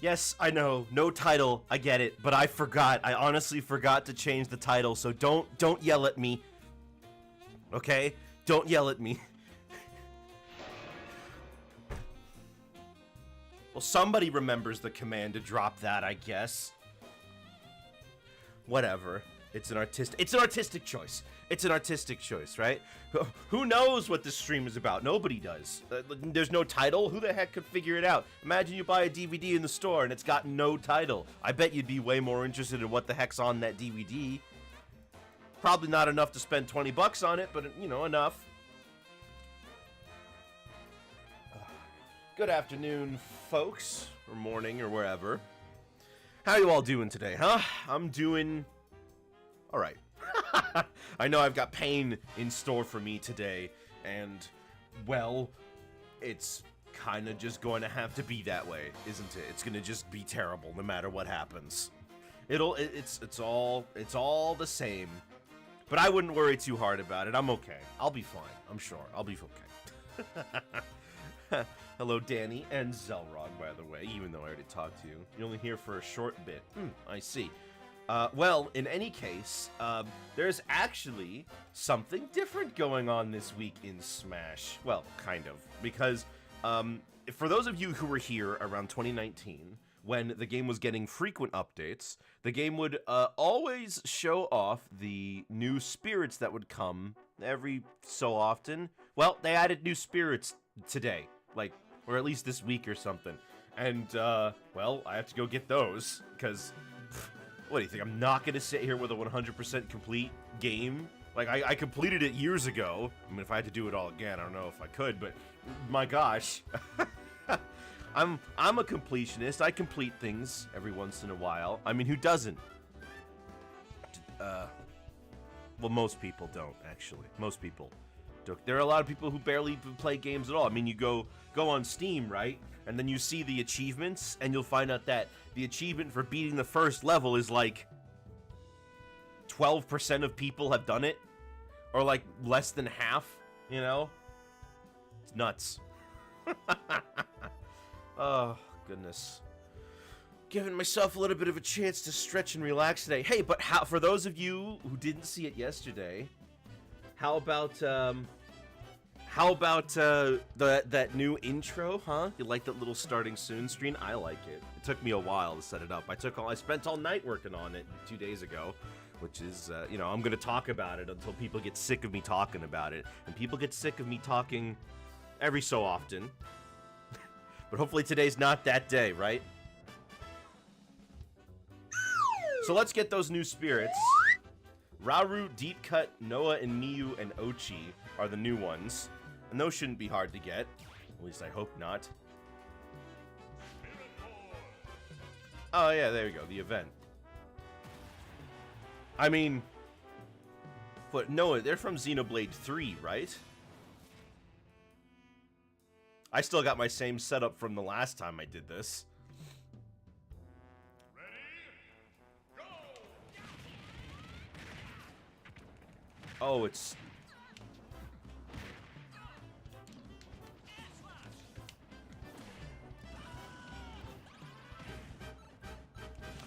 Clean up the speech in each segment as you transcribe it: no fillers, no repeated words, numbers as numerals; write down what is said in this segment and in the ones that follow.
Yes, I know, no title, I get it, but I forgot. I honestly forgot to change the title, so don't yell at me. Okay? Don't yell at me. Well, somebody remembers the command to drop that, I guess. Whatever. It's an artistic choice. It's an artistic choice, right? Who knows what this stream is about? Nobody does. There's no title. Who the heck could figure it out? Imagine you buy a DVD in the store and it's got no title. I bet you'd be way more interested in what the heck's on that DVD. Probably not enough to spend 20 bucks on it, but, you know, enough. Good afternoon, folks, or morning, or wherever. How you all doing today, huh? I'm doing alright. I know I've got pain in store for me today, and, well, it's kind of just going to have to be that way, isn't it? It's going to just be terrible no matter what happens. It's all the same. But I wouldn't worry too hard about it. I'm okay. I'll be fine. I'm sure. I'll be okay. Hello, Danny and Zelrog, by the way, even though I already talked to you. You're only here for a short bit. I see. Well, in any case, there's actually something different going on this week in Smash. Well, kind of. Because, for those of you who were here around 2019, when the game was getting frequent updates, the game would always show off the new spirits that would come every so often. Well, they added new spirits today, like, or at least this week or something. And, well, I have to go get those, because, what do you think, I'm not going to sit here with a 100% complete game? Like, I completed it years ago. I mean, if I had to do it all again, I don't know if I could, but, my gosh. I'm a completionist. I complete things every once in a while. I mean, who doesn't? Well, most people don't, actually. Most people don't. There are a lot of people who barely play games at all. I mean, you go on Steam, right? And then you see the achievements, and you'll find out that the achievement for beating the first level is like 12% of people have done it. Or like less than half, you know? It's nuts. Oh, goodness. Giving myself a little bit of a chance to stretch and relax today. Hey, but for those of you who didn't see it yesterday, how about that new intro, huh? You like that little starting soon screen? I like it. It took me a while to set it up. I spent all night working on it 2 days ago, which is, you know, I'm gonna talk about it until people get sick of me talking about it. And people get sick of me talking every so often. But hopefully today's not that day, right? So let's get those new spirits. Rauru, Deep Cut, Noah, and Miyu, and Ochi are the new ones. And those shouldn't be hard to get. At least I hope not. Oh yeah, there you go, the event. I mean... But Noah, they're from Xenoblade 3, right? I still got my same setup from the last time I did this. Ready? Go! Oh, it's...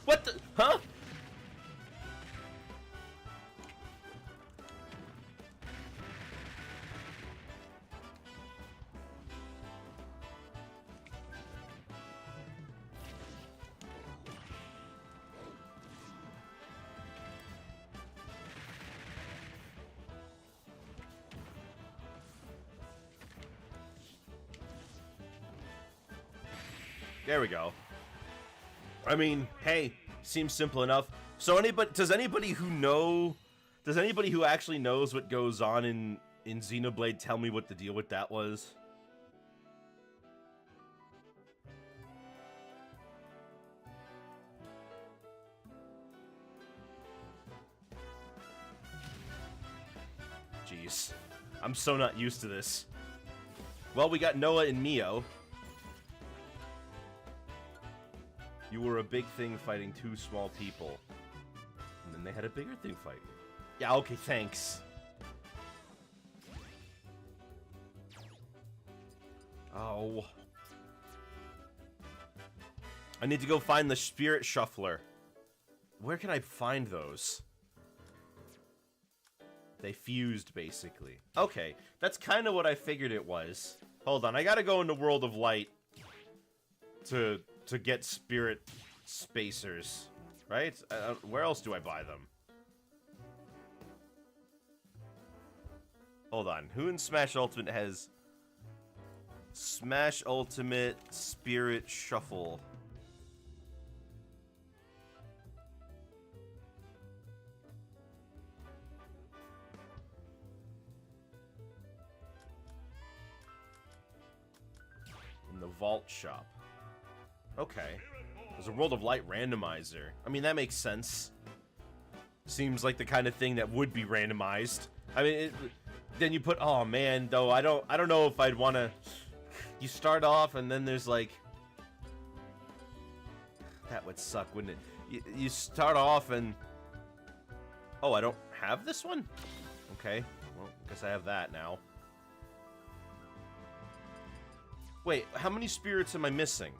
What the... Huh? There we go. I mean, hey, seems simple enough. So does anybody who actually knows what goes on in Xenoblade tell me what the deal with that was? Jeez. I'm so not used to this. Well, we got Noah and Mio. You were a big thing fighting two small people. And then they had a bigger thing fight you. Yeah, okay, thanks. Oh. I need to go find the spirit shuffler. Where can I find those? They fused, basically. Okay, that's kind of what I figured it was. Hold on, I gotta go into World of Light to get spirit spacers, right? Where else do I buy them? Hold on, who in Smash Ultimate has Smash Ultimate Spirit Shuffle? In the Vault Shop. Okay. There's a World of Light randomizer. I mean, that makes sense. Seems like the kind of thing that would be randomized. I mean, then you put, oh man, though, I don't know if I'd want to. You start off and then there's like, that would suck, wouldn't it? You start off and, oh, I don't have this one? Okay, well, I guess I have that now. Wait, how many spirits am I missing?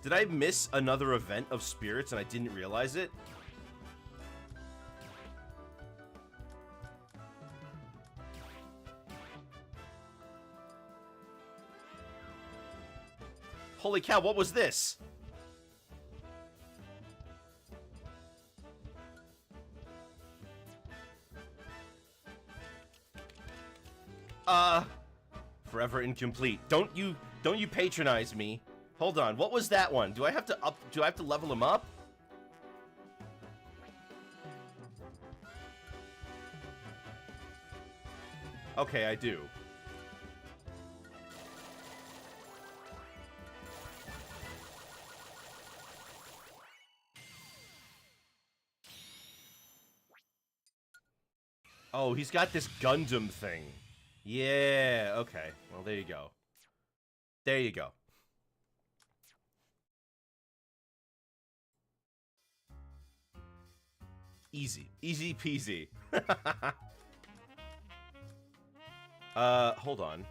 Did I miss another event of spirits and I didn't realize it? Holy cow, what was this? Forever incomplete. Don't you patronize me. Hold on, what was that one? Do I have to level him up? Okay, I do. Oh, he's got this Gundam thing. Yeah, okay. Well, there you go. There you go. Easy. Easy peasy. Hold on.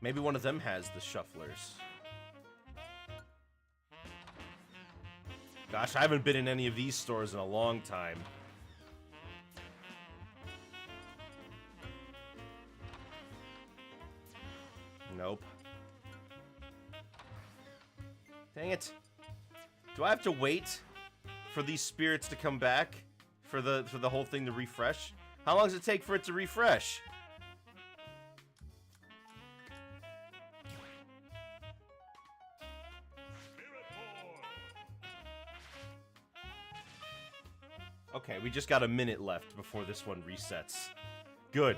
Maybe one of them has the shufflers. Gosh, I haven't been in any of these stores in a long time. Nope. Dang it. Do I have to wait for these spirits to come back? For the whole thing to refresh? How long does it take for it to refresh? Okay, we just got a minute left before this one resets. Good.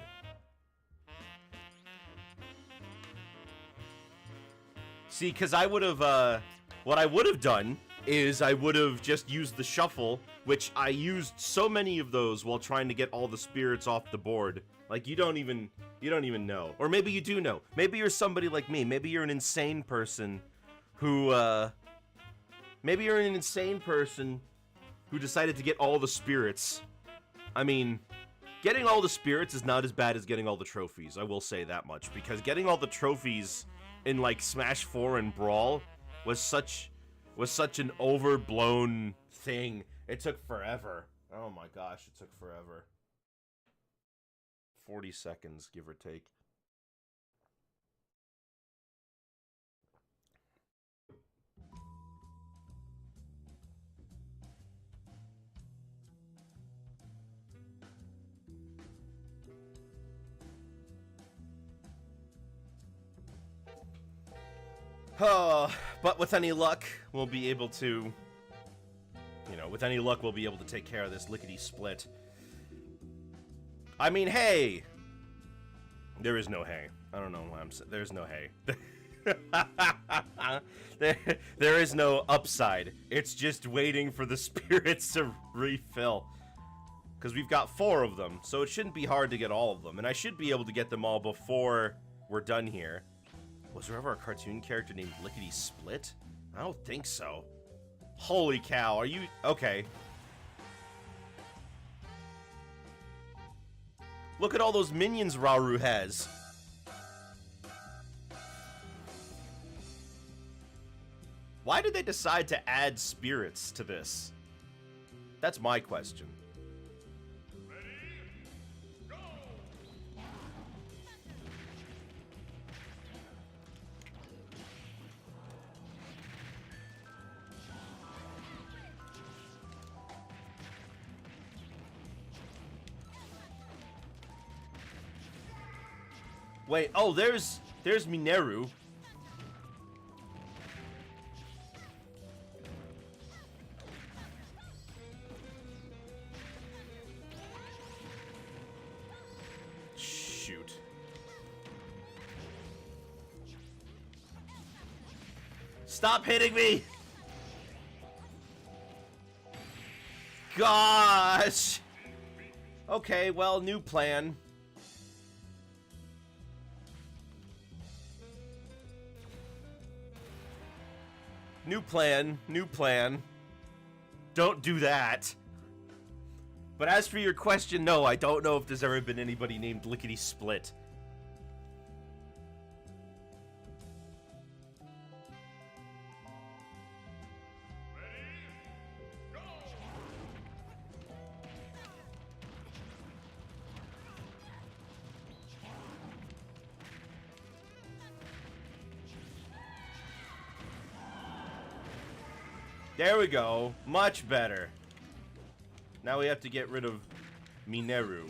See, because I would have, what I would have done is I would have just used the shuffle, which I used so many of those while trying to get all the spirits off the board. Like, you don't even know. Or maybe you do know. Maybe you're somebody like me. Maybe you're an insane person who, maybe you're an insane person who decided to get all the spirits. I mean, getting all the spirits is not as bad as getting all the trophies. I will say that much. Because getting all the trophies in, like, Smash 4 and Brawl was such an overblown thing. It took forever. Oh my gosh, it took forever. 40 seconds, give or take. Oh, but with any luck, we'll be able to, with any luck, we'll be able to take care of this lickety-split. I mean, hey! There is no hay. I don't know why I'm saying. There's no hay. there is no upside. It's just waiting for the spirits to refill. Because we've got 4 of them, so it shouldn't be hard to get all of them. And I should be able to get them all before we're done here. Was there ever a cartoon character named Lickety Split? I don't think so. Holy cow, are you... Okay. Look at all those minions Rauru has. Why did they decide to add spirits to this? That's my question. Ready? Go! Wait, oh, there's Mineru. Shoot. Stop hitting me! Gosh! Okay, well, new plan. New plan, new plan. Don't do that. But as for your question, no, I don't know if there's ever been anybody named Lickety Split. Ready? Go! There we go. Much better. Now we have to get rid of Mineru.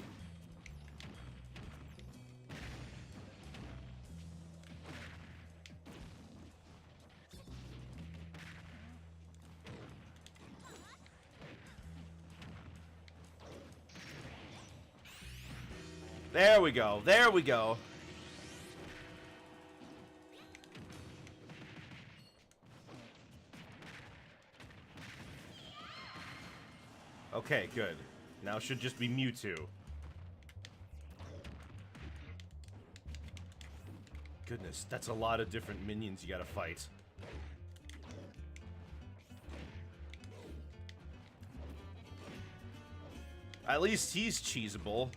There we go. There we go. Okay, good. Now it should just be Mewtwo. Goodness, that's a lot of different minions you gotta fight. At least he's cheesable.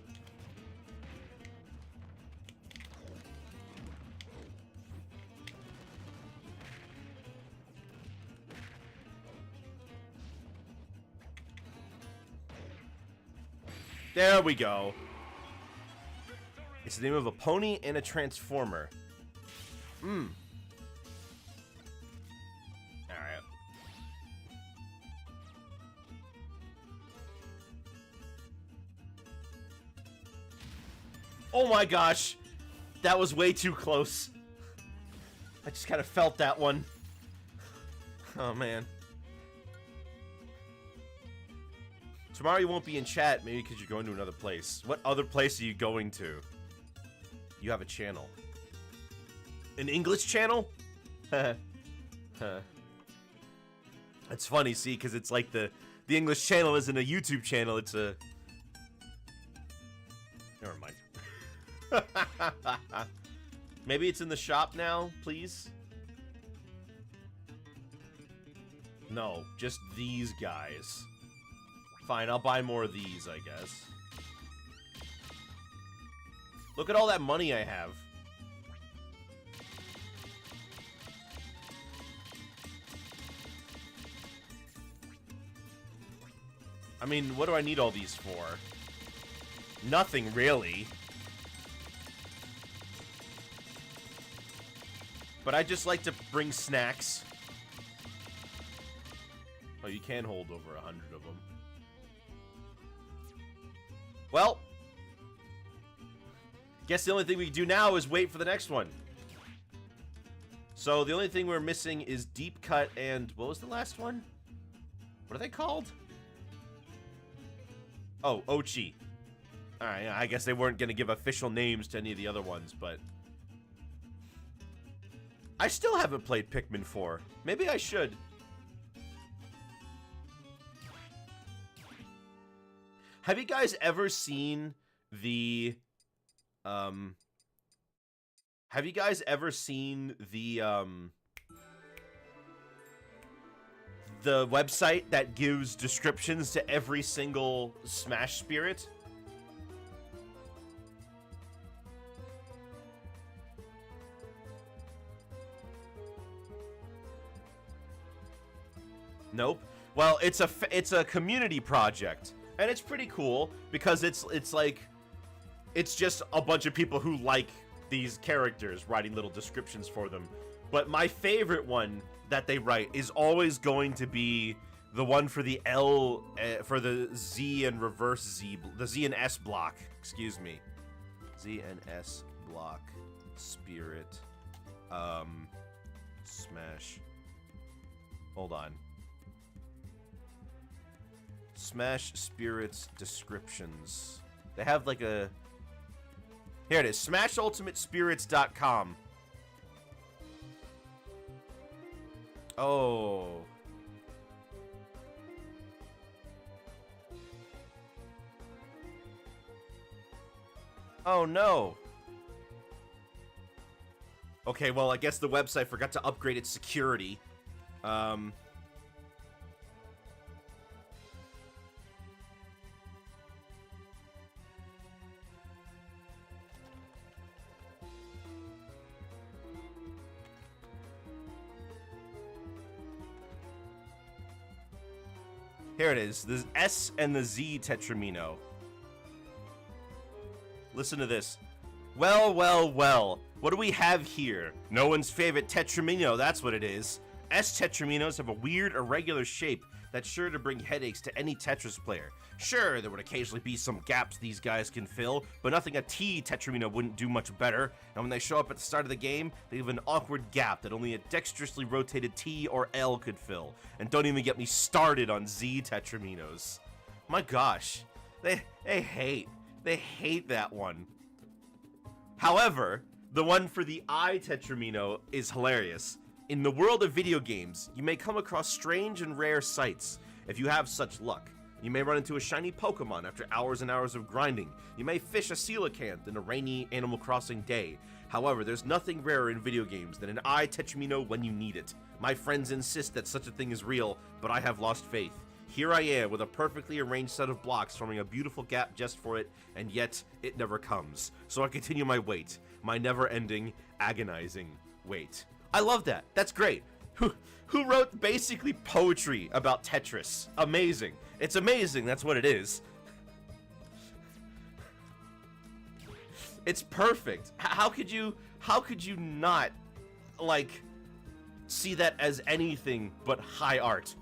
There we go. It's the name of a pony and a transformer. Alright. Oh my gosh. That was way too close. I just kind of felt that one. Oh man. Tomorrow you won't be in chat, maybe because you're going to another place. What other place are you going to? You have a channel. An English channel? That's funny, see, because it's like the English channel isn't a YouTube channel, it's a... Never mind. Maybe it's in the shop now, please? No, just these guys. Fine, I'll buy more of these, I guess. Look at all that money I have. I mean, what do I need all these for? Nothing, really. But I just like to bring snacks. Oh, you can hold over 100 of them. Well, guess the only thing we can do now is wait for the next one. So the only thing we're missing is Deep Cut and... What was the last one? What are they called? Oh, Ochi. Alright, I guess they weren't going to give official names to any of the other ones, but... I still haven't played Pikmin 4. Maybe I should. Have you guys ever seen the, have you guys ever seen the the website that gives descriptions to every single Smash spirit? Nope. Well, it's a community project, and it's pretty cool because it's like it's just a bunch of people who like these characters writing little descriptions for them. But my favorite one that they write is always going to be the one for the for the Z and reverse Z, the Z and S block. Excuse me, Z and S block spirit, Smash. Hold on. Smash spirits descriptions. They have like a. Here it is. SmashUltimateSpirits.com. Oh. Oh no. Okay, well, I guess the website forgot to upgrade its security. Here it is, the S and the Z Tetramino. Listen to this. Well, well, well. What do we have here? No one's favorite Tetramino, that's what it is. S Tetraminos have a weird, irregular shape that's sure to bring headaches to any Tetris player. Sure, there would occasionally be some gaps these guys can fill, but nothing a T Tetramino wouldn't do much better. And when they show up at the start of the game, they have an awkward gap that only a dexterously rotated T or L could fill. And don't even get me started on Z Tetraminos. My gosh, they hate that one. However, the one for the I Tetramino is hilarious. In the world of video games, you may come across strange and rare sights if you have such luck. You may run into a shiny Pokemon after hours and hours of grinding. You may fish a coelacanth in a rainy Animal Crossing day. However, there's nothing rarer in video games than an I Tetramino when you need it. My friends insist that such a thing is real, but I have lost faith. Here I am with a perfectly arranged set of blocks forming a beautiful gap just for it, and yet it never comes. So I continue my wait, my never-ending, agonizing wait. I love that. That's great. Who wrote basically poetry about Tetris? Amazing. It's amazing. That's what it is. It's perfect. How could you not like see that as anything but high art?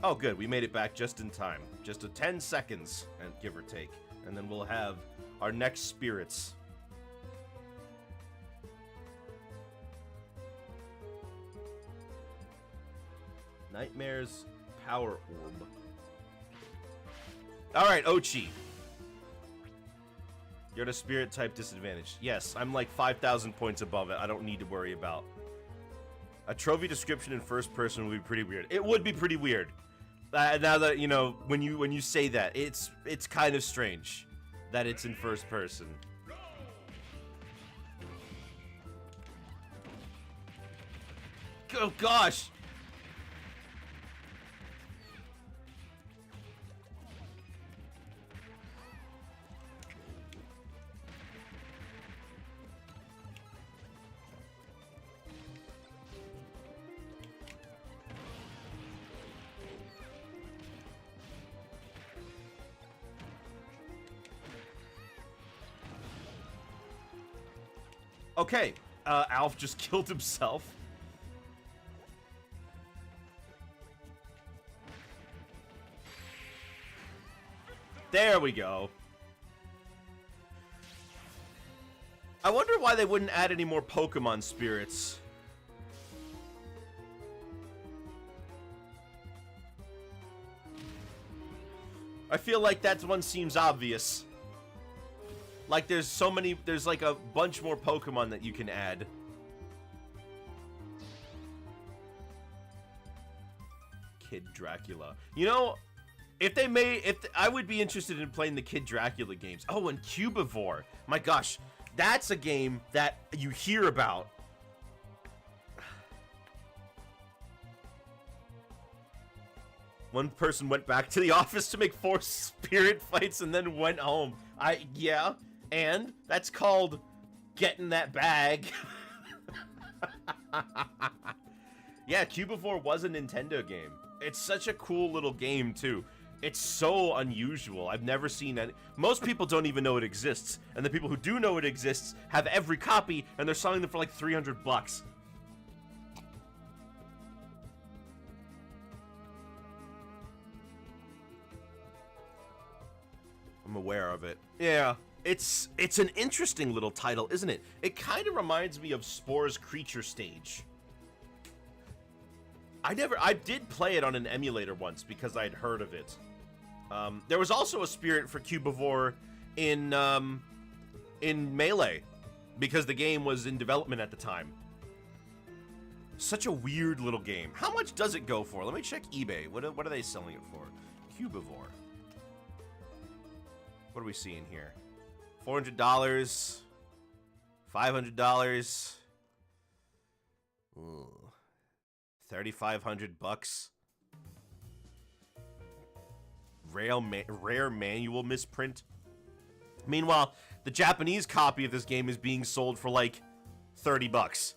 Oh, good. We made it back just in time. Just a 10 seconds, and give or take, and then we'll have our next spirits. Nightmare's Power Orb. Alright, Ochi. You're at a spirit type disadvantage. Yes, I'm like 5,000 points above it. I don't need to worry about. A trophy description in first person would be pretty weird. It would be pretty weird. Now that, you know, when you say that, it's kind of strange that it's in first person. Oh gosh! Okay, Alf just killed himself. There we go. I wonder why they wouldn't add any more Pokemon spirits. I feel like that one seems obvious. Like there's like a bunch more Pokemon that you can add. Kid Dracula. You know, I would be interested in playing the Kid Dracula games. Oh, and Cubivore. My gosh, that's a game that you hear about. One person went back to the office to make 4 spirit fights and then went home. Yeah, and that's called getting that bag. Yeah, Cubivore was a Nintendo game. It's such a cool little game, too. It's so unusual. I've never seen that. Most people don't even know it exists, and the people who do know it exists have every copy, and they're selling them for like 300 bucks. I'm aware of it. Yeah, it's an interesting little title, isn't it? It kind of reminds me of Spore's Creature Stage. I did play it on an emulator once because I'd heard of it. There was also a spirit for Cubivore in Melee, because the game was in development at the time. Such a weird little game. How much does it go for? Let me check eBay. What are they selling it for? Cubivore. What are we seeing here? $400, $500. Ooh. 3,500 bucks. Rare manual misprint. Meanwhile, the Japanese copy of this game is being sold for like 30 bucks.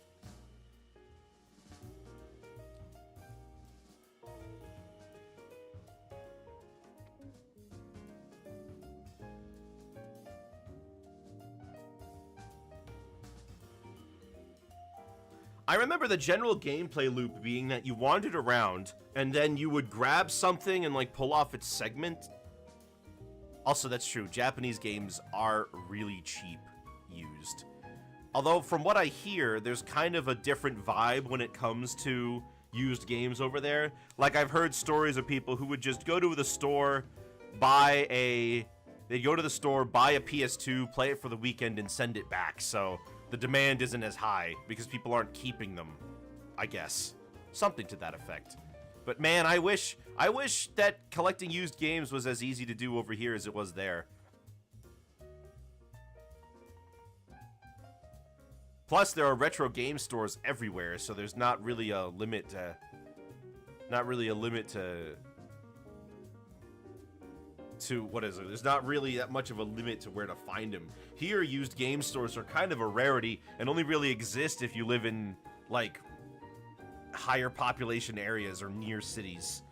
I remember the general gameplay loop being that you wandered around, and then you would grab something and, like, pull off its segment. Also, that's true. Japanese games are really cheap used. Although, from what I hear, there's kind of a different vibe when it comes to used games over there. Like, I've heard stories of people who would just go to the store, they'd go to the store, buy a PS2, play it for the weekend, and send it back, so the demand isn't as high because people aren't keeping them, I guess. Something to that effect. But man, I wish that collecting used games was as easy to do over here as it was there. Plus, there are retro game stores everywhere, so there's not really a limit to... what is it? There's not really that much of a limit to where to find them. Here, used game stores are kind of a rarity and only really exist if you live in, like, higher population areas or near cities.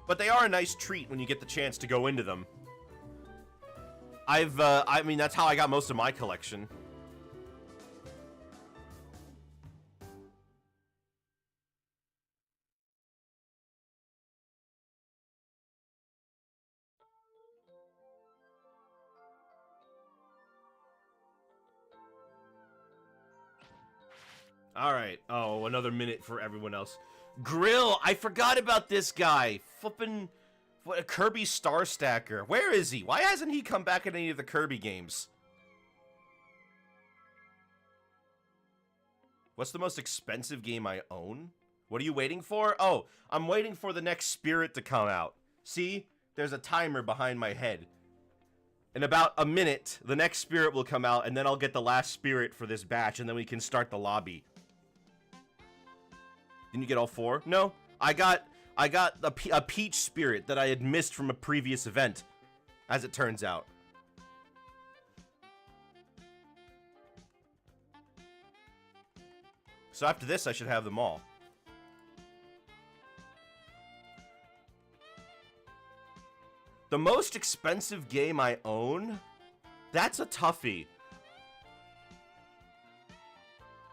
But they are a nice treat when you get the chance to go into them. I mean, that's how I got most of my collection. Alright. Oh, another minute for everyone else. Grill! I forgot about this guy. Flippin'... What, a Kirby Star Stacker. Where is he? Why hasn't he come back in any of the Kirby games? What's the most expensive game I own? What are you waiting for? Oh, I'm waiting for the next spirit to come out. See? There's a timer behind my head. In about a minute, the next spirit will come out, and then I'll get the last spirit for this batch, and then we can start the lobby. Didn't you get all 4? No, I got a peach spirit that I had missed from a previous event, as it turns out. So after this, I should have them all. The most expensive game I own? That's a toughie.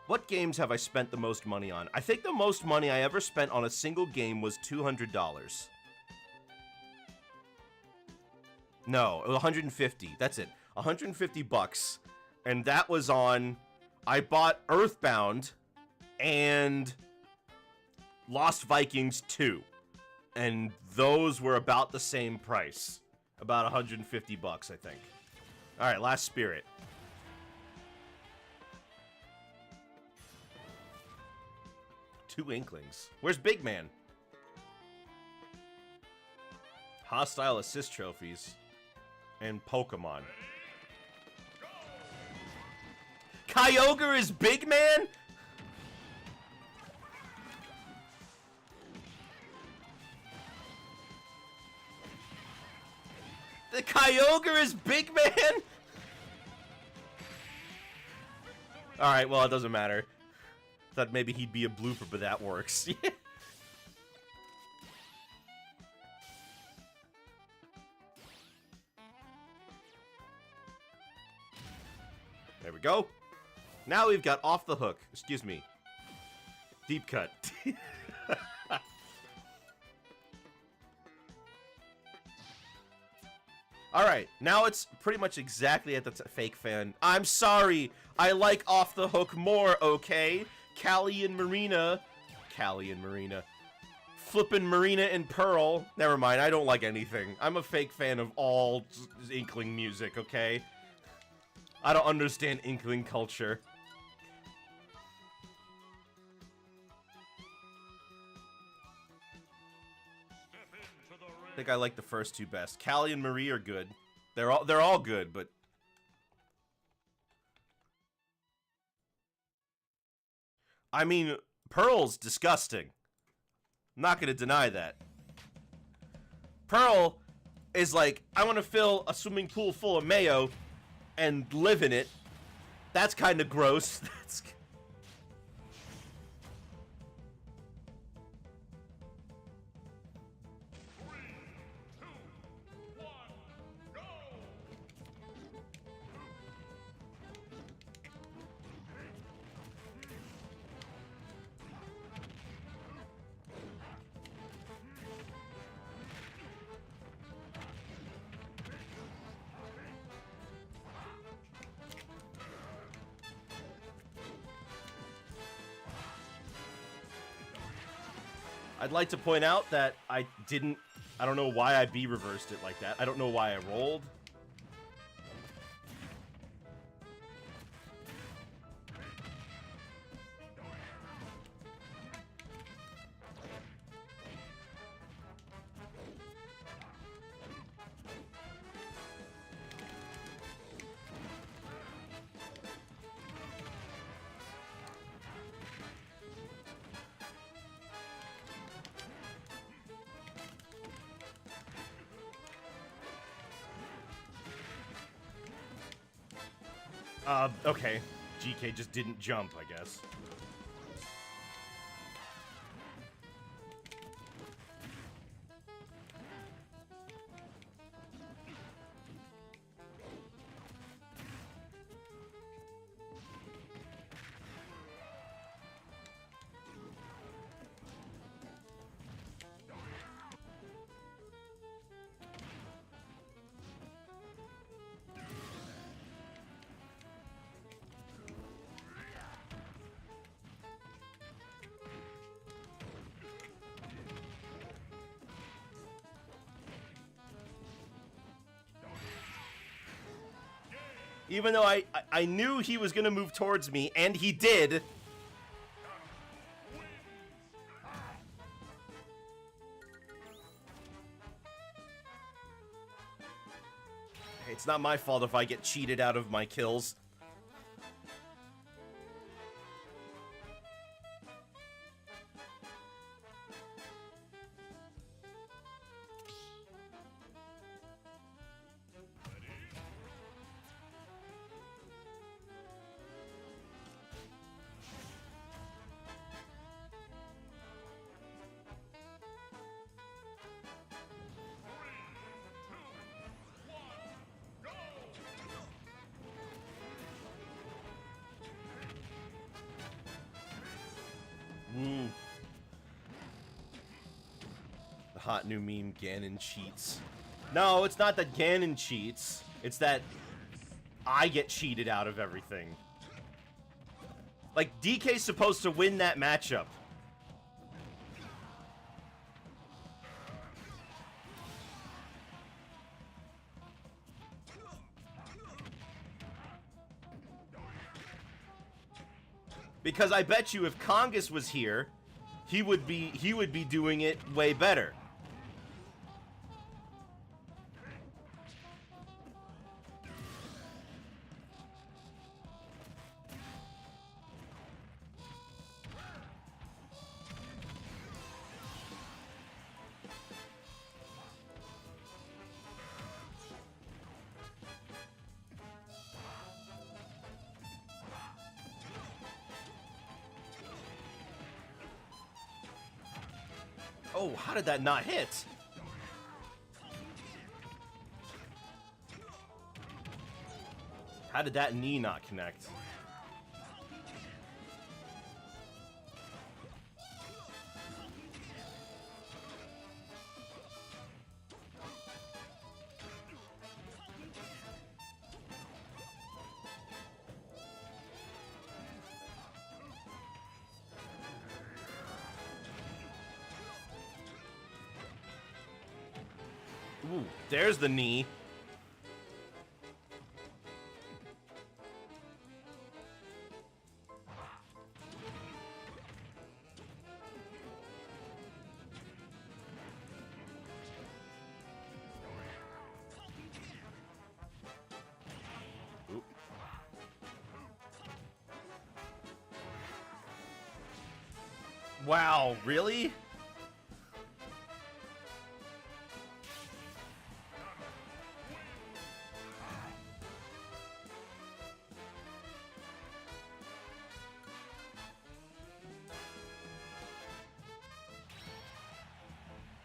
What games have I spent the most money on? I think the most money I ever spent on a single game was $200. No, it was 150. That's it. 150 bucks. And that was on... I bought Earthbound and Lost Vikings 2. And those were about the same price. About 150 bucks, I think. Alright, last spirit. Two Inklings. Where's Big Man? Hostile assist trophies. And Pokemon. Kyogre is big man? The Kyogre is big man? Alright, well, it doesn't matter. Thought maybe he'd be a blooper, but that works. There we go. Now we've got off the hook. Excuse me. Deep cut. Alright, now it's pretty much exactly at the fake fan. I'm sorry, I like off the hook more, okay? Callie and Marina. Flippin' Marina and Pearl. Never mind, I don't like anything. I'm a fake fan of all Inkling music, okay? I don't understand Inkling culture. I think I like the first two best. Callie and Marie are good. They're all good, but I mean, Pearl's disgusting. I'm not gonna deny that. Pearl is like, I want to fill a swimming pool full of mayo and live in it. That's kind of gross. That's... I'd like to point out that I don't know why I B reversed it like that. I don't know why I rolled. Okay. GK just didn't jump, I guess. Even though I knew he was gonna move towards me, and he did. It's not my fault if I get cheated out of my kills. The hot new meme, Ganon cheats. No, it's not that Ganon cheats. It's that I get cheated out of everything. Like, DK's supposed to win that matchup. Because I bet you if Congus was here, he would be doing it way better. Oh, how did that not hit? How did that knee not connect? Ooh, there's the knee. Ooh. Wow, really?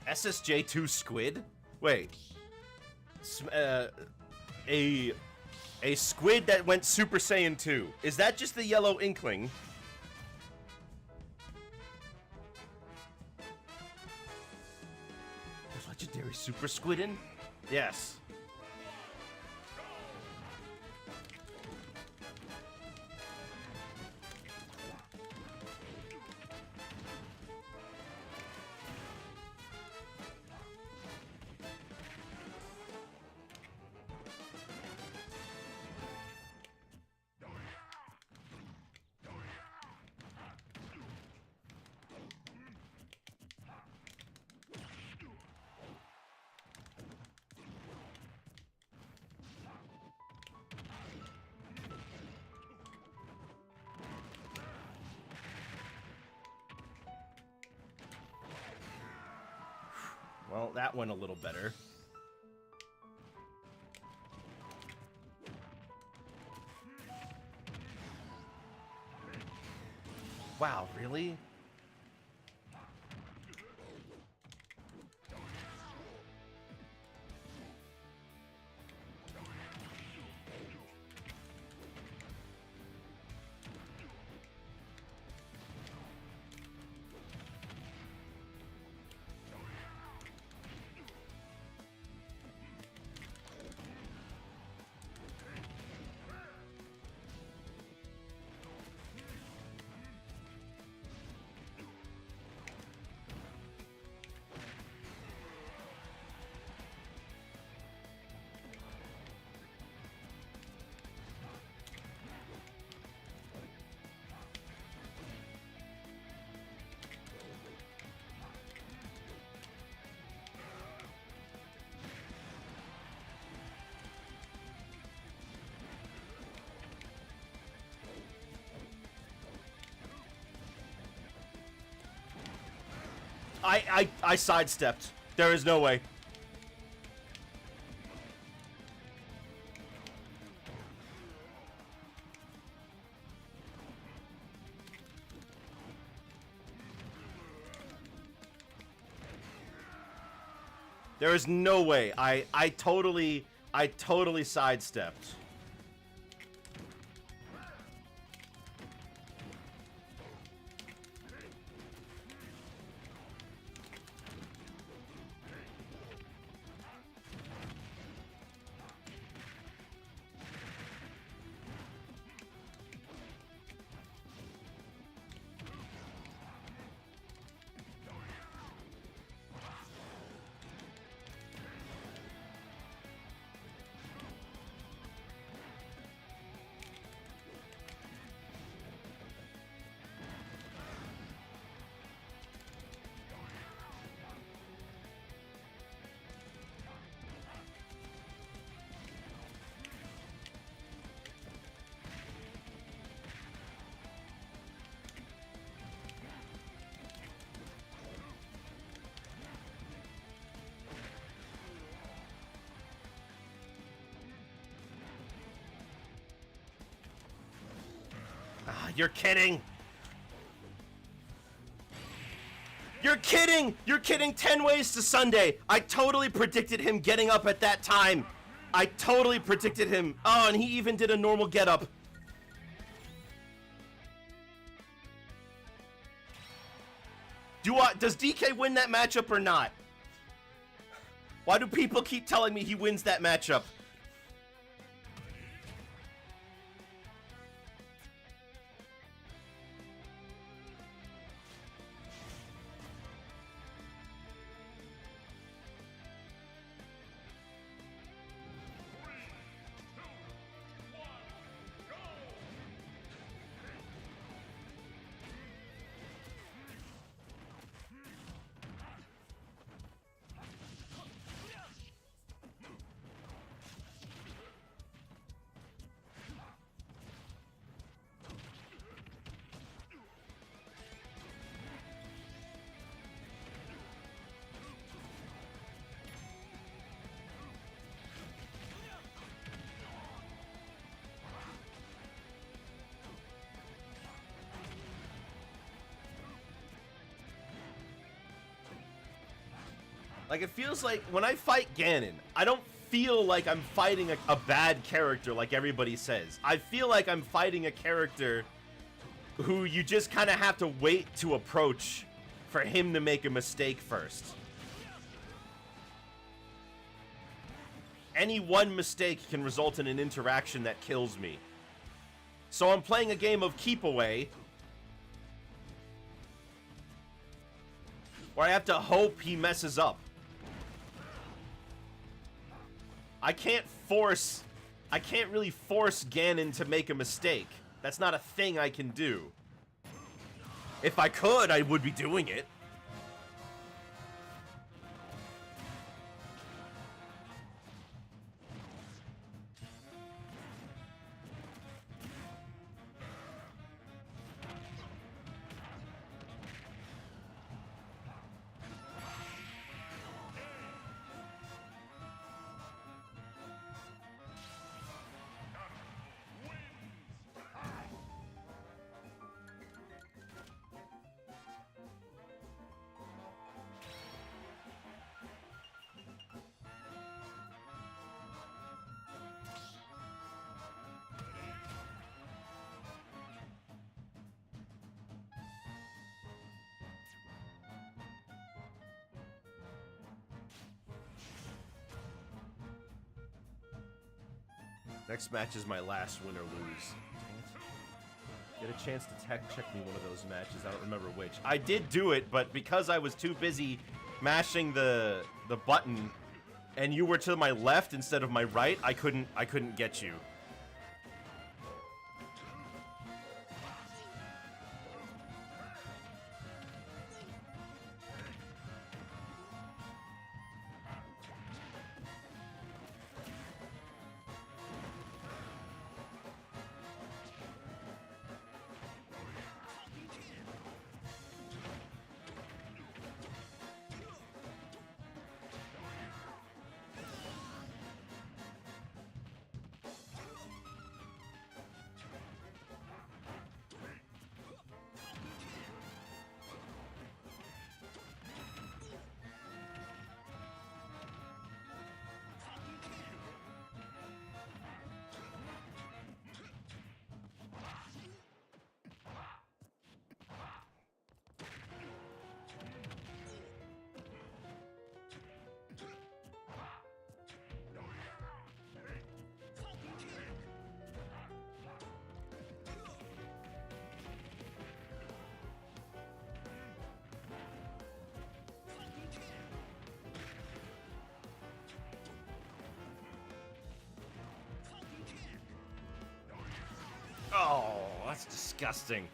SSJ2 squid? Wait. A squid that went Super Saiyan 2. Is that just the yellow inkling? There's legendary Super Squidin? Yes. Well, that went a little better. Wow, really? I sidestepped. There is no way. There is no way. I totally sidestepped. You're kidding. You're kidding! You're kidding! 10 ways to Sunday! I totally predicted him getting up at that time! I totally predicted him! Oh, and he even did a normal get-up! Does DK win that matchup or not? Why do people keep telling me he wins that matchup? Like, it feels like when I fight Ganon, I don't feel like I'm fighting a bad character like everybody says. I feel like I'm fighting a character who you just kind of have to wait to approach for him to make a mistake first. Any one mistake can result in an interaction that kills me. So I'm playing a game of keep away, where I have to hope he messes up. I can't really force Ganon to make a mistake. That's not a thing I can do. If I could, I would be doing it. Next match is my last win or lose. Get a chance to check me one of those matches. I don't remember which. I did do it, but because I was too busy mashing the button and you were to my left instead of my right, I couldn't get you. Oh, that's disgusting.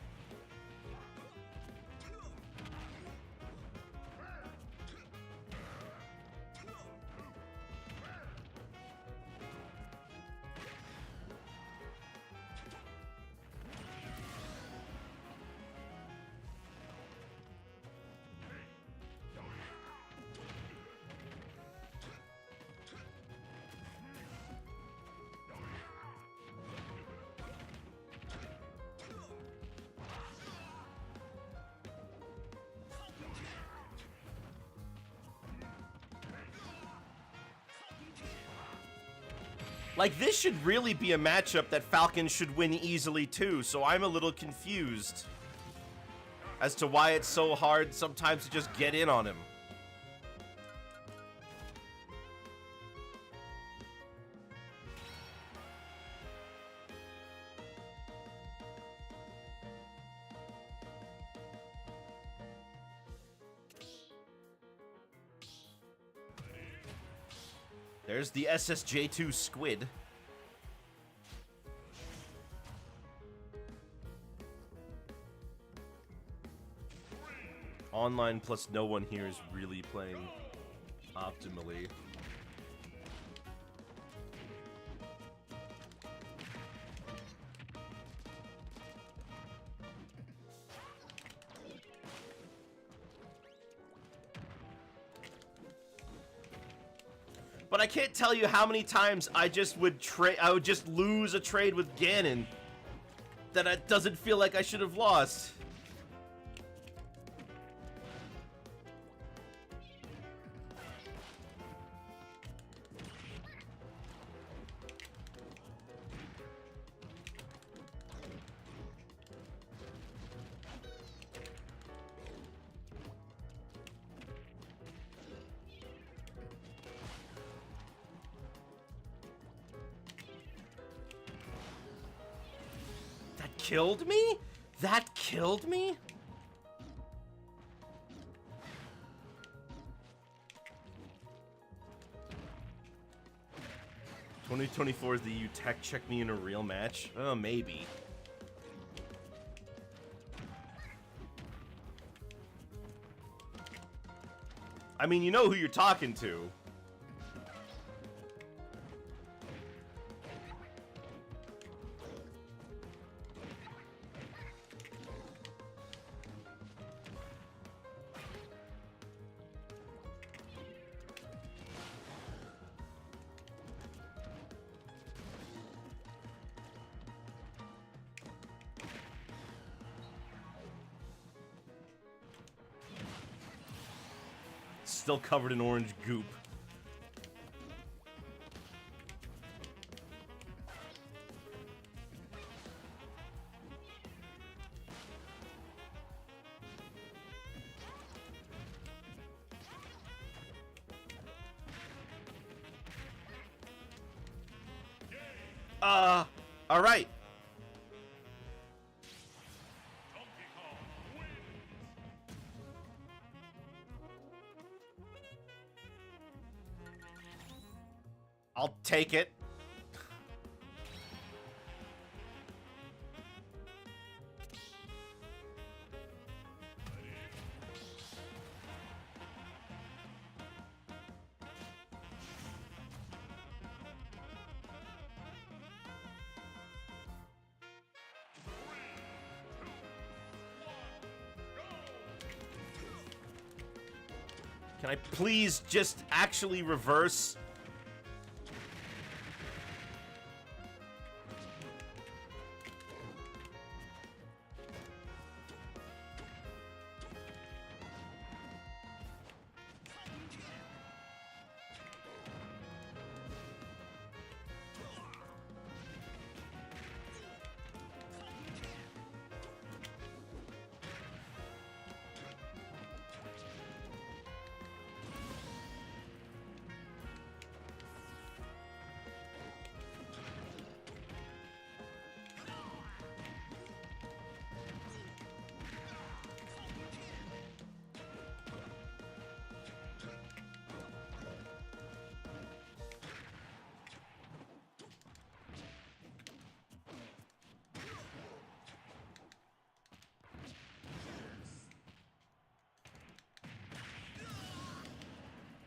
Like, this should really be a matchup that Falcon should win easily too, so I'm a little confused as to why it's so hard sometimes to just get in on him. There's the SSJ2 squid. Online plus no one here is really playing optimally. But I can't tell you how many times I would just lose a trade with Ganon that it doesn't feel like I should have lost. Killed me? That killed me? "2024 is the you tech check me in a real match?" Oh, maybe. I mean, you know who you're talking to. Still covered in orange goop. All right. I'll take it. Can I please just actually reverse?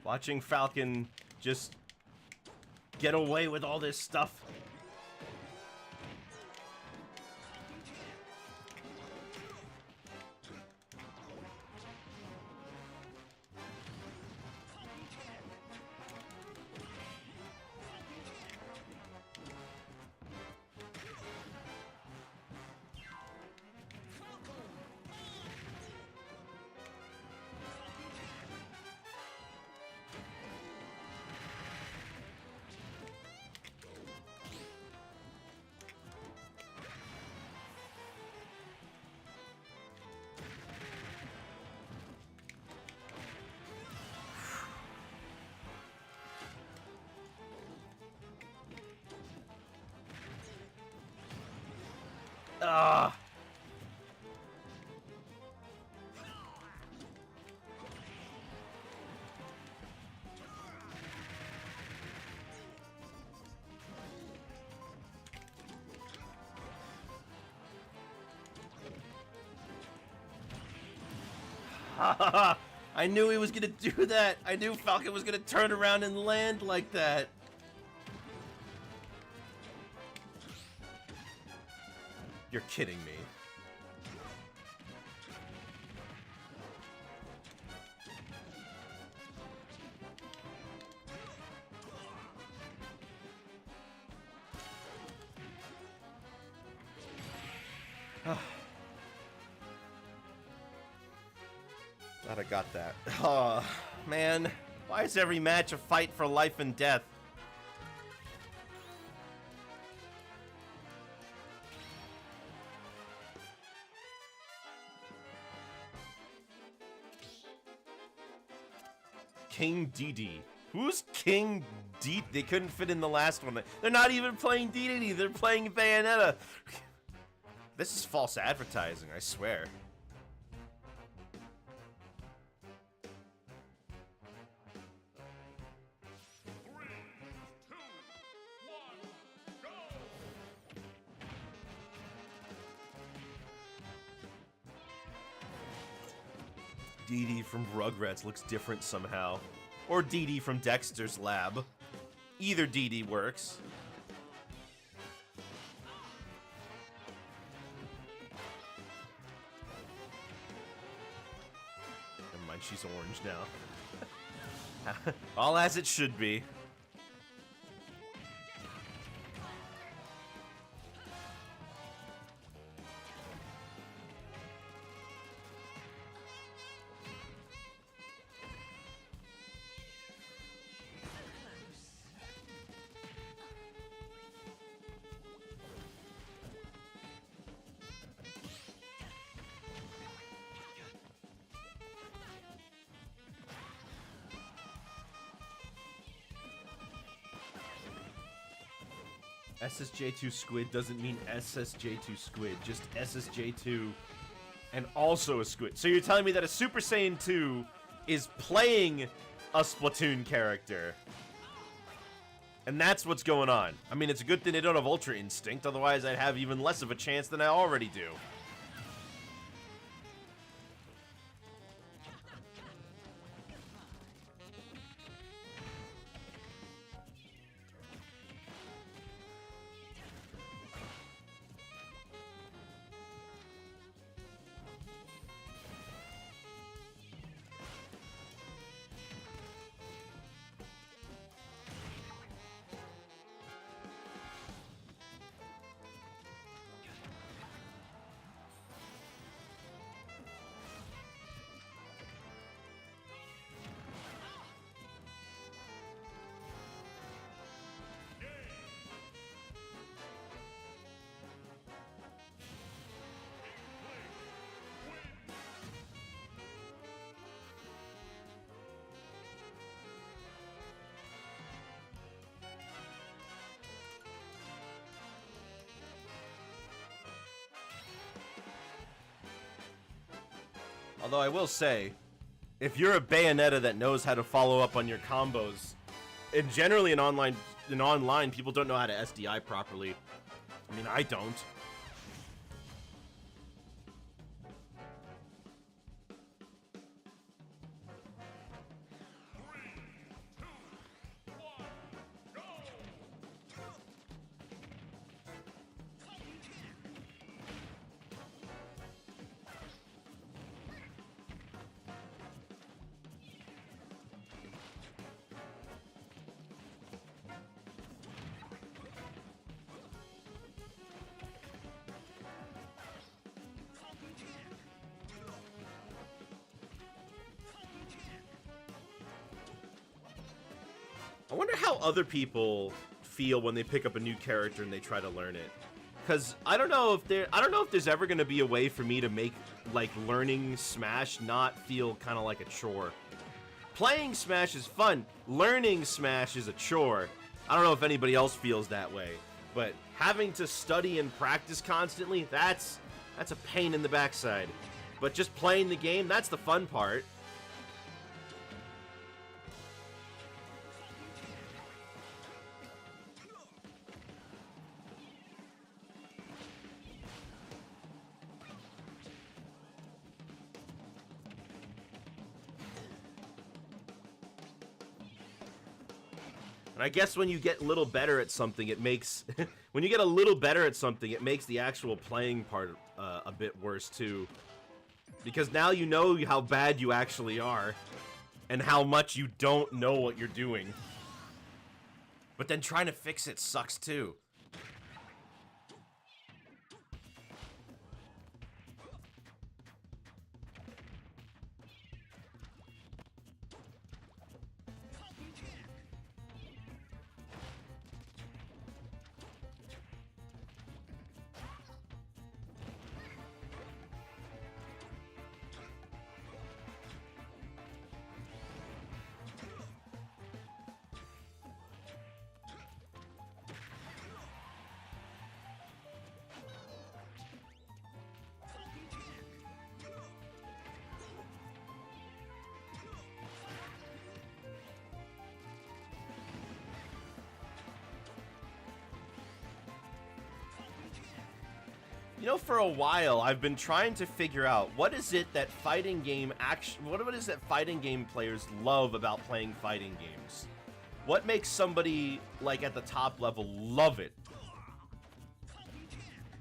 Watching Falcon just get away with all this stuff. I knew he was gonna do that. I knew Falcon was gonna turn around and land like that. You're kidding me. Glad I got that. Oh, man. Why is every match a fight for life and death? King Dedede. Who's King Dedede? They couldn't fit in the last one. They're not even playing Dedede. They're playing Bayonetta. This is false advertising, I swear. Dedede from Rugrats looks different somehow. Or Dedede from Dexter's Lab. Either Dedede works. Never mind, she's orange now. All as it should be. SSJ2 Squid doesn't mean SSJ2 Squid, just SSJ2 and also a squid. So you're telling me that a Super Saiyan 2 is playing a Splatoon character. And that's what's going on. I mean, it's a good thing they don't have Ultra Instinct, otherwise I'd have even less of a chance than I already do. Although I will say, if you're a Bayonetta that knows how to follow up on your combos, and generally in online people don't know how to SDI properly. I mean, I don't. I wonder how other people feel when they pick up a new character and they try to learn it. Cause I don't know if there's ever gonna be a way for me to make like learning Smash not feel kind of like a chore. Playing Smash is fun. Learning Smash is a chore. I don't know if anybody else feels that way, but having to study and practice constantly, that's a pain in the backside. But just playing the game, that's the fun part. And I guess when you get a little better at something, it makes... when you get a little better at something, it makes the actual playing part a bit worse, too. Because now you know how bad you actually are. And how much you don't know what you're doing. But then trying to fix it sucks, too. You know, for a while, I've been trying to figure out what is it that fighting game what is that fighting game players love about playing fighting games? What makes somebody, like, at the top level love it?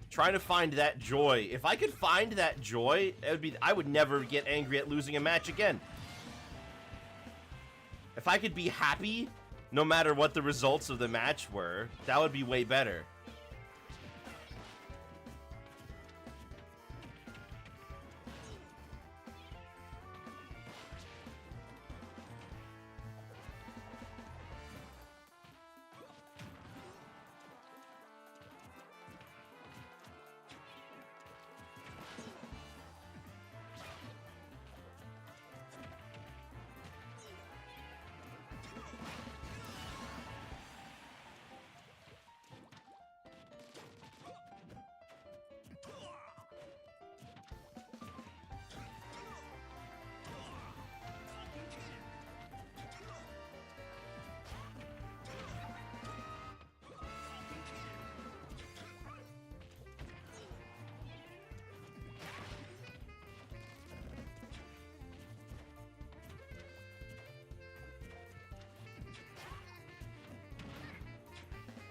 Trying to find that joy. If I could find that joy, I would never get angry at losing a match again. If I could be happy, no matter what the results of the match were, that would be way better.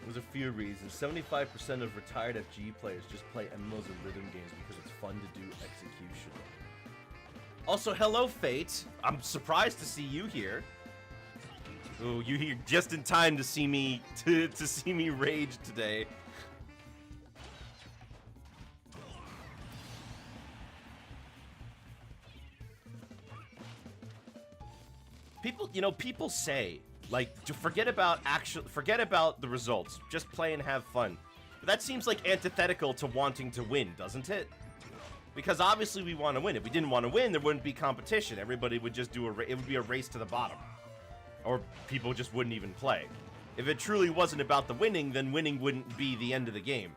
There's a few reasons. 75% of retired FG players just play MMOs and rhythm games because it's fun to do execution. Also, hello, Fate. I'm surprised to see you here. Ooh, you here just in time to see me to see me rage today. People say, like, to forget about the results. Just play and have fun. But that seems like antithetical to wanting to win, doesn't it? Because obviously we want to win. If we didn't want to win, there wouldn't be competition. Everybody would just do it would be a race to the bottom. Or people just wouldn't even play. If it truly wasn't about the winning, then winning wouldn't be the end of the game.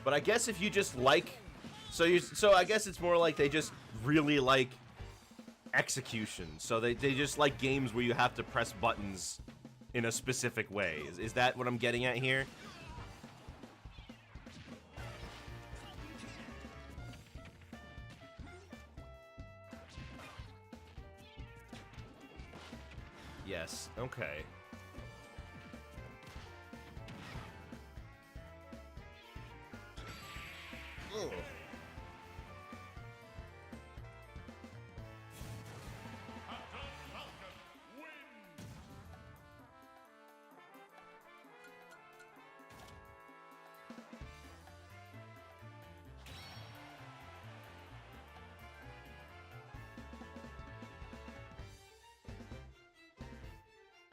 But I guess if you just like, so I guess it's more like they just really like execution. So they just like games where you have to press buttons in a specific way. Is that what I'm getting at here? Yes. Okay. Ugh.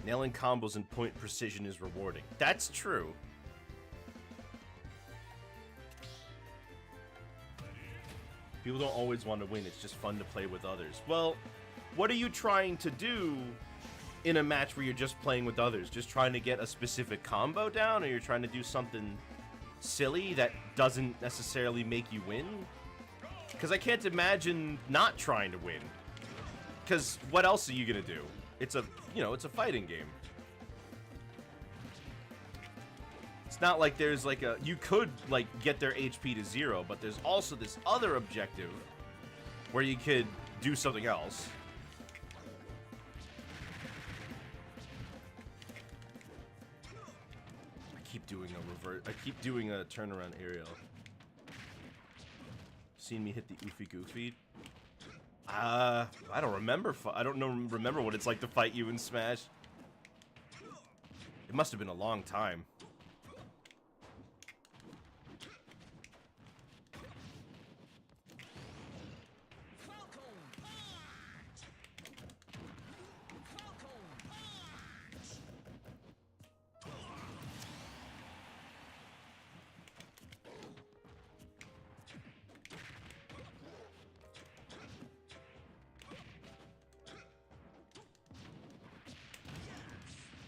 Nailing combos and point precision is rewarding. That's true. People don't always want to win, it's just fun to play with others. Well, what are you trying to do in a match where you're just playing with others? Just trying to get a specific combo down, or you're trying to do something silly that doesn't necessarily make you win? Because I can't imagine not trying to win. Because what else are you gonna do? It's a, it's a fighting game. It's not like there's like a... You could, like, get their HP to 0, but there's also this other objective where you could do something else. I keep doing a revert... I keep doing a turnaround aerial. Seen me hit the oofy goofy? I don't remember. I don't remember what it's like to fight you in Smash. It must have been a long time.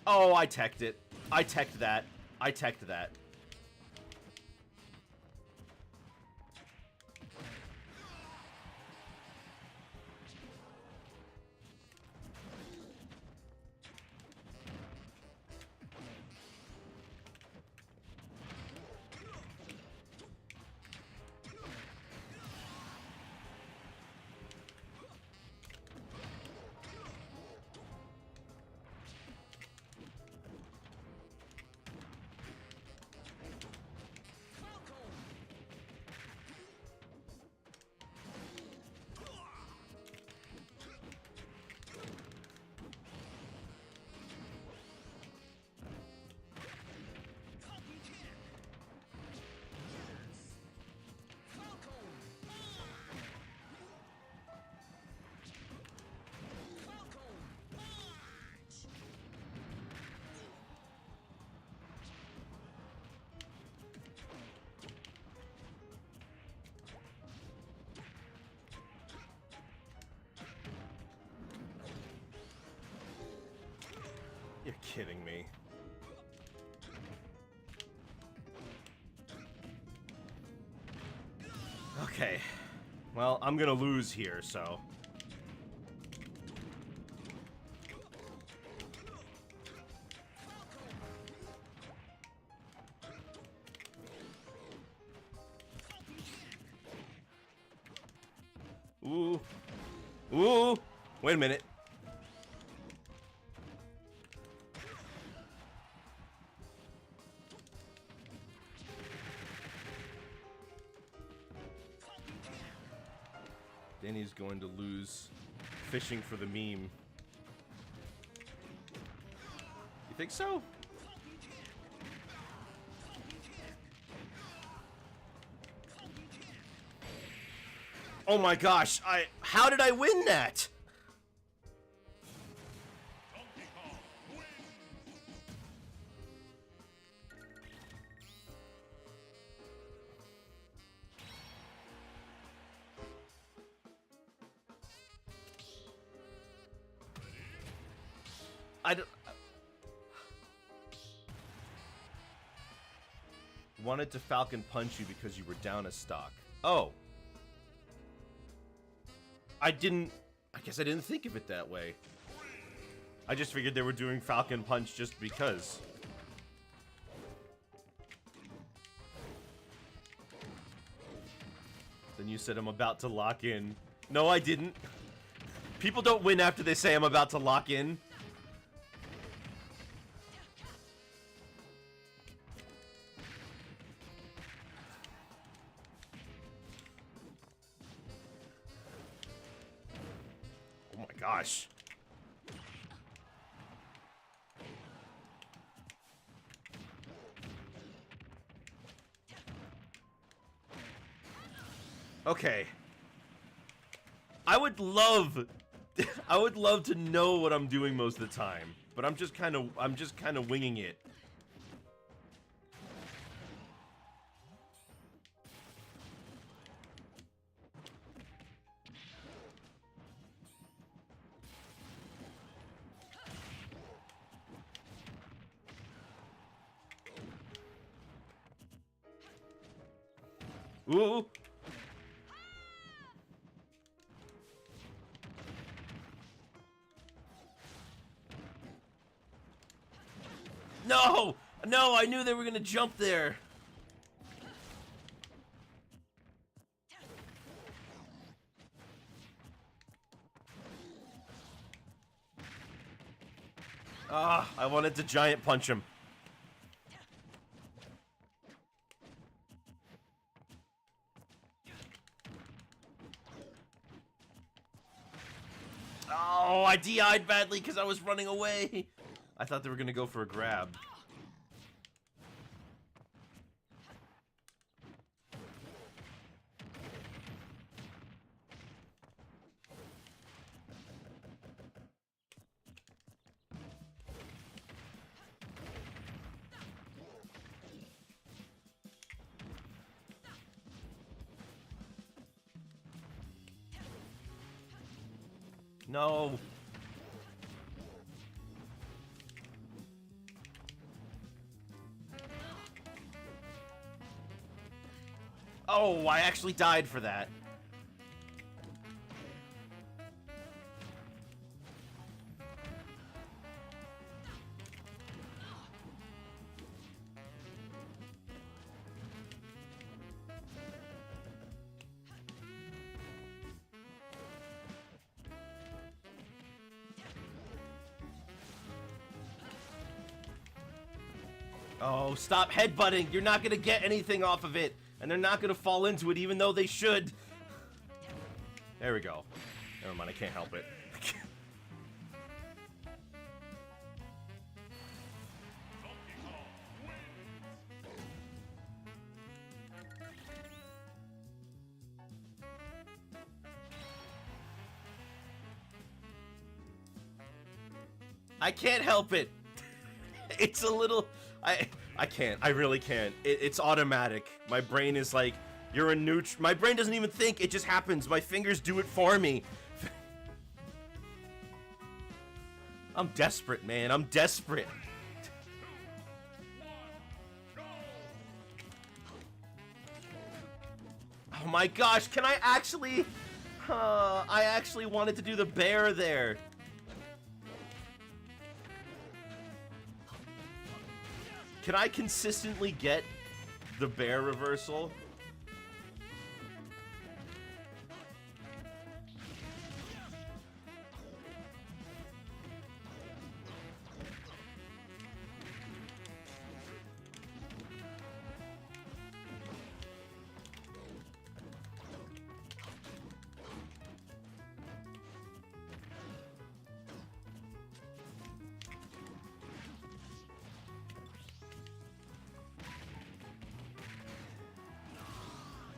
Oh, I teched it. I teched that. I teched that. You're kidding me. Okay. Well, I'm gonna lose here, so... Ooh. Ooh! Wait a minute. Danny's going to lose fishing for the meme. You think so? Oh my gosh, how did I win that? I don't... Wanted to Falcon Punch you because you were down a stock. Oh. I guess I didn't think of it that way. I just figured they were doing Falcon Punch just because. Then you said I'm about to lock in. No, I didn't. People don't win after they say I'm about to lock in. Oh my gosh. Okay. I would love to know what I'm doing most of the time, but I'm just kind of winging it. Ooh. No! No, I knew they were gonna jump there. Ah, I wanted to giant punch him. Oh, I DI'd badly because I was running away. I thought they were gonna go for a grab. No. Oh, I actually died for that. Oh, stop headbutting. You're not gonna get anything off of it. And they're not gonna fall into it even though they should. There we go. Never mind, I can't help it. I can't help it. It's a little... I can't. I really can't. It's automatic. My brain is like, you're a neutral... My brain doesn't even think. It just happens. My fingers do it for me. I'm desperate, man. I'm desperate. Oh my gosh. Can I actually... I actually wanted to do the bear there. Can I consistently get the bear reversal?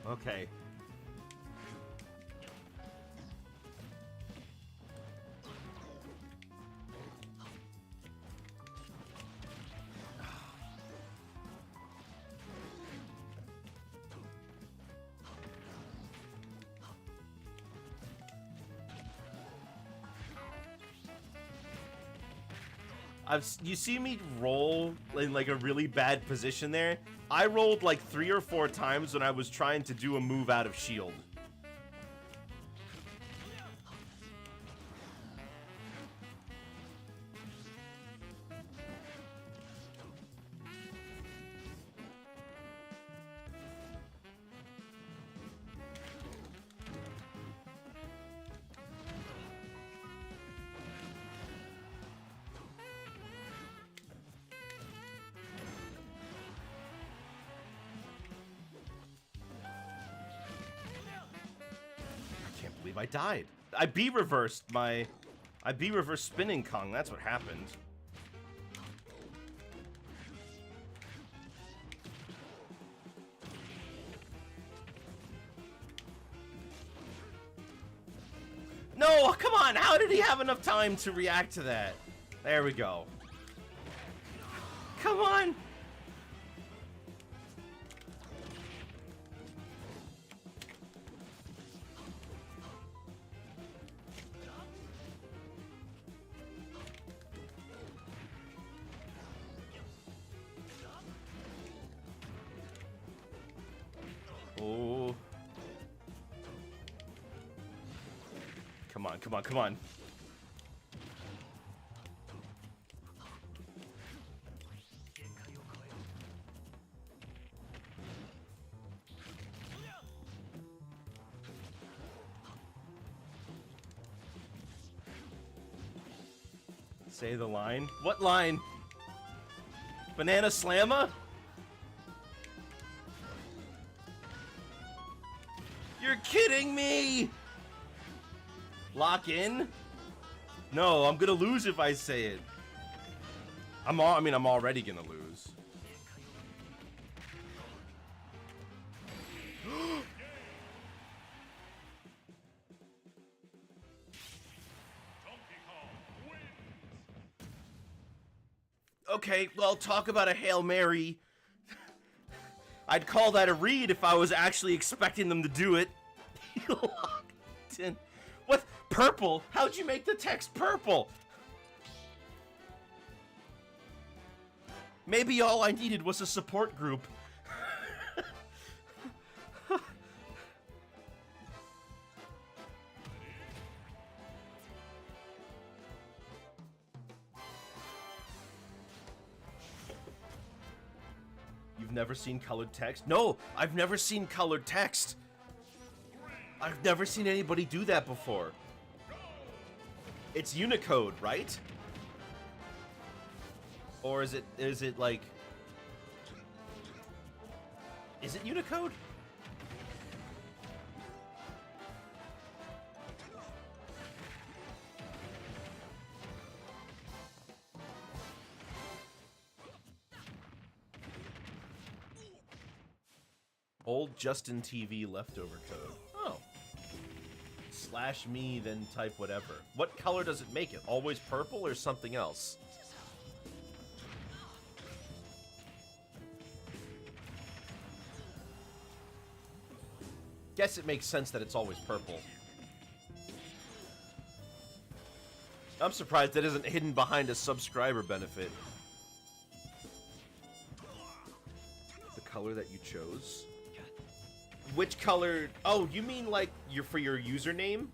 Okay. You see me roll in like a really bad position there? I rolled like 3 or 4 times when I was trying to do a move out of shield. I died. I B-reversed spinning Kong. That's what happened. No, come on. How did he have enough time to react to that? There we go. Come on. Oh. Come on, come on, come on. Say the line. What line? Banana Slamma? You're kidding me! Lock in? No, I'm gonna lose if I say it. I'm already gonna lose. Okay, well, talk about a Hail Mary. I'd call that a read if I was actually expecting them to do it. Locked in. What? Purple? How'd you make the text purple? Maybe all I needed was a support group. You've never seen colored text? No, I've never seen colored text. I've never seen anybody do that before. It's Unicode, right? Or is it like... Is it Unicode? Old Justin TV leftover code. Oh. Slash me, then type whatever. What color does it make it? Always purple or something else? Guess it makes sense that it's always purple. I'm surprised that isn't hidden behind a subscriber benefit. The color that you chose? Which color? Oh, you mean like for your username?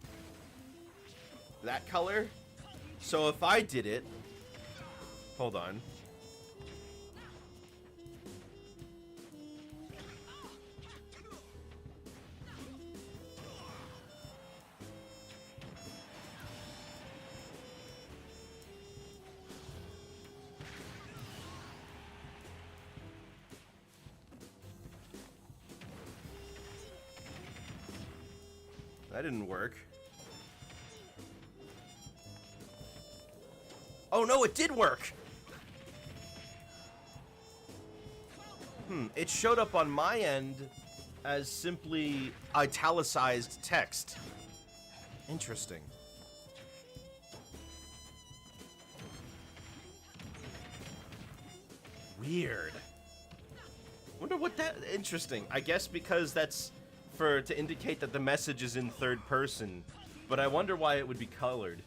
That color? So if I did it... Hold on. That didn't work. Oh no, it did work! It showed up on my end as simply italicized text. Interesting. Weird. Wonder what that... Interesting. I guess because that's... to indicate that the message is in third person, but I wonder why it would be colored.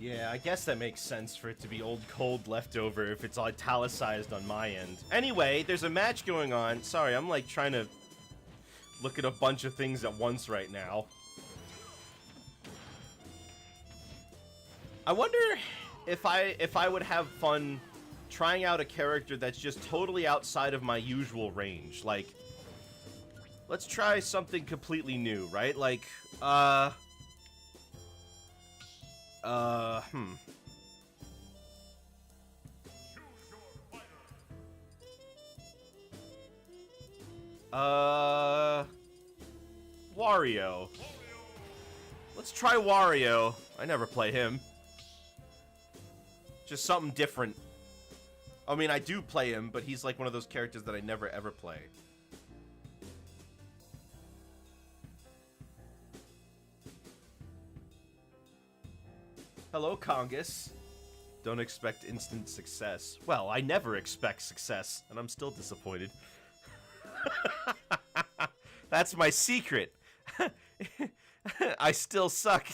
Yeah, I guess that makes sense for it to be old cold leftover if it's italicized on my end. Anyway, there's a match going on. Sorry, I'm like trying to look at a bunch of things at once right now. I wonder if I would have fun trying out a character that's just totally outside of my usual range. Like, let's try something completely new, right? Like, Wario. Let's try Wario. I never play him. Just something different. I mean, I do play him, but he's like one of those characters that I never ever play. Hello, Congus. Don't expect instant success. Well, I never expect success, and I'm still disappointed. That's my secret. I still suck.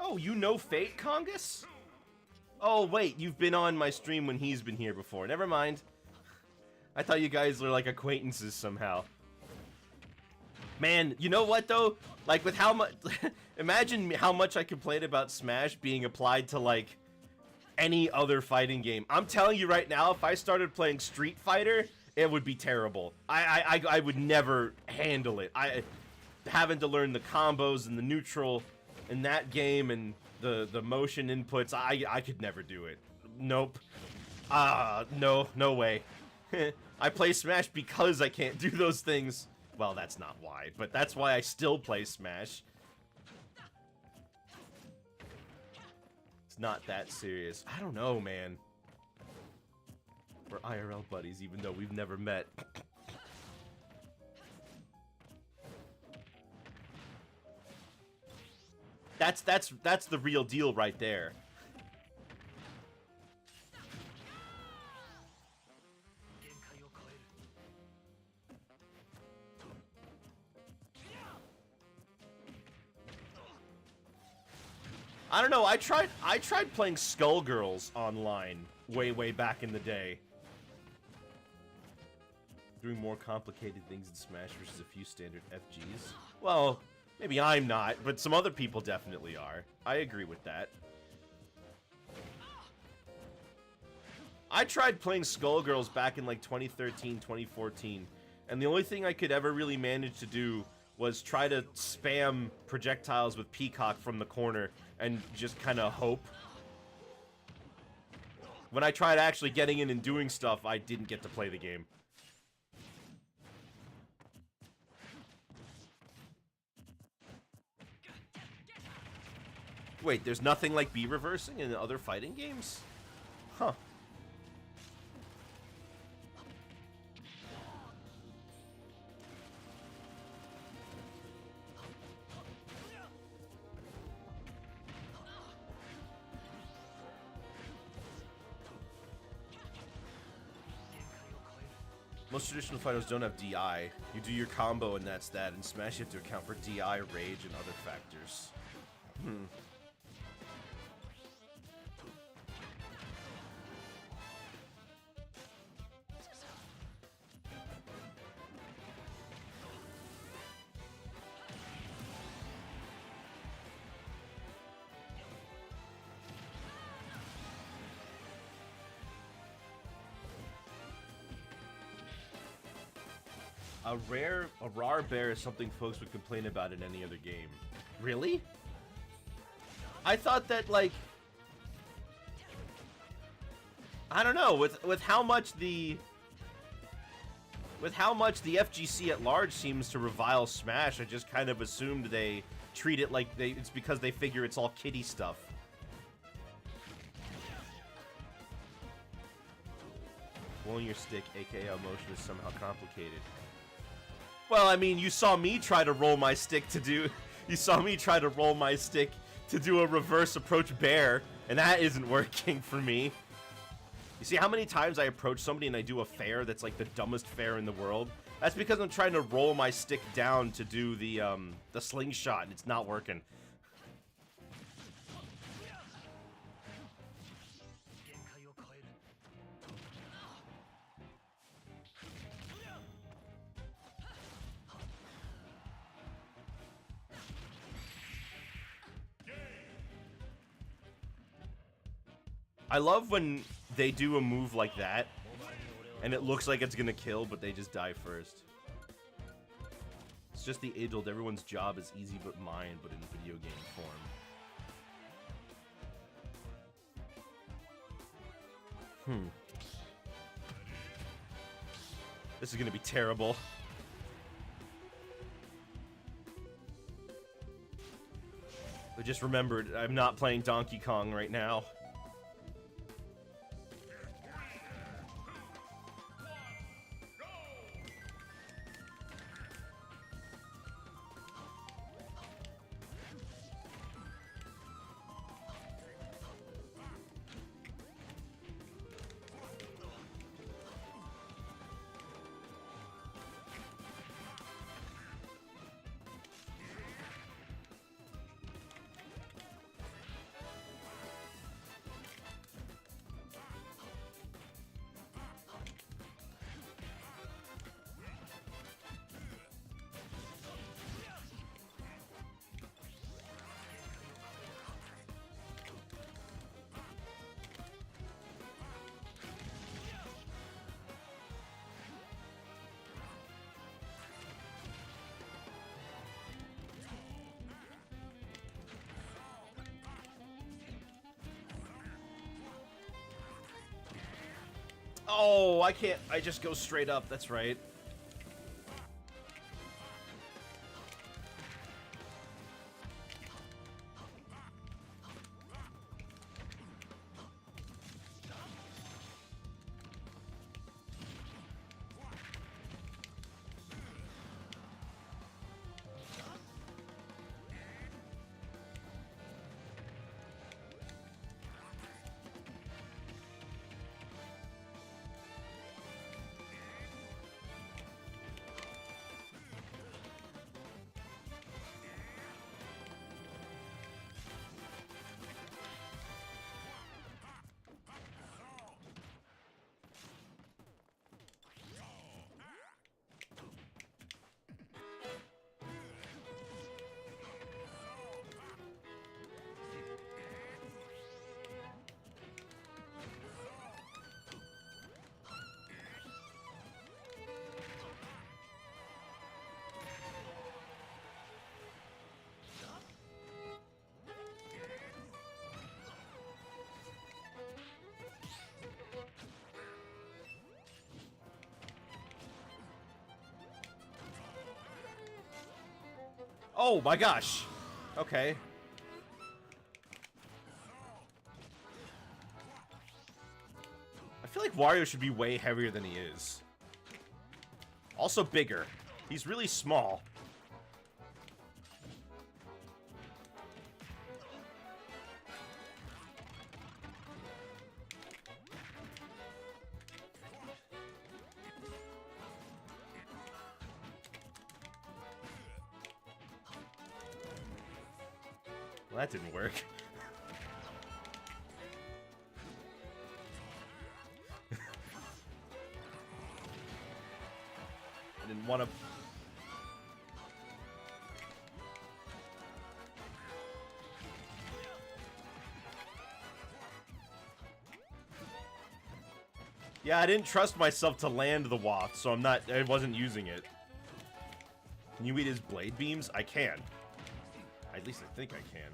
Oh, you know Fate, Congus? Oh, wait, you've been on my stream when he's been here before. Never mind. I thought you guys were like acquaintances somehow. Man, you know what though? Like with how much... Imagine how much I complained about Smash being applied to like any other fighting game. I'm telling you right now, if I started playing Street Fighter, it would be terrible. I would never handle it. Having to learn the combos and the neutral in that game and the motion inputs, I could never do it. Nope. No way. I play Smash because I can't do those things. Well, that's not why, but that's why I still play Smash. It's not that serious. I don't know, man. We're IRL buddies, even though we've never met. That's the real deal right there. I don't know, I tried playing Skullgirls online way back in the day. Doing more complicated things in Smash versus a few standard FGs. Well, maybe I'm not, but some other people definitely are. I agree with that. I tried playing Skullgirls back in like 2013, 2014, and the only thing I could ever really manage to do was try to spam projectiles with Peacock from the corner and just kind of hope. When I tried actually getting in and doing stuff, I didn't get to play the game. Wait, there's nothing like B-reversing in other fighting games? Huh. Most traditional fighters don't have DI. You do your combo and that's that. In Smash you have to account for DI, rage, and other factors. A raw bear is something folks would complain about in any other game. Really? I thought that, like... I don't know, with how much the FGC at large seems to revile Smash, I just kind of assumed they treat it like it's because they figure it's all kiddie stuff. Rolling your stick, aka motion, is somehow complicated. Well, I mean, you saw me try to roll my stick to do... You saw me try to roll my stick to do a reverse approach bear, and that isn't working for me. You see how many times I approach somebody and I do a fair that's like the dumbest fair in the world? That's because I'm trying to roll my stick down to do the slingshot, and it's not working. I love when they do a move like that, and it looks like it's gonna kill, but they just die first. It's just the age-old, everyone's job is easy but mine, but in video game form. This is gonna be terrible. I just remembered, I'm not playing Donkey Kong right now. Oh, I can't. I just go straight up. That's right. Oh my gosh. Okay. I feel like Wario should be way heavier than he is. Also bigger. He's really small. Well, that didn't work. I didn't want to... Yeah, I didn't trust myself to land the waft, so I wasn't using it. Can you eat his blade beams? I can. At least I think I can.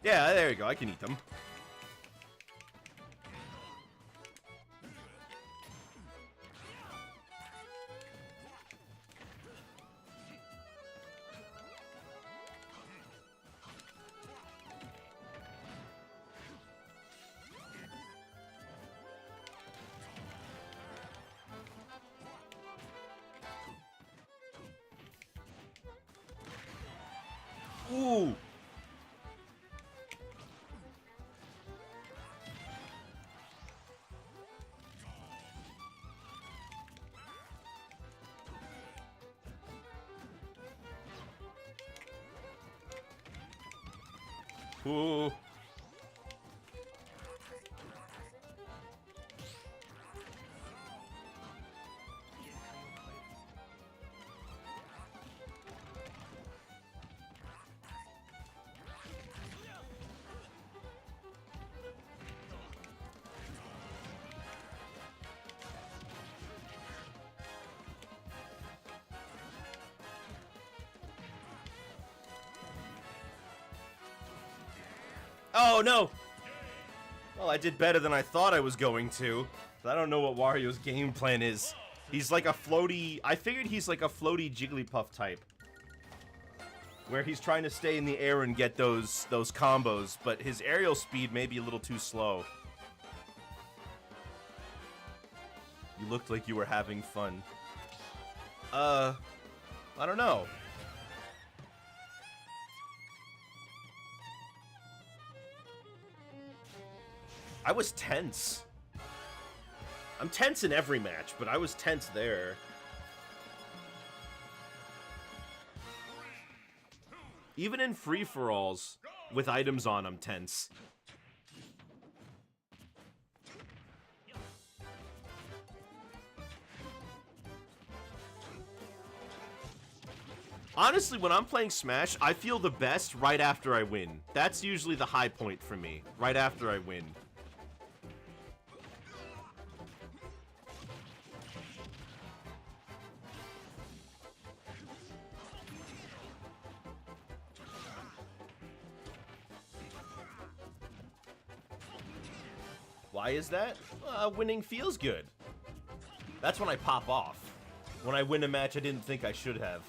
Yeah, there you go. I can eat them. Ooh! Ooh! Oh, no! Well, I did better than I thought I was going to. I don't know what Wario's game plan is. He's like a floaty... I figured he's like a floaty Jigglypuff type. Where he's trying to stay in the air and get those combos, but his aerial speed may be a little too slow. You looked like you were having fun. I don't know. I was tense. I'm tense in every match, but I was tense there. Even in free-for-alls, with items on, I'm tense. Honestly, when I'm playing Smash, I feel the best right after I win. That's usually the high point for me, right after I win. Why is that? Winning feels good. That's when I pop off. When I win a match I didn't think I should have.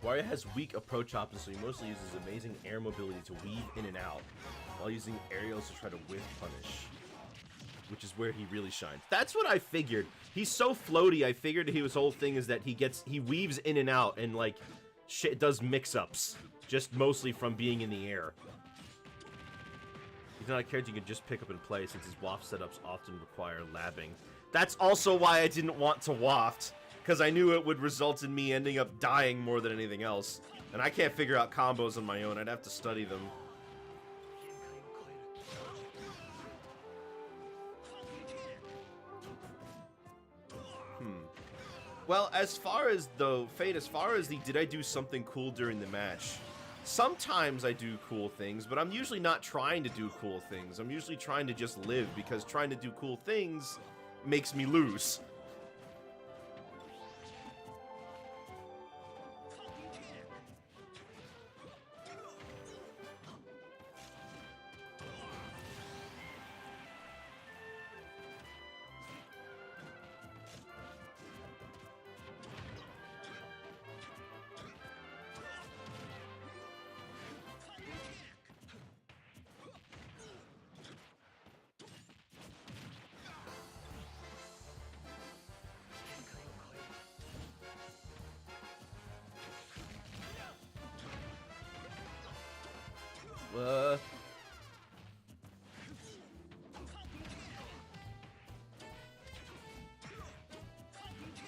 Wario has weak approach options, so he mostly uses amazing air mobility to weave in and out, while using aerials to try to whiff punish, which is where he really shines. That's what I figured. He's so floaty, I figured his whole thing is that he weaves in and out and, like, shit does mix-ups, just mostly from being in the air. He's not a character you can just pick up and play, since his waft setups often require labbing. That's also why I didn't want to waft, because I knew it would result in me ending up dying more than anything else. And I can't figure out combos on my own, I'd have to study them. Well, as far as, though, Fate, as far as the did I do something cool during the match, sometimes I do cool things, but I'm usually not trying to do cool things. I'm usually trying to just live, because trying to do cool things makes me lose.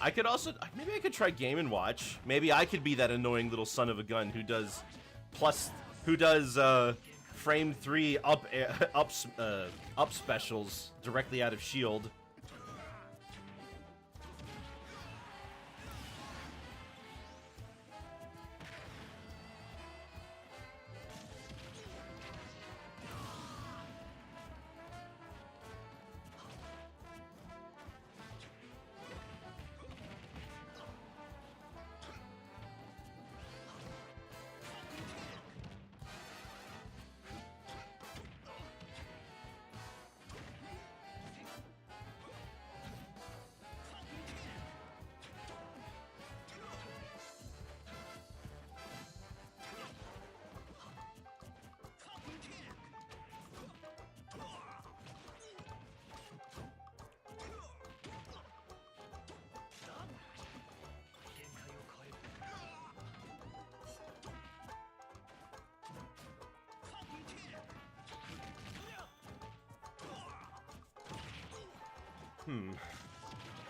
I could also, maybe I could try Game & Watch. Maybe I could be that annoying little son of a gun who does frame 3 up specials directly out of Shield.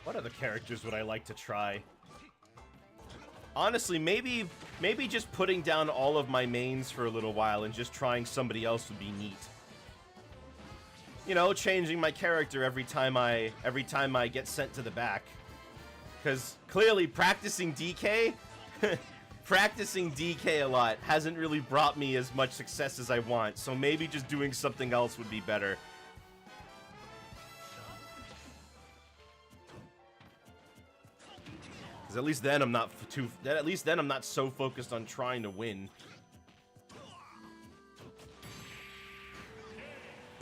What other characters would I like to try? Honestly, maybe just putting down all of my mains for a little while and just trying somebody else would be neat. You know, changing my character every time I get sent to the back. Because clearly practicing DK, practicing DK a lot hasn't really brought me as much success as I want. So maybe just doing something else would be better. Because at least then I'm not so focused on trying to win.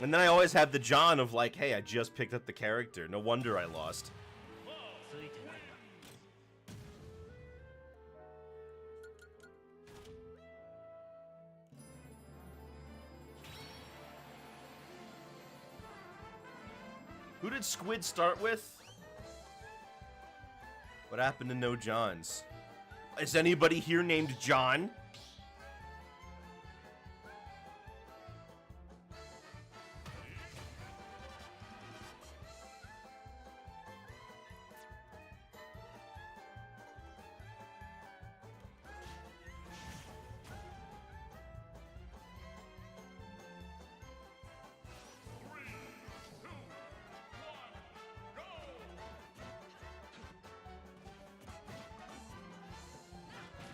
And then I always have the John of like, hey, I just picked up the character. No wonder I lost. Who did Squid start with? What happened to no Johns? Is anybody here named John?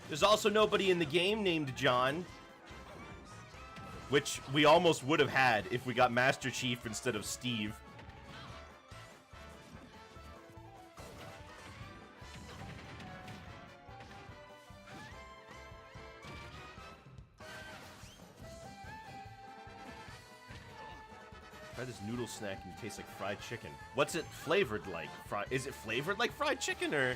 There's also nobody in the game named John, which we almost would have had if we got Master Chief instead of Steve. Try this noodle snack and it tastes like fried chicken. What's it flavored like? Is it flavored like fried chicken or?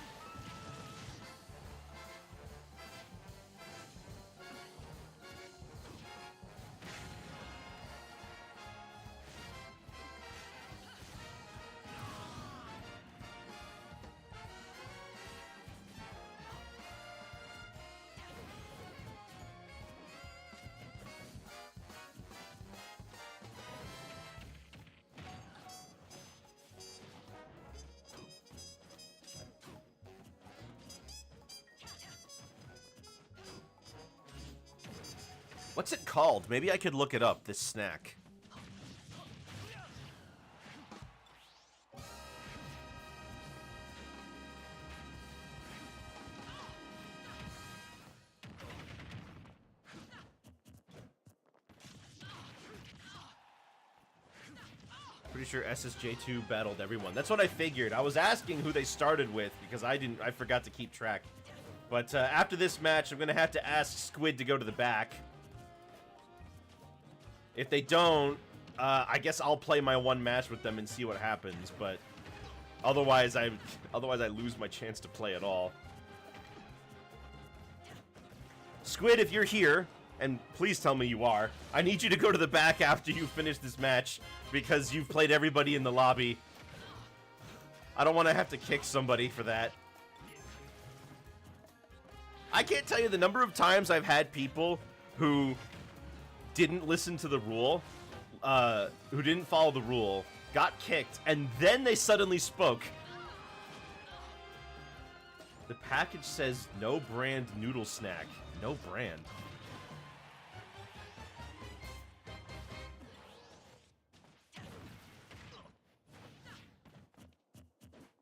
What's it called? Maybe I could look it up, this snack. Pretty sure SSJ2 battled everyone. That's what I figured. I was asking who they started with because I forgot to keep track. But after this match, I'm going to have to ask Squid to go to the back. If they don't, I guess I'll play my one match with them and see what happens, but otherwise I lose my chance to play at all. Squid, if you're here, and please tell me you are, I need you to go to the back after you finish this match, because you've played everybody in the lobby. I don't want to have to kick somebody for that. I can't tell you the number of times I've had people who didn't listen to the rule, who didn't follow the rule, got kicked, and then they suddenly spoke. The package says no brand noodle snack. No brand.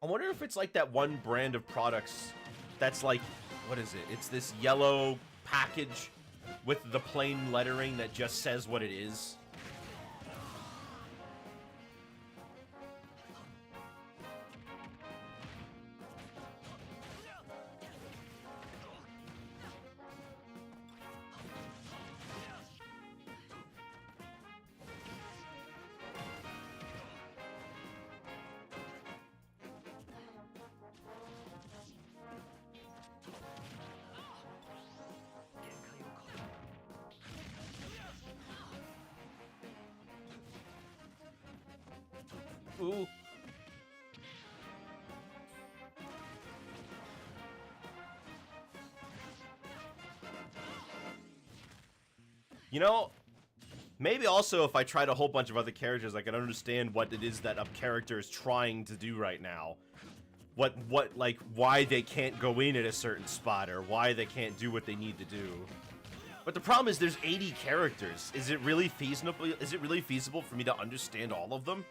I wonder if it's like that one brand of products that's like, what is it? It's this yellow package with the plain lettering that just says what it is. Ooh. You know, maybe also if I tried a whole bunch of other characters, I can understand what it is that a character is trying to do right now. like why they can't go in at a certain spot or why they can't do what they need to do. But the problem is there's 80 characters. Is it really feasible? Is it really feasible for me to understand all of them?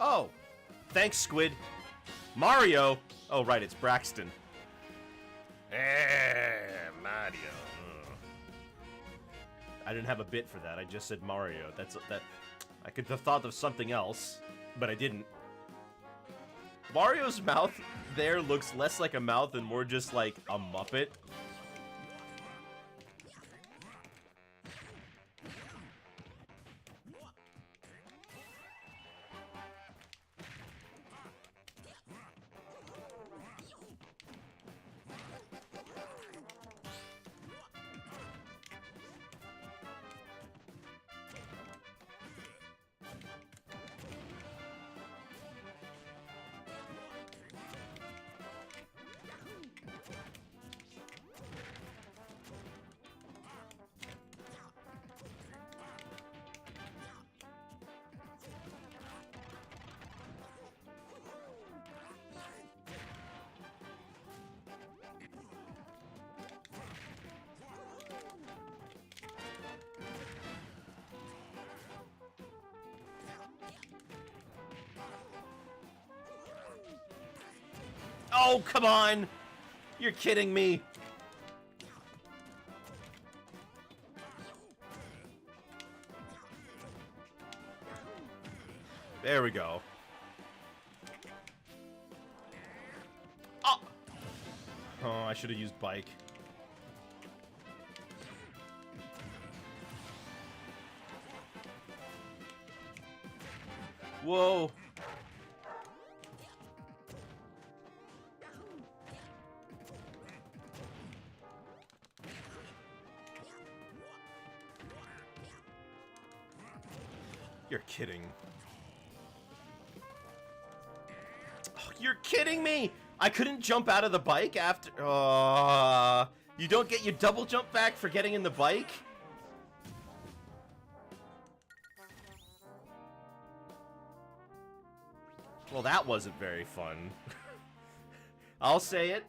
Oh, thanks, Squid. Mario. Oh, right, it's Braxton. Mario. I didn't have a bit for that. I just said Mario. That. I could have thought of something else, but I didn't. Mario's mouth there looks less like a mouth and more just like a Muppet. Oh, come on! You're kidding me! There we go. Oh! Oh, I should have used bike. Whoa! You're kidding. Oh, you're kidding me! I couldn't jump out of the bike after... you don't get your double jump back for getting in the bike? Well, that wasn't very fun. I'll say it.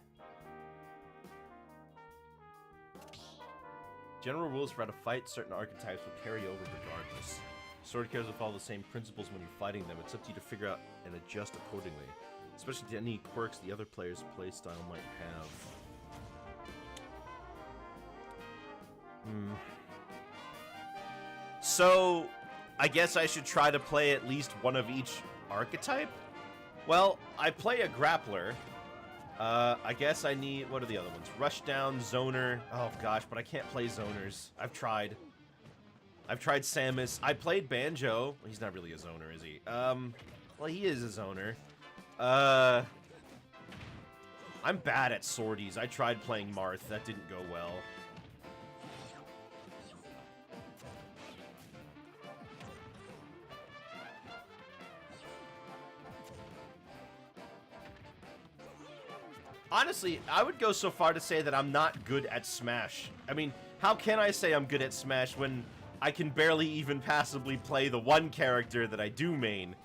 General rules for how to fight certain archetypes will carry over regardless. Sword carriers will follow the same principles when you're fighting them. It's up to you to figure out and adjust accordingly, especially to any quirks the other player's playstyle might have. So, I guess I should try to play at least one of each archetype? Well, I play a grappler. I guess I need... What are the other ones? Rushdown, Zoner... Oh, gosh, but I can't play Zoners. I've tried Samus. I played Banjo. He's not really a Zoner, is he? Well, he is a Zoner. I'm bad at swordies. I tried playing Marth. That didn't go well. Honestly, I would go so far to say that I'm not good at Smash. I mean, how can I say I'm good at Smash when I can barely even passably play the one character that I do main?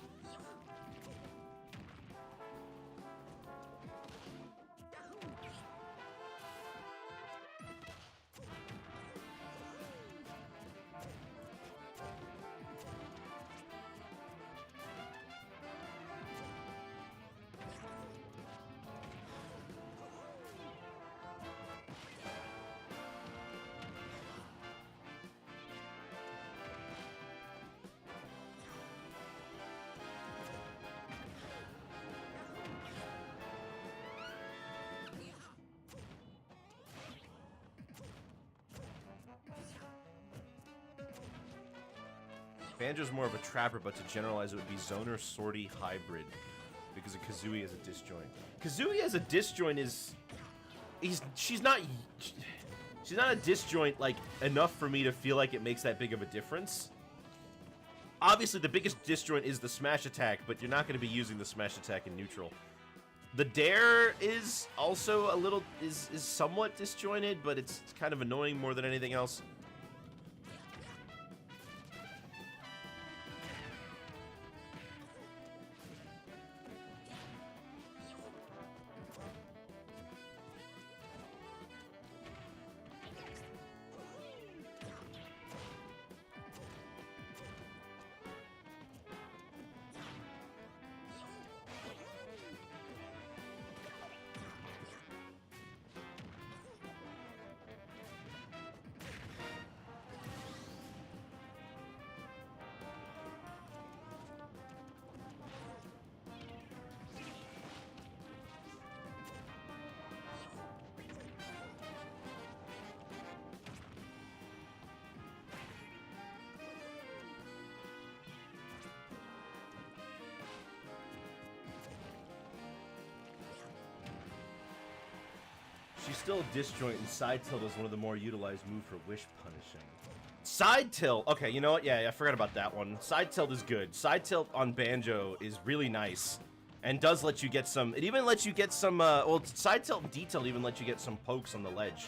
Banjo's more of a trapper, but to generalize it would be Zoner Swordy hybrid. Because of Kazooie as a disjoint. Kazooie as a disjoint is... She's not a disjoint, like, enough for me to feel like it makes that big of a difference. obviously the biggest disjoint is the smash attack, but you're not going to be using the smash attack in neutral. The dare is also a little, is somewhat disjointed, but it's kind of annoying more than anything else. She's still a disjoint, and side tilt is one of the more utilized moves for wish punishing. Side tilt! Okay, you know what? Yeah, I forgot about that one. Side tilt is good. Side tilt on Banjo is really nice. And does let you get some... It even lets you get some... well, side tilt and D tilt even let you get some pokes on the ledge.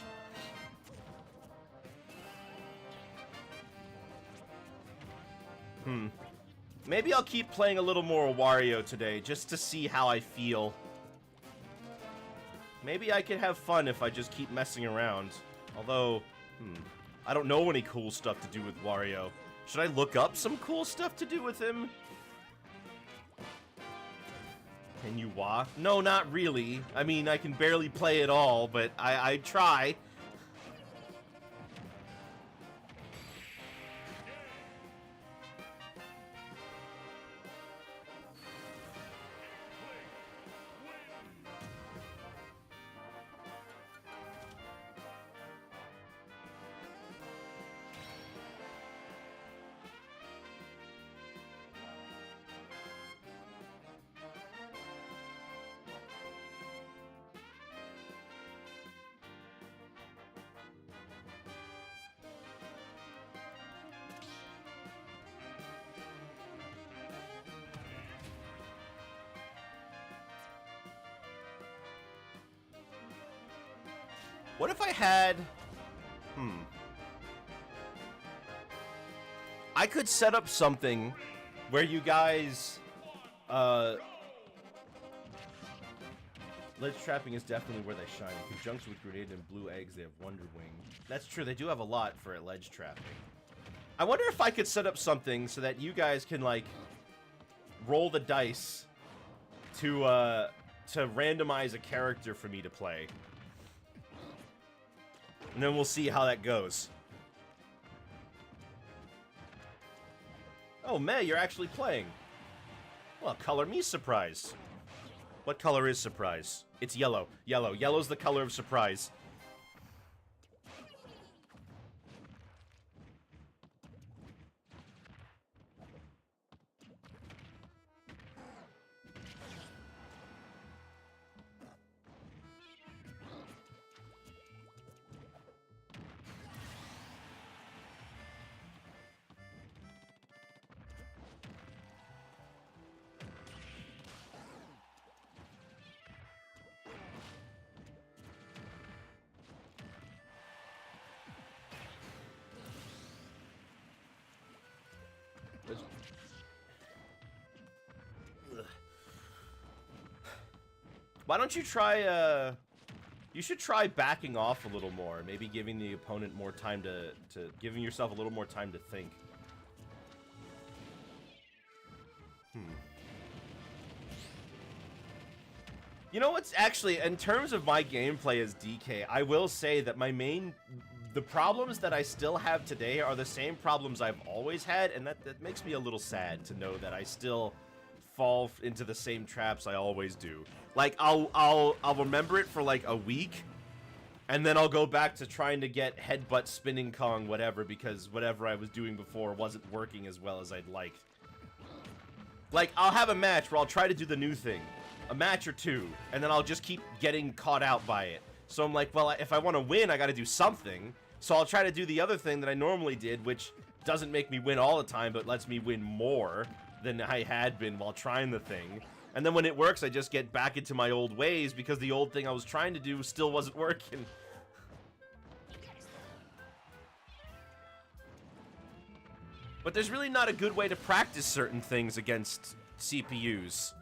Maybe I'll keep playing a little more Wario today, just to see how I feel. Maybe I could have fun if I just keep messing around. Although, I don't know any cool stuff to do with Wario. Should I look up some cool stuff to do with him? Can you wah? No, not really. I mean, I can barely play at all, but I try. What if I had... I could set up something where you guys... Ledge trapping is definitely where they shine. In conjunction with grenade and blue eggs, they have Wonder Wing. That's true, they do have a lot for ledge trapping. I wonder if I could set up something so that you guys can, like, roll the dice to randomize a character for me to play. And then we'll see how that goes. Oh, May, you're actually playing. Well, color me surprise. What color is surprise? It's yellow. Yellow. Yellow's the color of surprise. Why don't you try, you should try backing off a little more. Maybe giving the opponent more time to giving yourself a little more time to think. You know what's actually, in terms of my gameplay as DK, I will say that the problems that I still have today are the same problems I've always had, and that makes me a little sad to know that I still fall into the same traps I always do. Like, I'll remember it for like a week, and then I'll go back to trying to get headbutt, spinning Kong, whatever, because whatever I was doing before wasn't working as well as I'd liked. Like, I'll have a match where I'll try to do the new thing, a match or two, and then I'll just keep getting caught out by it. So I'm like, well, if I want to win, I got to do something. So I'll try to do the other thing that I normally did, which doesn't make me win all the time, but lets me win more than I had been while trying the thing. And then when it works, I just get back into my old ways because the old thing I was trying to do still wasn't working. But there's really not a good way to practice certain things against CPUs.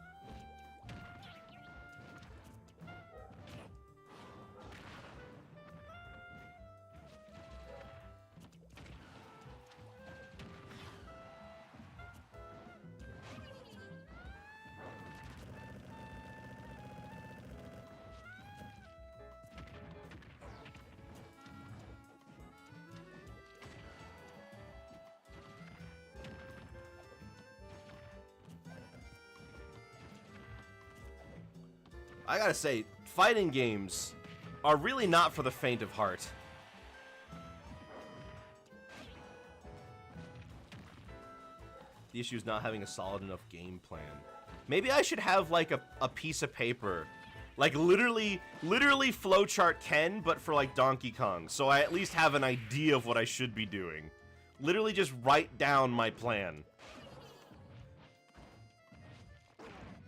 I gotta say, fighting games are really not for the faint of heart. The issue is not having a solid enough game plan. Maybe I should have, like, a piece of paper. Like, literally Flowchart Ken, but for, like, Donkey Kong. So I at least have an idea of what I should be doing. Literally just write down my plan.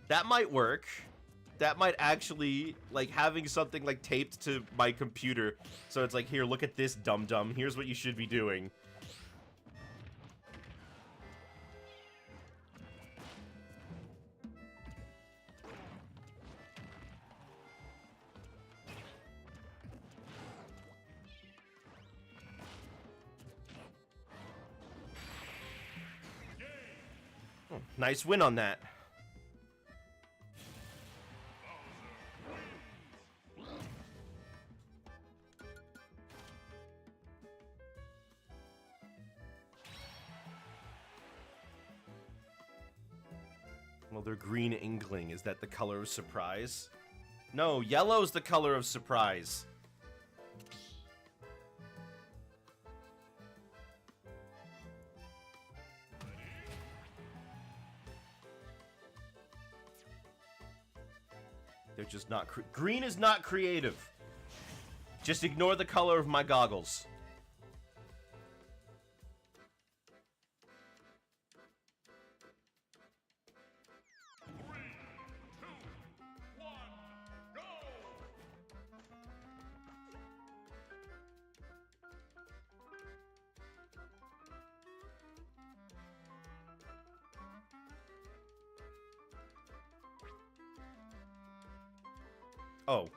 That might work. That might actually, like, having something, like, taped to my computer. So it's like, here, look at this, dum-dum. Here's what you should be doing. Oh, nice win on that. Well, they're green inkling. Is that the color of surprise? No, yellow's the color of surprise. They're just not green is not creative. Just ignore the color of my goggles. Oh,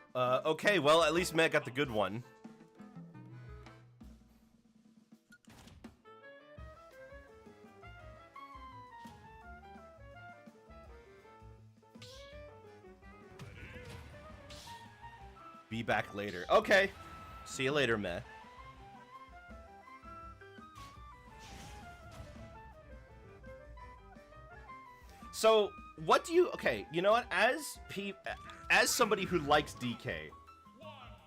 okay, well, at least Matt got the good one. Be back later. Okay. See you later, Matt. So, what do you... Okay, you know what? As somebody who likes DK,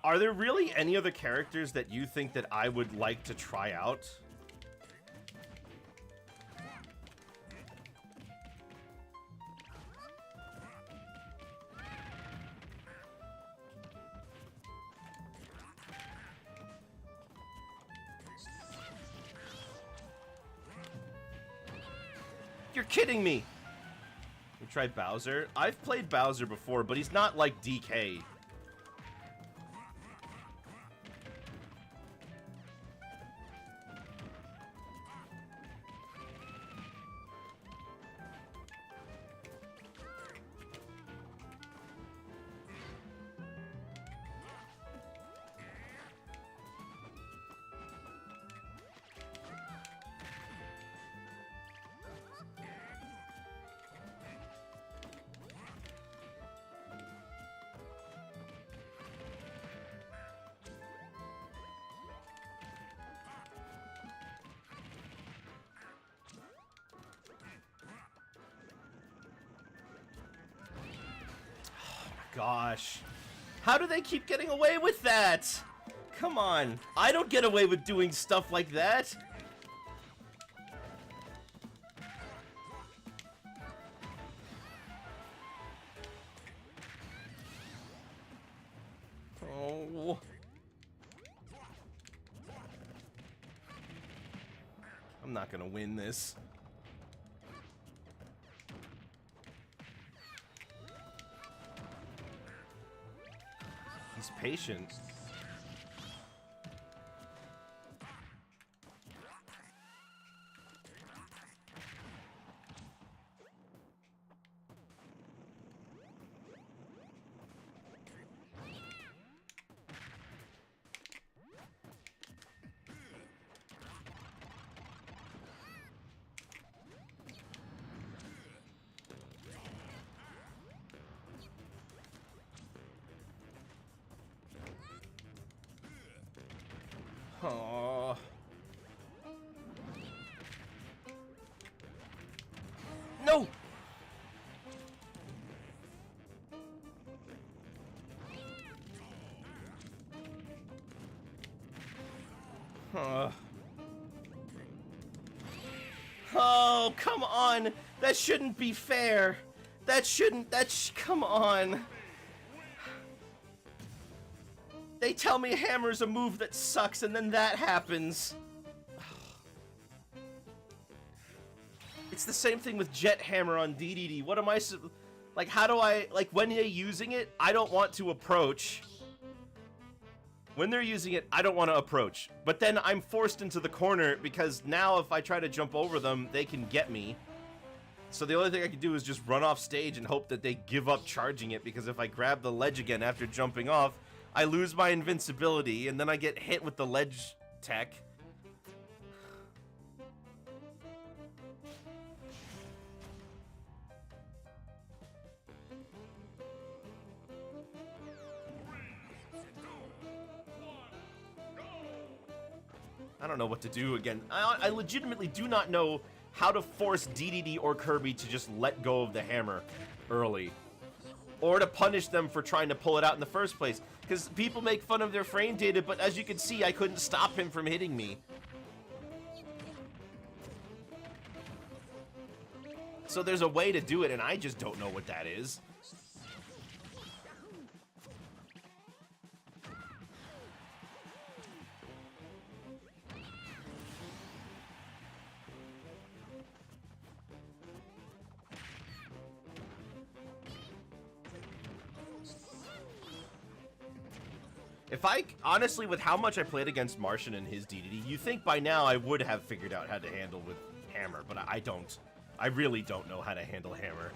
are there really any other characters that you think that I would like to try out? You're kidding me! We tried Bowser. I've played Bowser before, but he's not like DK. Gosh. How do they keep getting away with that? Come on. I don't get away with doing stuff like that. Oh. I'm not gonna win this. He's patient. Oh. No. Oh, come on. That shouldn't be fair. That shouldn't. Come on. They tell me hammer's a move that sucks, and then that happens. It's the same thing with Jet Hammer on DDD. What am I... Like, how do I... Like, when they're using it, I don't want to approach. When they're using it, I don't want to approach. But then I'm forced into the corner, because now if I try to jump over them, they can get me. So the only thing I can do is just run off stage and hope that they give up charging it, because if I grab the ledge again after jumping off, I lose my invincibility, and then I get hit with the ledge tech. I don't know what to do again. I legitimately do not know how to force DDD or Kirby to just let go of the hammer early. Or to punish them for trying to pull it out in the first place. Because people make fun of their frame data, but as you can see, I couldn't stop him from hitting me. So there's a way to do it, and I just don't know what that is. If I, honestly, with how much I played against Martian and his DDD, you think by now I would have figured out how to handle with Hammer, but I don't. I really don't know how to handle Hammer.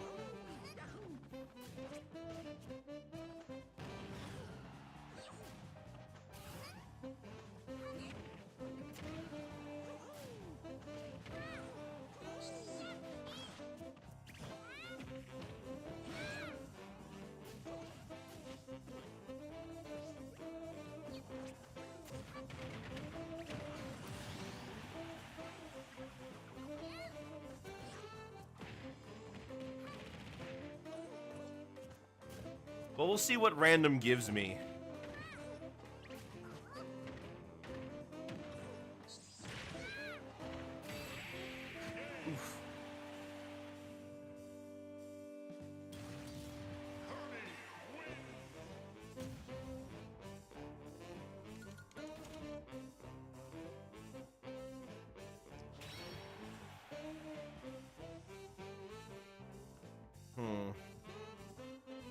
But we'll see what random gives me. Oof.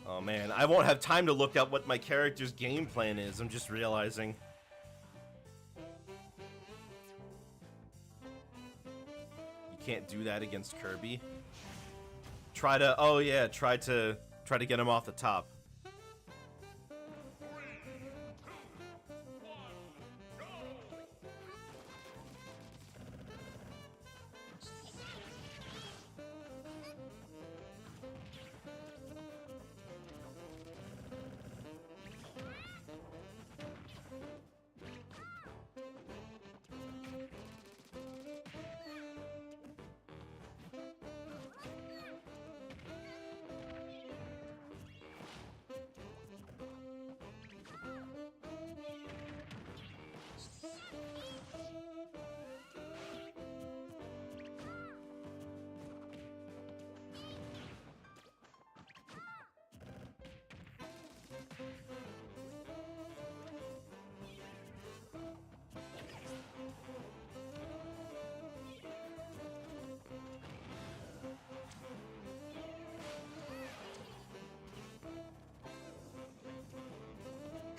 Oh man, I won't have time to look up what my character's game plan is, I'm just realizing. You can't do that against Kirby. Try to, oh yeah, try to get him off the top.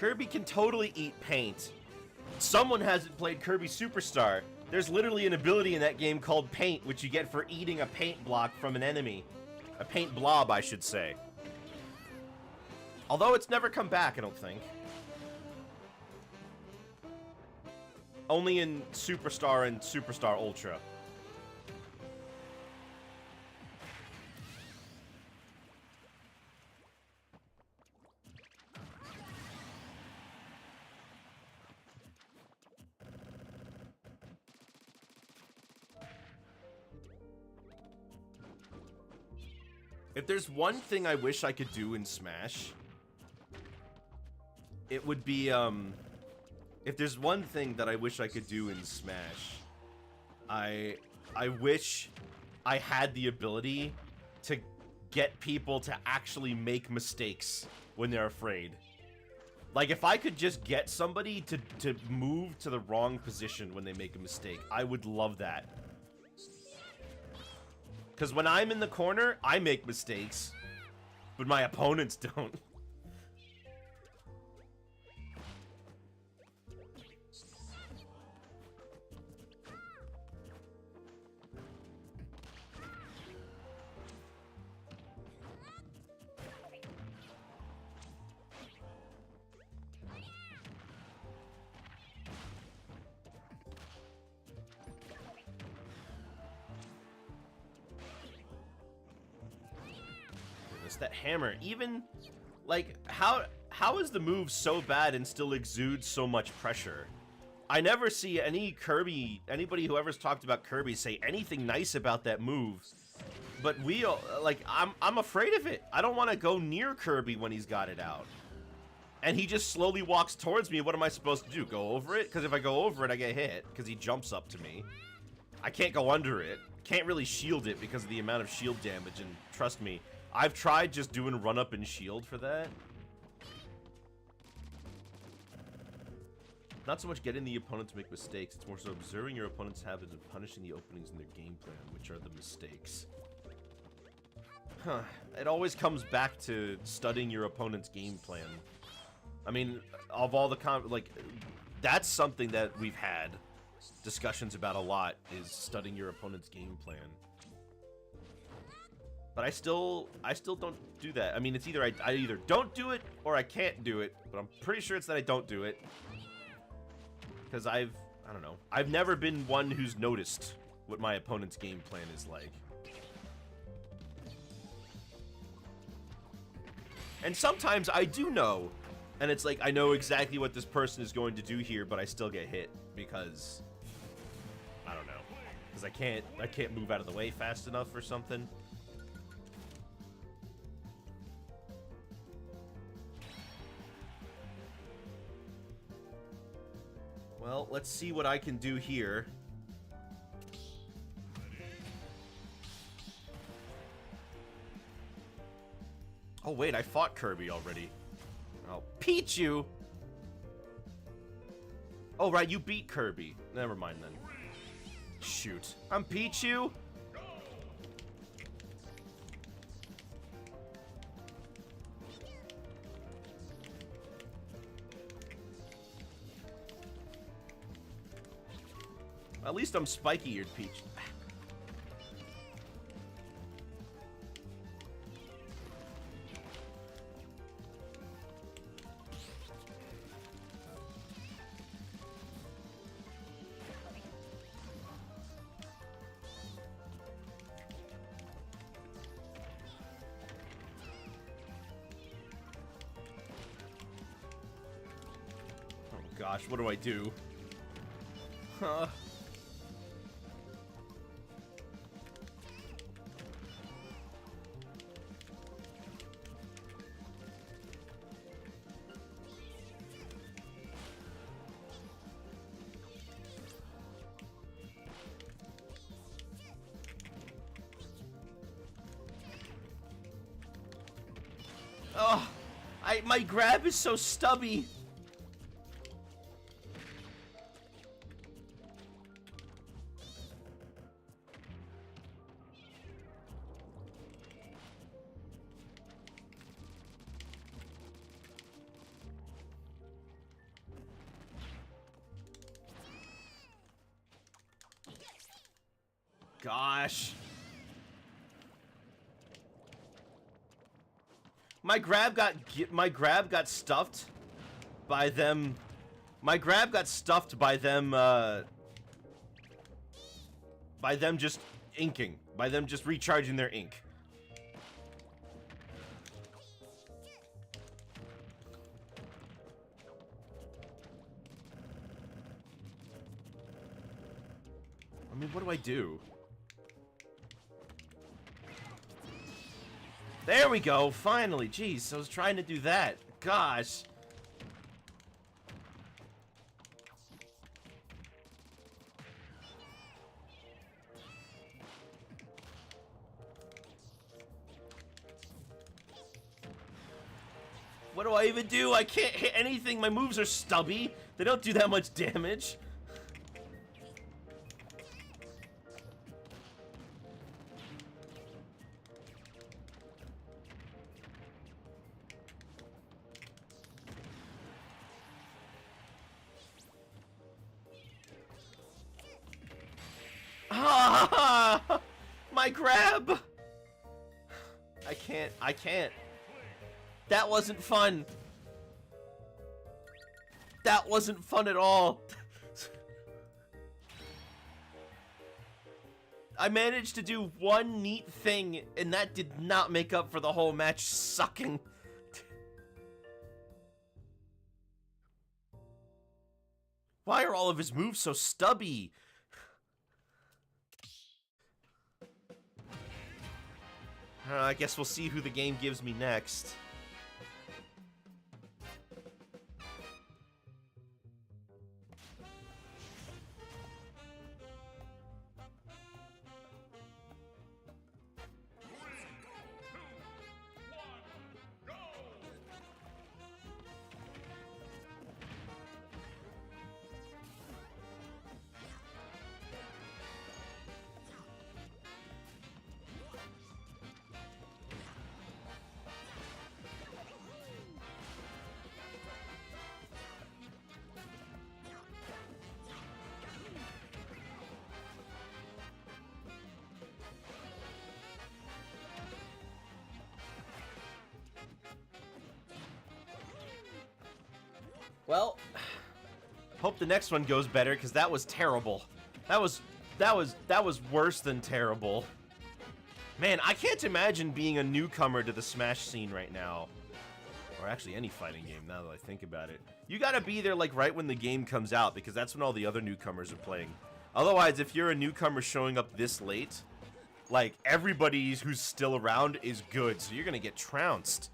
Kirby can totally eat paint. Someone hasn't played Kirby Superstar. There's literally an ability in that game called Paint, which you get for eating a paint block from an enemy. A paint blob, I should say. Although it's never come back, I don't think. Only in Superstar and Superstar Ultra. If there's one thing I wish I could do in Smash, it would be, if there's one thing that I wish I could do in Smash, I wish I had the ability to get people to actually make mistakes when they're afraid. Like, if I could just get somebody to move to the wrong position when they make a mistake, I would love that. Because when I'm in the corner, I make mistakes, but my opponents don't. That hammer, even like how is the move so bad and still exudes so much pressure? I never see anybody who ever's talked about Kirby say anything nice about that move, but I'm afraid of it. I don't want to go near Kirby when he's got it out, and he just slowly walks towards me. What am I supposed to do? Go over it? Because if I go over it, I get hit because he jumps up to me. I can't go under it. Can't really shield it because of the amount of shield damage, and trust me, I've tried just doing run up and shield for that. Not so much getting the opponent to make mistakes, it's more so observing your opponent's habits and punishing the openings in their game plan, which are the mistakes. Huh. It always comes back to studying your opponent's game plan. I mean, of all the that's something that we've had discussions about a lot, is studying your opponent's game plan. But I still don't do that. I mean, it's either I either don't do it or I can't do it, but I'm pretty sure it's that I don't do it. Because I don't know. I've never been one who's noticed what my opponent's game plan is like. And sometimes I do know, and it's like I know exactly what this person is going to do here, but I still get hit because I don't know. Because I can't move out of the way fast enough or something. Well, let's see what I can do here. Oh, wait, I fought Kirby already. I'll Peach you! Oh, right, you beat Kirby. Never mind, then. Shoot. I'm Pichu? At least I'm spiky-eared Peach. Oh gosh, what do I do? Huh. Oh, my grab is so stubby. gosh. My grab got stuffed by them. My grab got stuffed by them just inking. By them just recharging their ink. I mean, what do I do? There we go, finally. Jeez, I was trying to do that. Gosh. What do I even do? I can't hit anything. My moves are stubby. They don't do that much damage. Ah! My grab! I can't. That wasn't fun. That wasn't fun at all. I managed to do one neat thing, and that did not make up for the whole match sucking. Why are all of his moves so stubby? I guess we'll see who the game gives me next. Well, hope the next one goes better, because that was terrible. That was worse than terrible. Man, I can't imagine being a newcomer to the Smash scene right now. Or actually any fighting game, now that I think about it. You gotta be there like right when the game comes out, because that's when all the other newcomers are playing. Otherwise, if you're a newcomer showing up this late, like everybody who's still around is good, so you're gonna get trounced.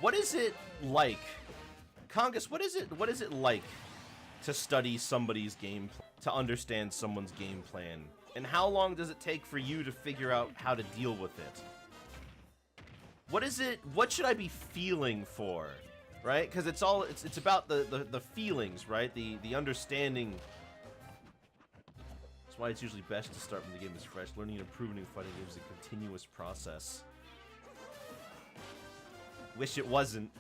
What is it like, Congus? What is it like to study somebody's game, to understand someone's game plan, and how long does it take for you to figure out how to deal with it? What is it? What should I be feeling for, right? Because it's about the feelings, right? The understanding. That's why it's usually best to start when the game is fresh. Learning and improving in fighting games is a continuous process. Wish it wasn't.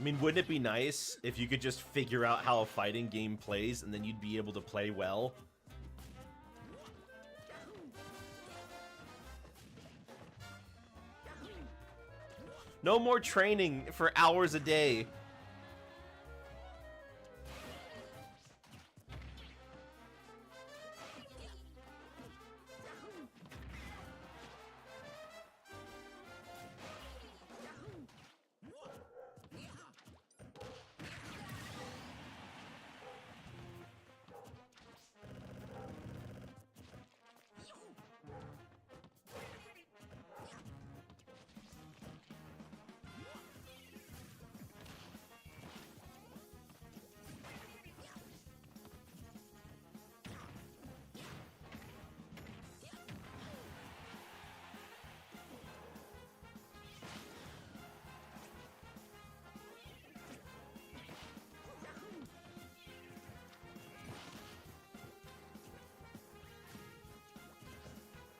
I mean, wouldn't it be nice if you could just figure out how a fighting game plays and then you'd be able to play well? No more training for hours a day.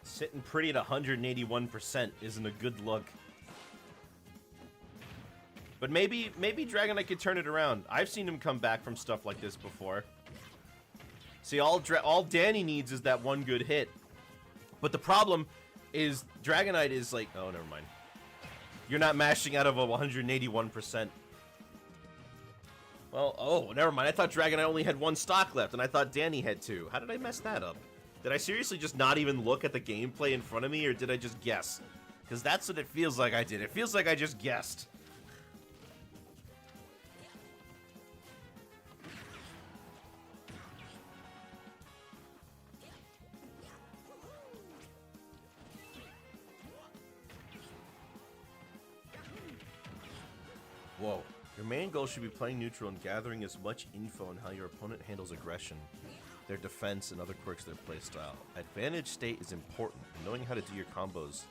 Sitting pretty at 181% isn't a good look. But maybe Dragon Knight could turn it around. I've seen him come back from stuff like this before. See, all Danny needs is that one good hit. But the problem is Dragon Knight is like... Oh, never mind. You're not mashing out of a 181%. Well, oh, never mind. I thought Dragon Knight only had one stock left, and I thought Danny had two. How did I mess that up? Did I seriously just not even look at the gameplay in front of me, or did I just guess? Because that's what it feels like I did. It feels like I just guessed. Whoa. Your main goal should be playing neutral and gathering as much info on how your opponent handles aggression, their defense, and other quirks of their playstyle. Advantage state is important, knowing how to do your combos,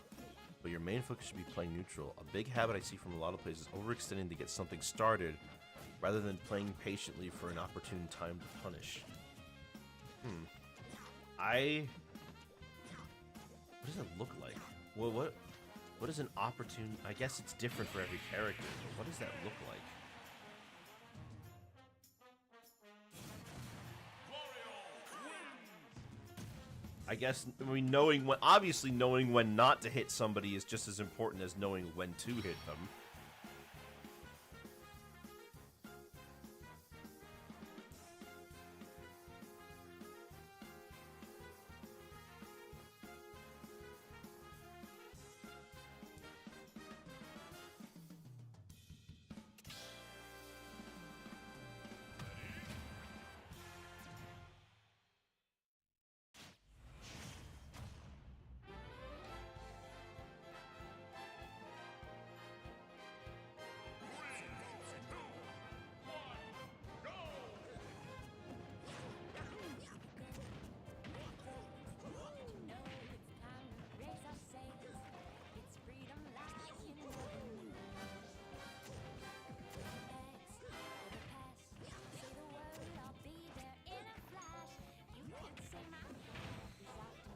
but your main focus should be playing neutral. A big habit I see from a lot of players is overextending to get something started, rather than playing patiently for an opportune time to punish. What does it look like? Well, what is an opportune... I guess it's different for every character, but what does that look like? I guess, I mean, obviously knowing when not to hit somebody is just as important as knowing when to hit them.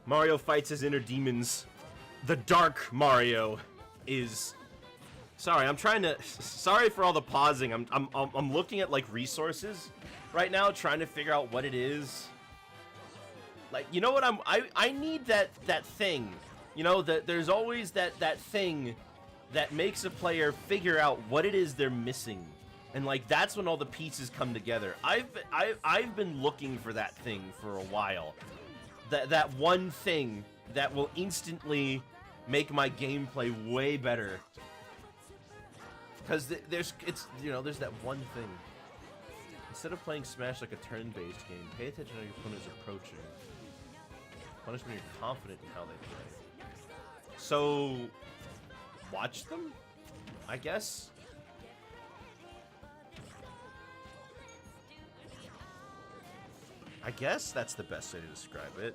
Mario fights his inner demons. The Dark Mario is... Sorry, I'm trying to... Sorry for all the pausing. I'm looking at, like, resources right now, trying to figure out what it is. Like, you know what I need that thing. You know, there's always that thing that makes a player figure out what it is they're missing. And, like, that's when all the pieces come together. I've been looking for that thing for a while. That one thing that will instantly make my gameplay way better. Because there's that one thing. Instead of playing Smash like a turn-based game, pay attention to how your opponent is approaching. Punish when you're confident in how they play. So, watch them, I guess. I guess that's the best way to describe it.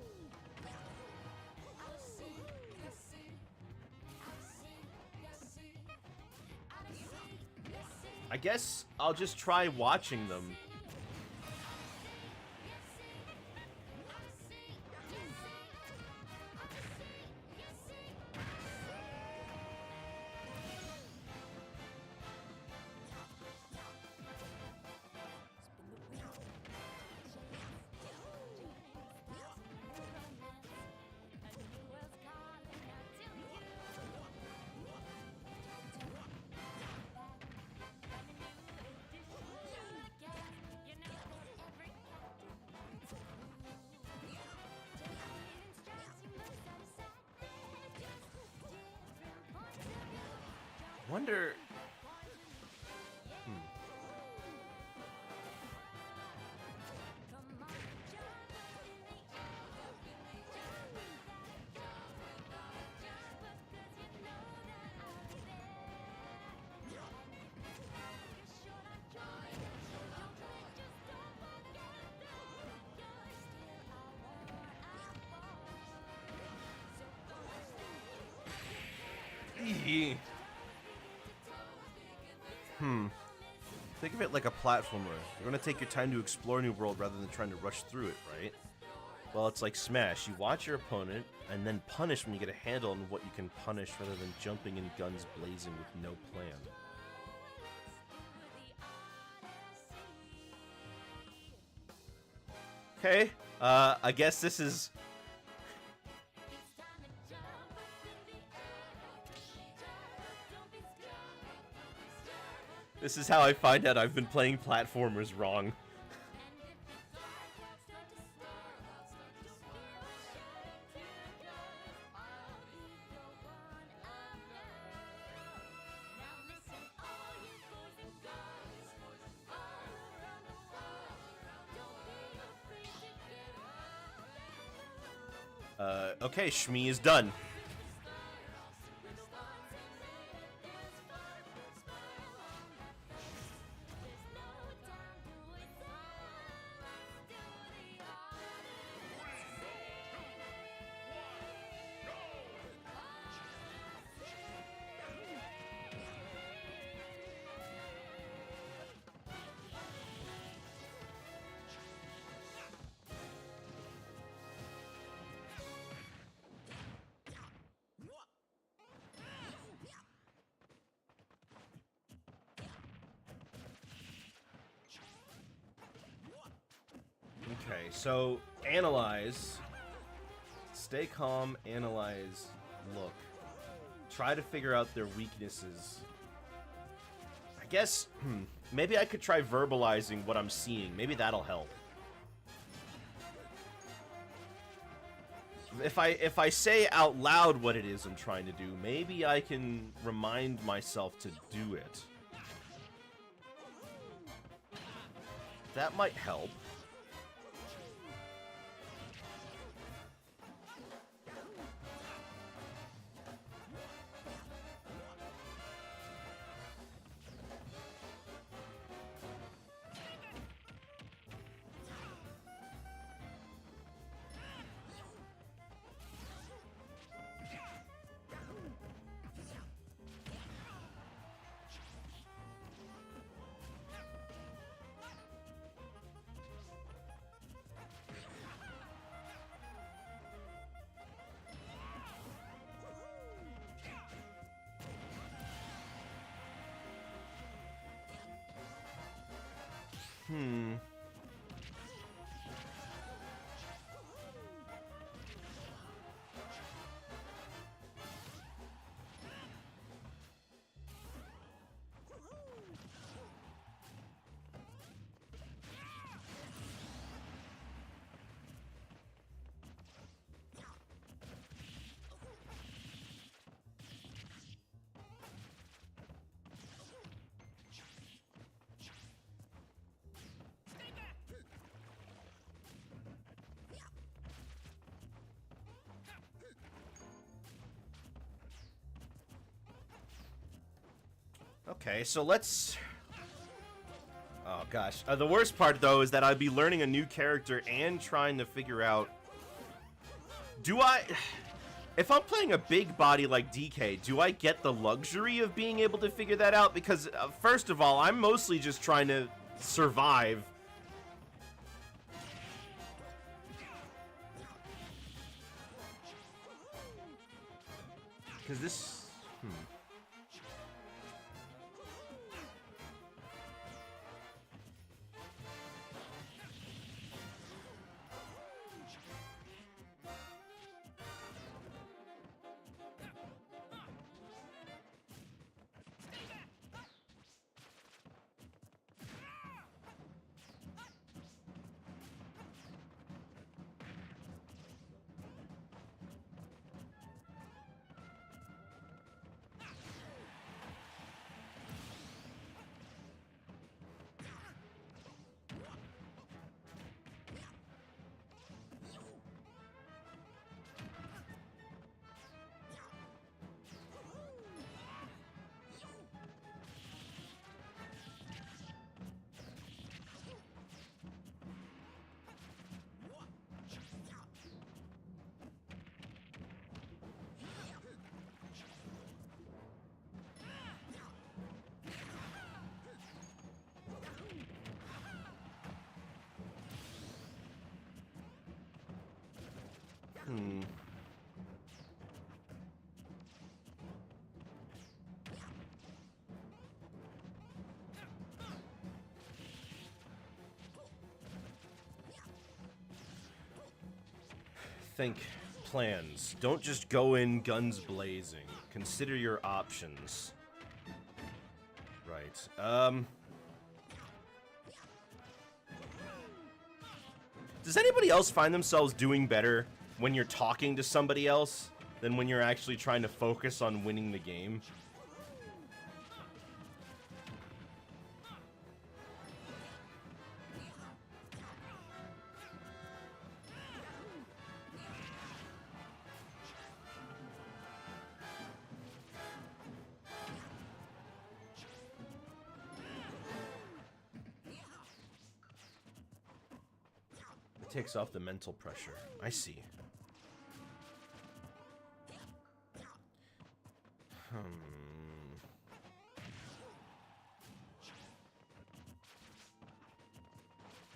I guess I'll just try watching them. Wonder. Eee. Think of it like a platformer. You want to take your time to explore a new world rather than trying to rush through it, right? Well, it's like Smash. You watch your opponent and then punish when you get a handle on what you can punish rather than jumping in guns blazing with no plan. Okay, I guess this is... This is how I find out I've been playing platformers wrong. Okay, Shmi is done. Okay, so analyze, stay calm, analyze, look. Try to figure out their weaknesses. I guess, maybe I could try verbalizing what I'm seeing. Maybe that'll help. If I say out loud what it is I'm trying to do, maybe I can remind myself to do it. That might help. Okay, so let's... Oh, gosh. The worst part, though, is that I'd be learning a new character and trying to figure out... Do I... If I'm playing a big body like DK, do I get the luxury of being able to figure that out? Because, first of all, I'm mostly just trying to survive. Because this... Hmm. Think plans. Don't just go in guns blazing. Consider your options. Right. Does anybody else find themselves doing better when you're talking to somebody else than when you're actually trying to focus on winning the game? Takes off the mental pressure. I see.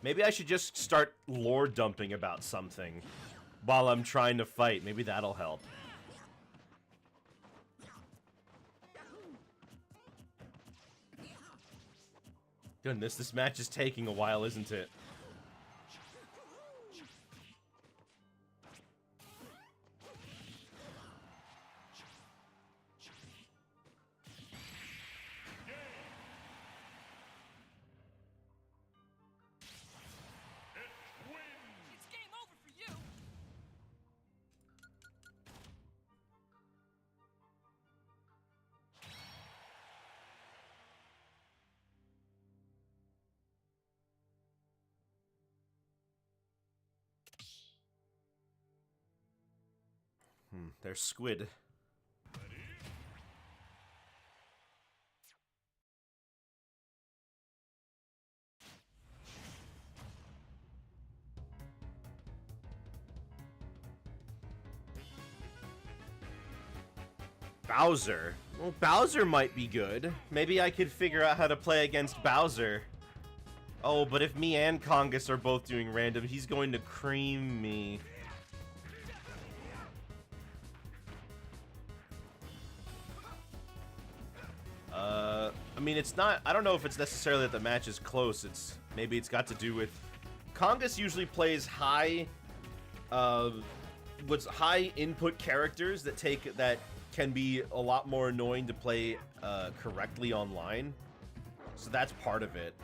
Maybe I should just start lore dumping about something while I'm trying to fight. Maybe that'll help. Goodness, this match is taking a while, isn't it? There's squid. Bowser. Well, Bowser might be good. Maybe I could figure out how to play against Bowser. Oh, but if me and Congus are both doing random, he's going to cream me. I mean, it's not... I don't know if it's necessarily that the match is close. Maybe it's got to do with... Congus usually plays high... what's high input characters that can be a lot more annoying to play correctly online. So that's part of it.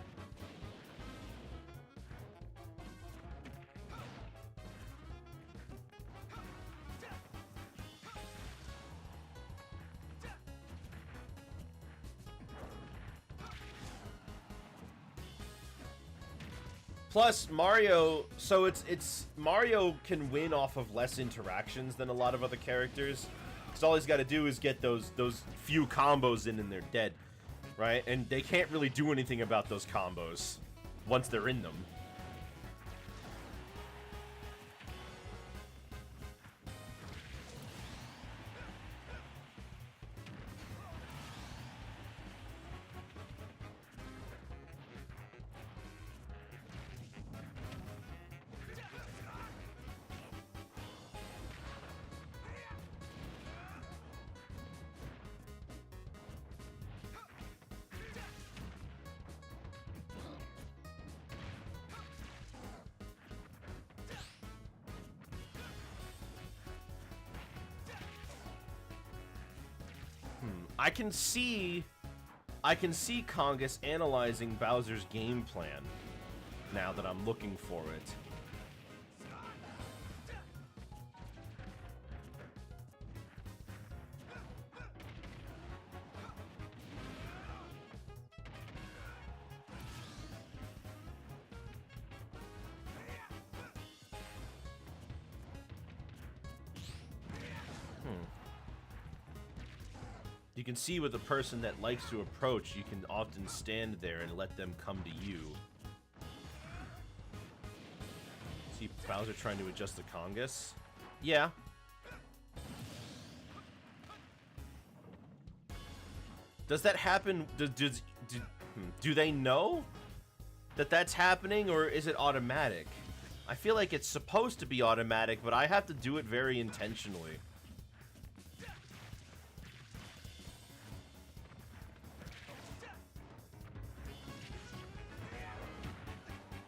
Plus, Mario, so it's Mario can win off of less interactions than a lot of other characters. Because all he's got to do is get those few combos in and they're dead, right? And they can't really do anything about those combos once they're in them. I can see Congus analyzing Bowser's game plan now that I'm looking for it. You can see with a person that likes to approach, you can often stand there and let them come to you. See Bowser trying to adjust the Congus? Yeah. Does that happen? Do they know that that's happening, or is it automatic? I feel like it's supposed to be automatic, but I have to do it very intentionally.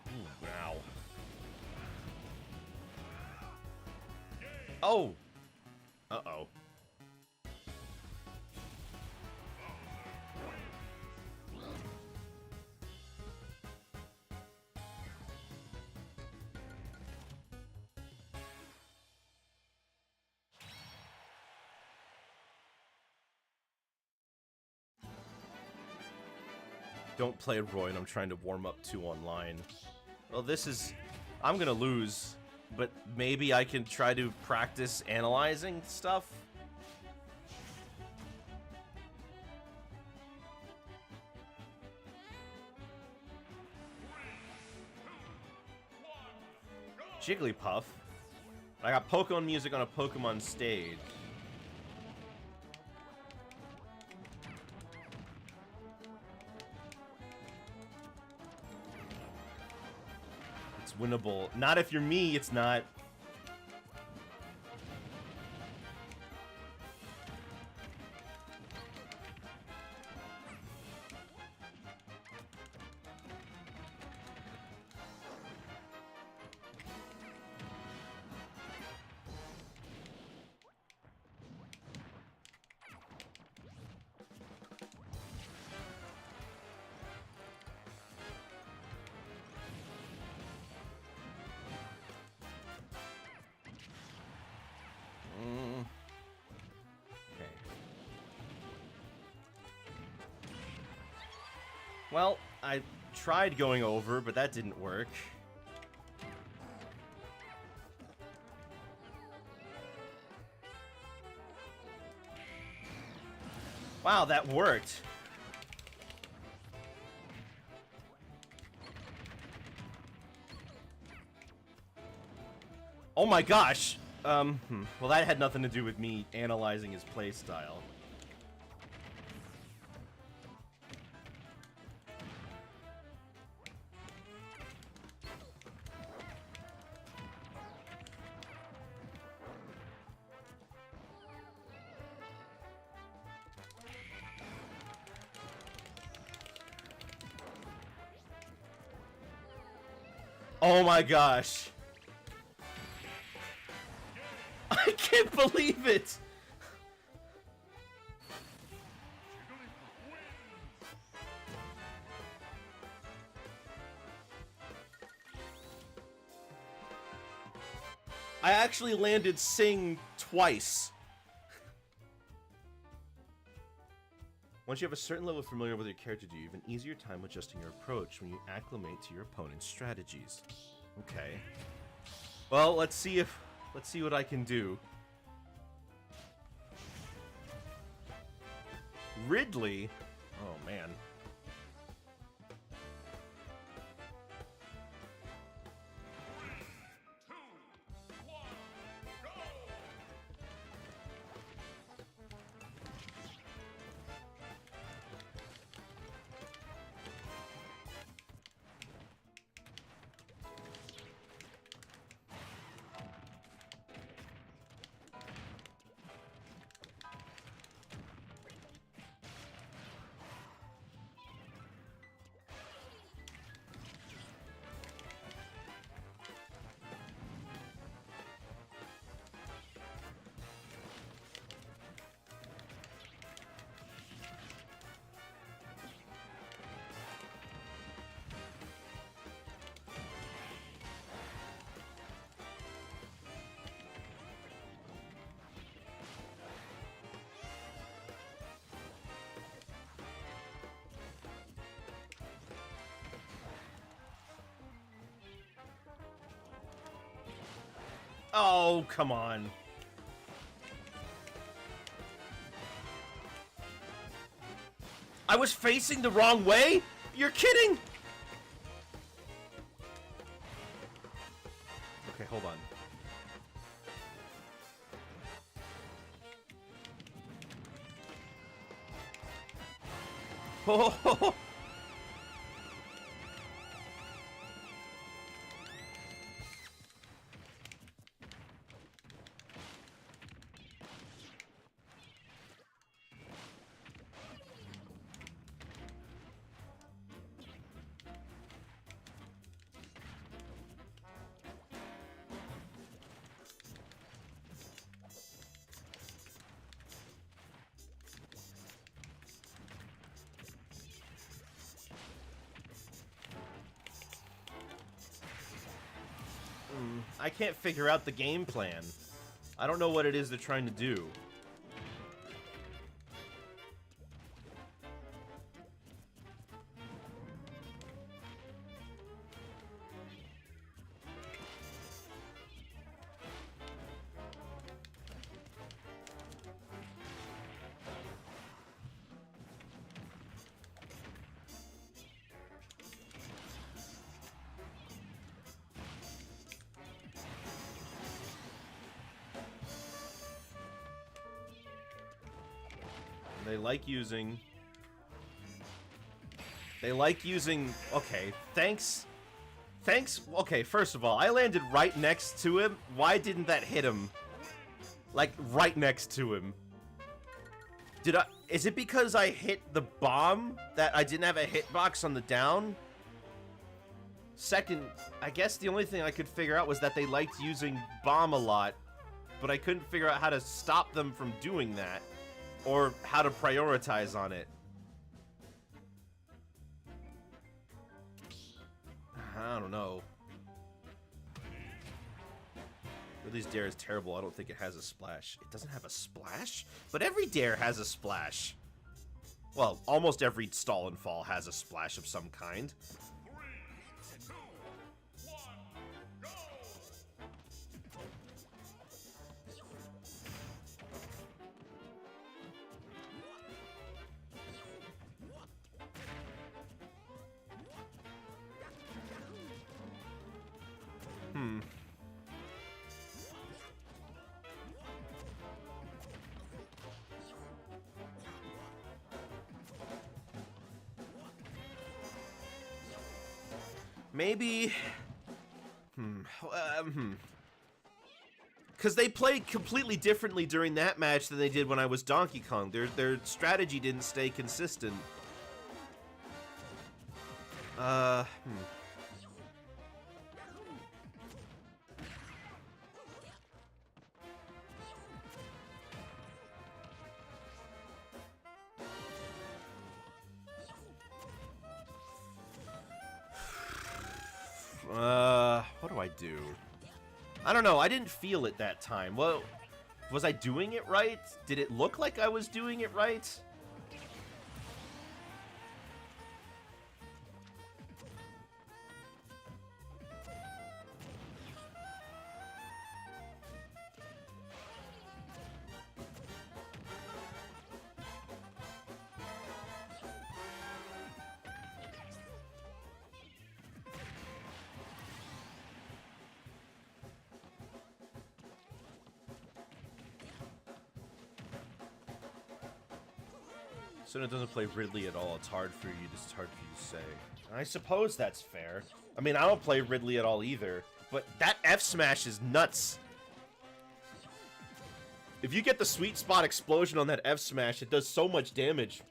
Ooh, wow. Oh! Uh-oh. Don't play Roy, and I'm trying to warm up to online. Well, this is... I'm gonna lose, but maybe I can try to practice analyzing stuff? Jigglypuff? I got Pokemon music on a Pokemon stage. It's winnable. Not if you're me, it's not. Well, I tried going over, but that didn't work. Wow, that worked. Oh my gosh! Well, that had nothing to do with me analyzing his playstyle. Oh my gosh. I can't believe it! I actually landed Sing twice. Once you have a certain level of familiarity with your character, you have an easier time adjusting your approach when you acclimate to your opponent's strategies. Okay. Well, let's see what I can do. Ridley? Oh man. Oh, come on. I was facing the wrong way? You're kidding? Okay, hold on. Oh, I can't figure out the game plan. I don't know what it is they're trying to do. They like using... Okay, thanks. Okay, first of all, I landed right next to him. Why didn't that hit him? Like, right next to him. Is it because I hit the bomb that I didn't have a hitbox on the down? Second, I guess the only thing I could figure out was that they liked using bomb a lot, but I couldn't figure out how to stop them from doing that. Or how to prioritize on it. I don't know. Ridley's Dare is terrible. I don't think it has a splash. It doesn't have a splash? But every Dare has a splash. Well, almost every stall and fall has a splash of some kind. 3, 2, 1, go! Maybe... Because they played completely differently during that match than they did when I was Donkey Kong. Their strategy didn't stay consistent. What do I do? I don't know. I didn't feel it that time. Well, was I doing it right? Did it look like I was doing it right? So it doesn't play Ridley at all. It's hard for you. It's hard for you to say. I suppose that's fair. I mean, I don't play Ridley at all either. But that F smash is nuts. If you get the sweet spot explosion on that F smash, it does so much damage.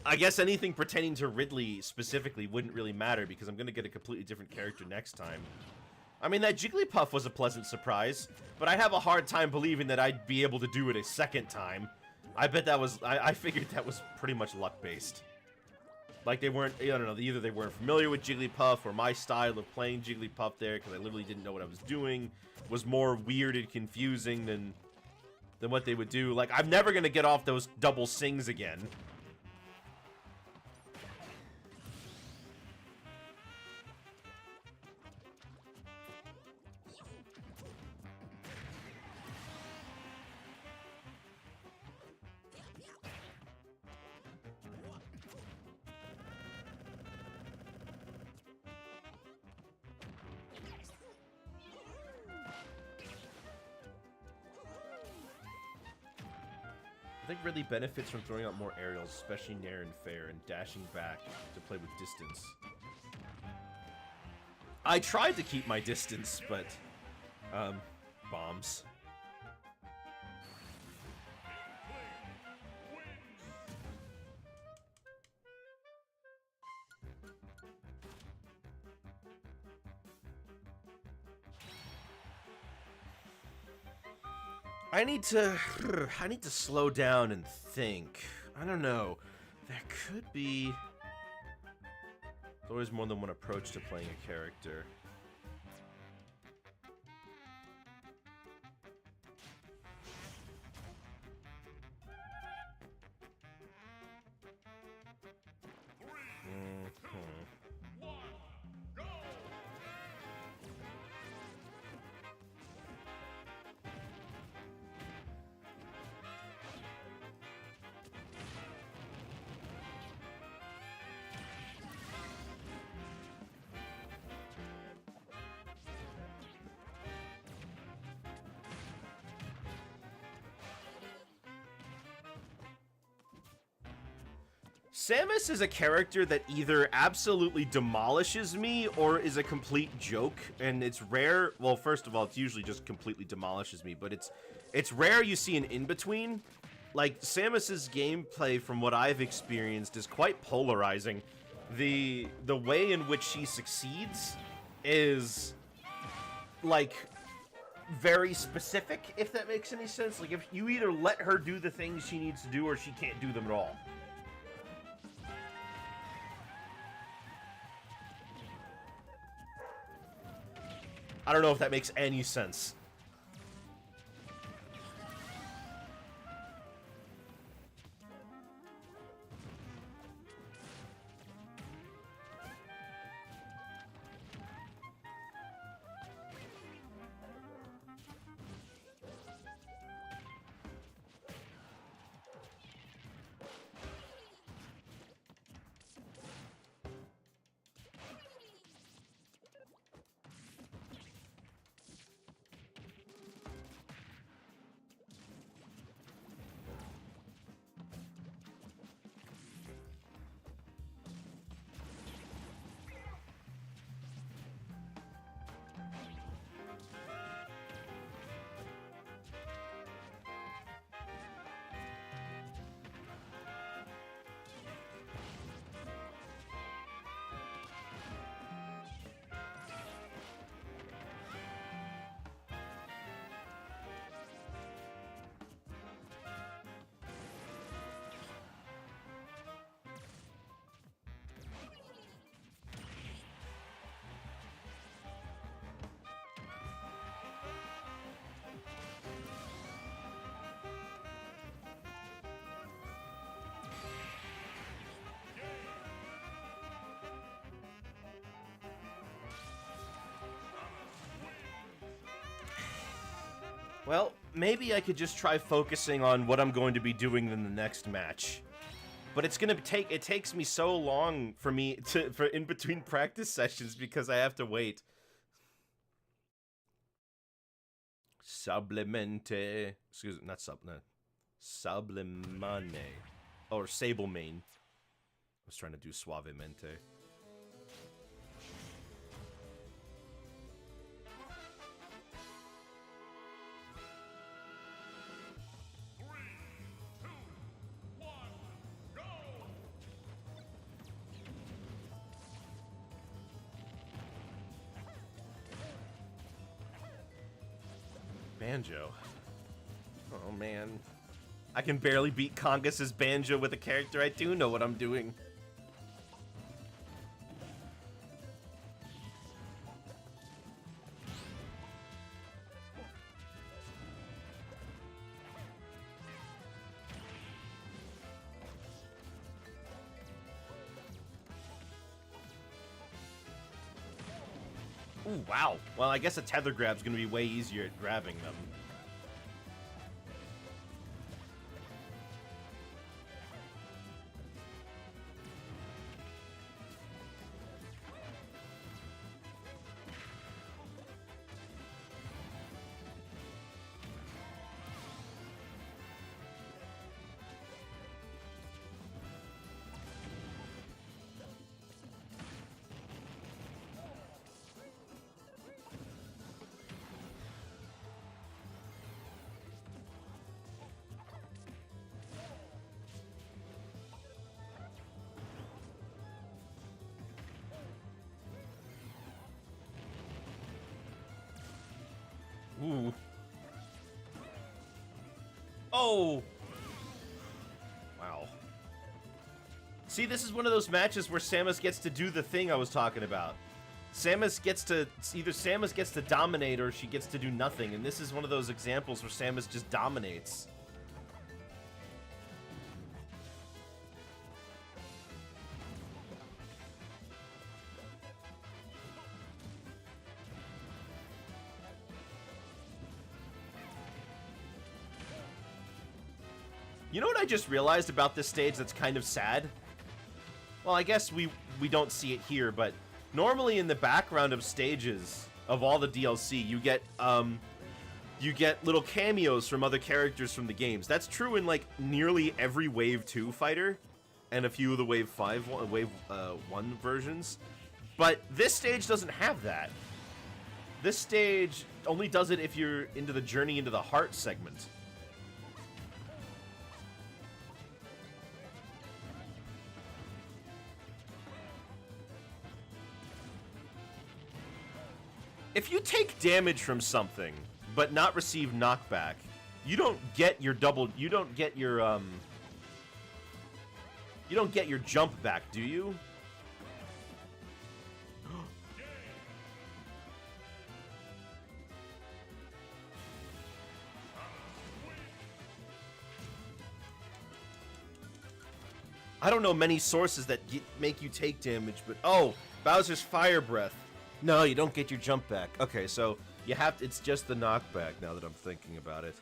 I guess anything pertaining to Ridley specifically wouldn't really matter because I'm gonna get a completely different character next time. I mean, that Jigglypuff was a pleasant surprise, but I have a hard time believing that I'd be able to do it a second time. I bet that was, I figured that was pretty much luck-based. Like they weren't, I don't know, either they weren't familiar with Jigglypuff or my style of playing Jigglypuff there because I literally didn't know what I was doing was more weird and confusing than what they would do. Like, I'm never gonna get off those double sings again. I think Ridley benefits from throwing out more aerials, especially Nair and Fair, and dashing back to play with distance. I tried to keep my distance, but, bombs. I need to I need to slow down and think. I don't know. There could be... There's always more than one approach to playing a character. Samus is a character that either absolutely demolishes me or is a complete joke, and it's rare. Well, first of all, it's usually just completely demolishes me, but it's rare you see an in-between. Like, Samus's gameplay, from what I've experienced, is quite polarizing. The way in which she succeeds is, like, very specific, if that makes any sense. Like, if you either let her do the things she needs to do or she can't do them at all. I don't know if that makes any sense. Well, maybe I could just try focusing on what I'm going to be doing in the next match. But it's gonna take, it takes me so long for me for in between practice sessions because I have to wait. Sublimante, excuse me, not Sublimane, or Sablemane. I was trying to do Suavemente. Banjo. Oh man. I can barely beat Congas's Banjo with a character I do know what I'm doing. Ooh, wow. Well, I guess a tether grab's gonna be way easier at grabbing them. Oh! Wow. See, this is one of those matches where Samus gets to do the thing I was talking about. Samus gets to... Either Samus gets to dominate or she gets to do nothing, and this is one of those examples where Samus just dominates. You know what I just realized about this stage that's kind of sad? Well, I guess we don't see it here, but normally in the background of stages of all the DLC, you get little cameos from other characters from the games. That's true in like nearly every Wave 2 fighter and a few of the Wave 1 versions. But this stage doesn't have that. This stage only does it if you're into the Journey into the Heart segment. If you take damage from something, but not receive knockback, you don't get your you don't get your jump back, do you? I don't know many sources that make you take damage, but oh, Bowser's Fire Breath. No, you don't get your jump back. Okay, so you have to, it's just the knockback now that I'm thinking about it.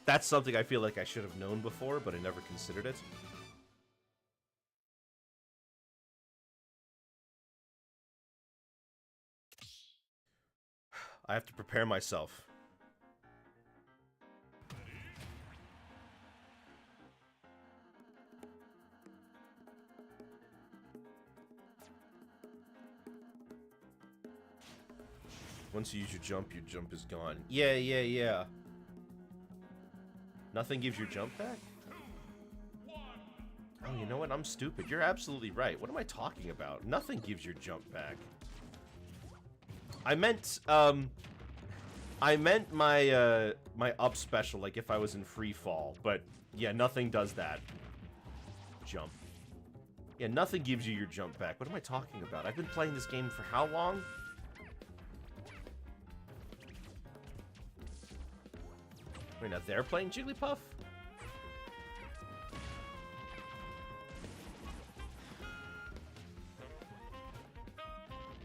That's something I feel like I should have known before, but I never considered it. I have to prepare myself. Once you use your jump is gone. Yeah. Nothing gives your jump back? Oh, you know what? I'm stupid. You're absolutely right. What am I talking about? Nothing gives your jump back. I meant my, my up special, like if I was in free fall. But, yeah, nothing does that. Jump. Yeah, nothing gives you your jump back. What am I talking about? I've been playing this game for how long? Wait, now they're playing Jigglypuff?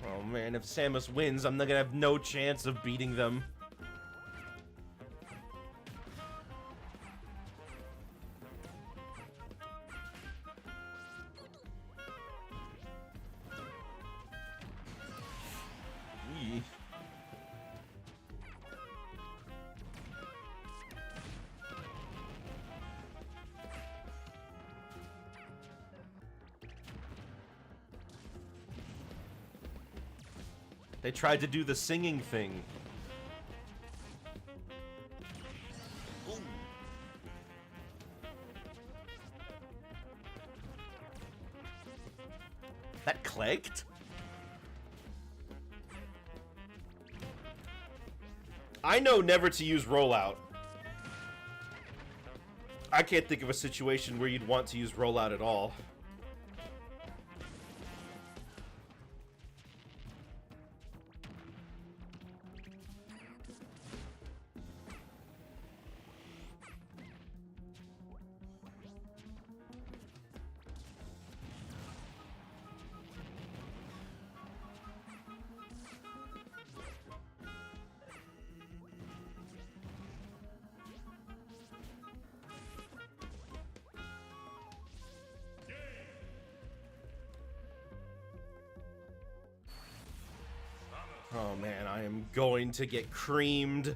Oh man, if Samus wins, I'm not gonna have no chance of beating them. Yee. They tried to do the singing thing. Ooh. That clicked? I know never to use rollout. I can't think of a situation where you'd want to use rollout at all. Oh man, I am going to get creamed.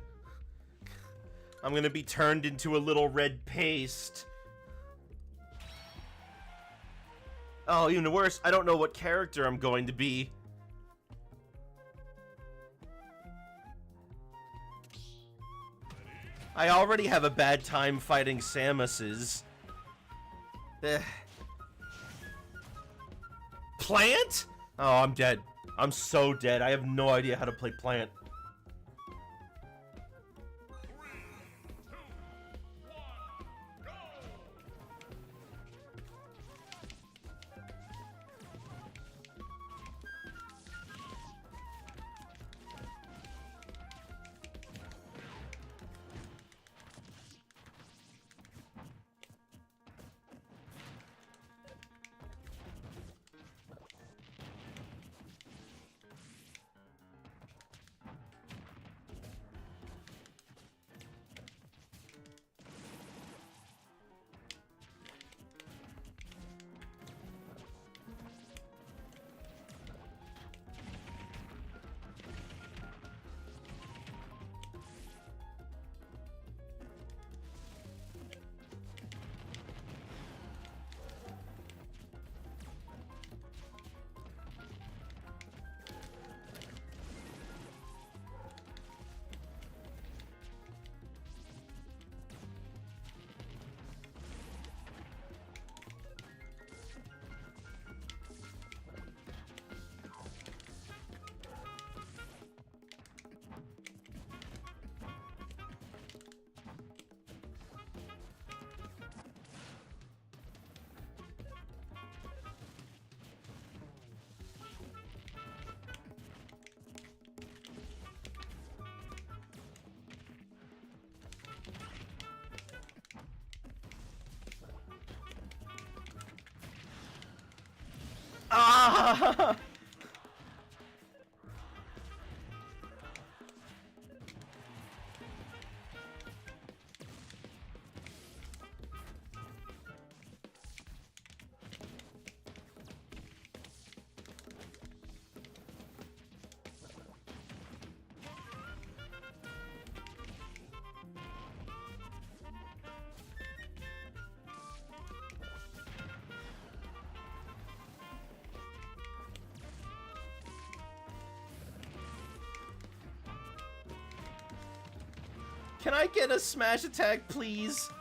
I'm gonna be turned into a little red paste. Oh, even worse, I don't know what character I'm going to be. I already have a bad time fighting Samuses. Plant? Oh, I'm dead. I'm so dead. I have no idea how to play Plant. Can I get a smash attack, please?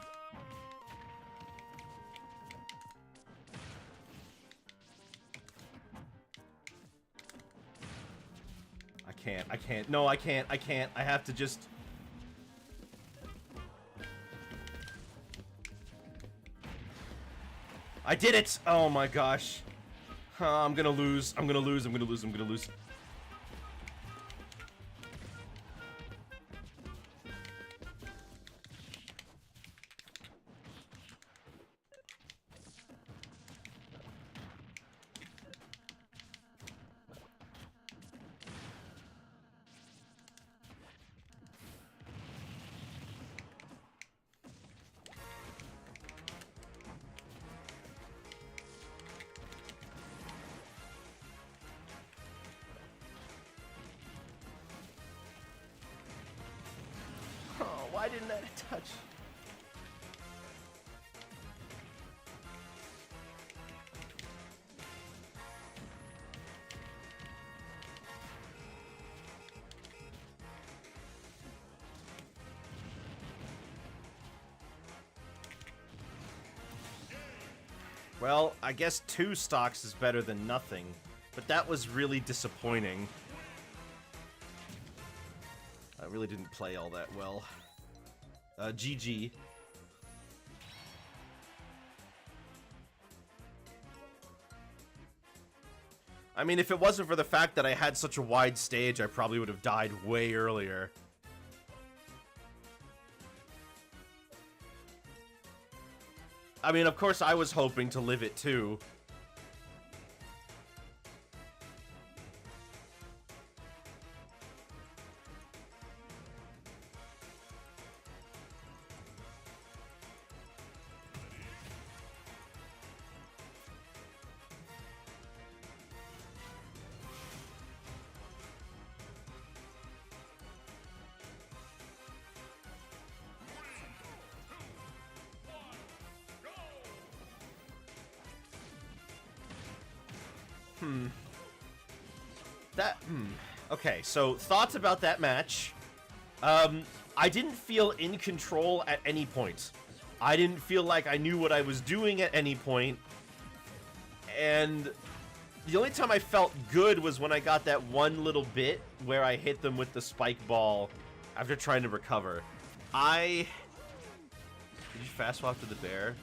I can't. No, I can't. I have to just... I did it! Oh my gosh. I'm gonna lose. I'm gonna lose. Why didn't that touch? Well, I guess 2 stocks is better than nothing, but that was really disappointing. I really didn't play all that well. GG. I mean, if it wasn't for the fact that I had such a wide stage, I probably would have died way earlier. I mean, of course, I was hoping to live it too. Okay, so thoughts about that match. I didn't feel in control at any point. I didn't feel like I knew what I was doing at any point. And the only time I felt good was when I got that one little bit where I hit them with the spike ball after trying to recover. Did you fast swap to the bear?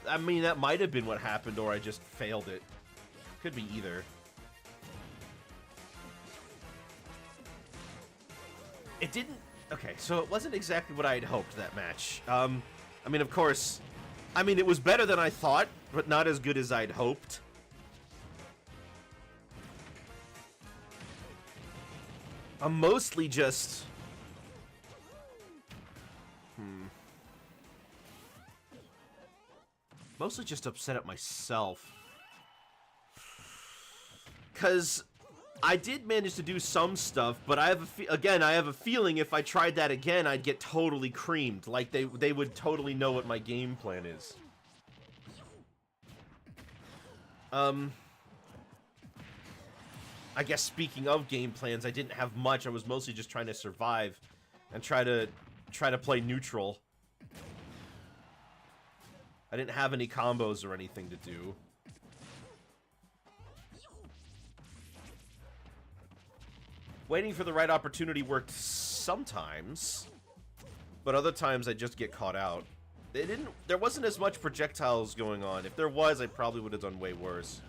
I mean, that might have been what happened, or I just failed it. Could be either. It didn't... Okay, so it wasn't exactly what I had hoped, that match. I mean, of course... I mean, it was better than I thought, but not as good as I'd hoped. I'm mostly just... Mostly just upset at myself. Because I did manage to do some stuff, but I have I have a feeling if I tried that again, I'd get totally creamed. Like, they would totally know what my game plan is. I guess speaking of game plans, I didn't have much. I was mostly just trying to survive and try to play neutral. I didn't have any combos or anything to do. Waiting for the right opportunity worked sometimes, but other times I just get caught out. There wasn't as much projectiles going on. If there was, I probably would have done way worse.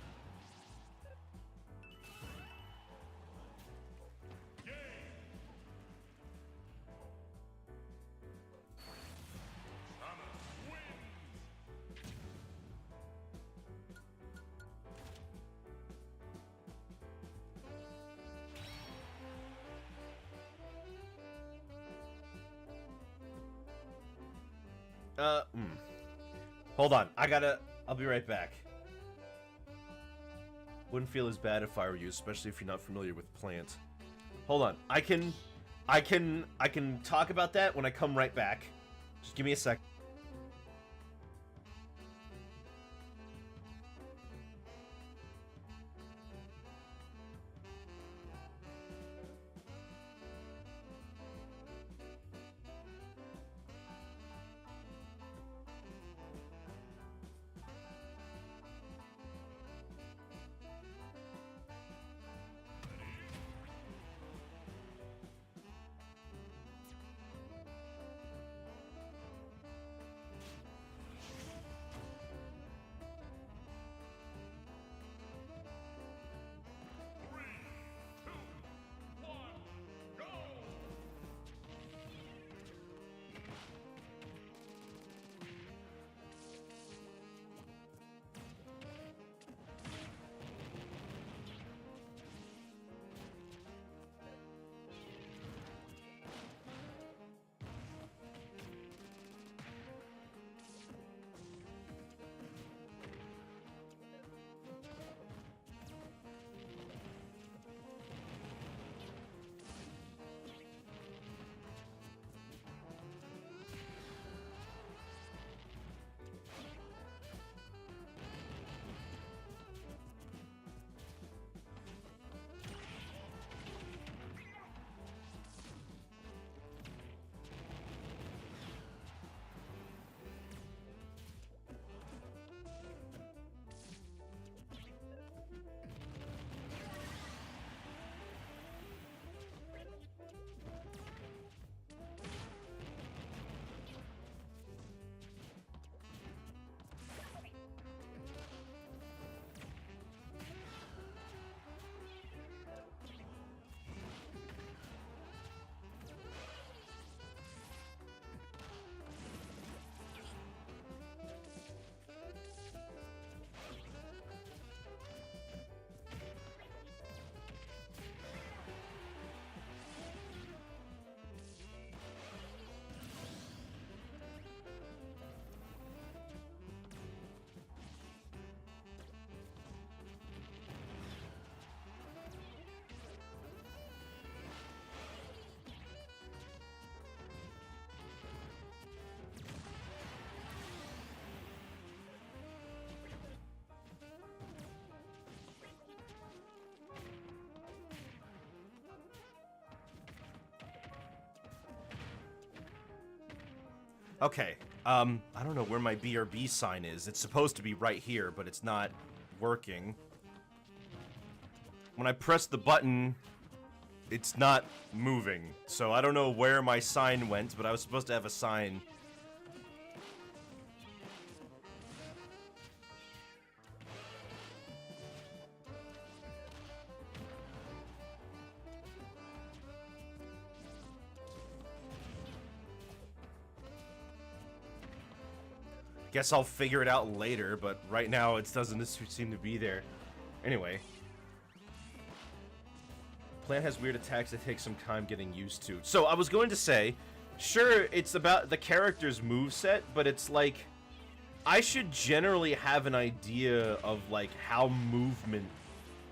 Hold on. I'll be right back. Wouldn't feel as bad if I were you, especially if you're not familiar with plants. Hold on. I can talk about that when I come right back. Just give me a sec. Okay, I don't know where my BRB sign is. It's supposed to be right here, but it's not working. When I press the button, it's not moving. So I don't know where my sign went, but I was supposed to have a sign. Guess I'll figure it out later, but right now it doesn't seem to be there. Anyway. Plant has weird attacks that take some time getting used to. So I was going to say, sure, it's about the character's moveset, but it's like, I should generally have an idea of like how movement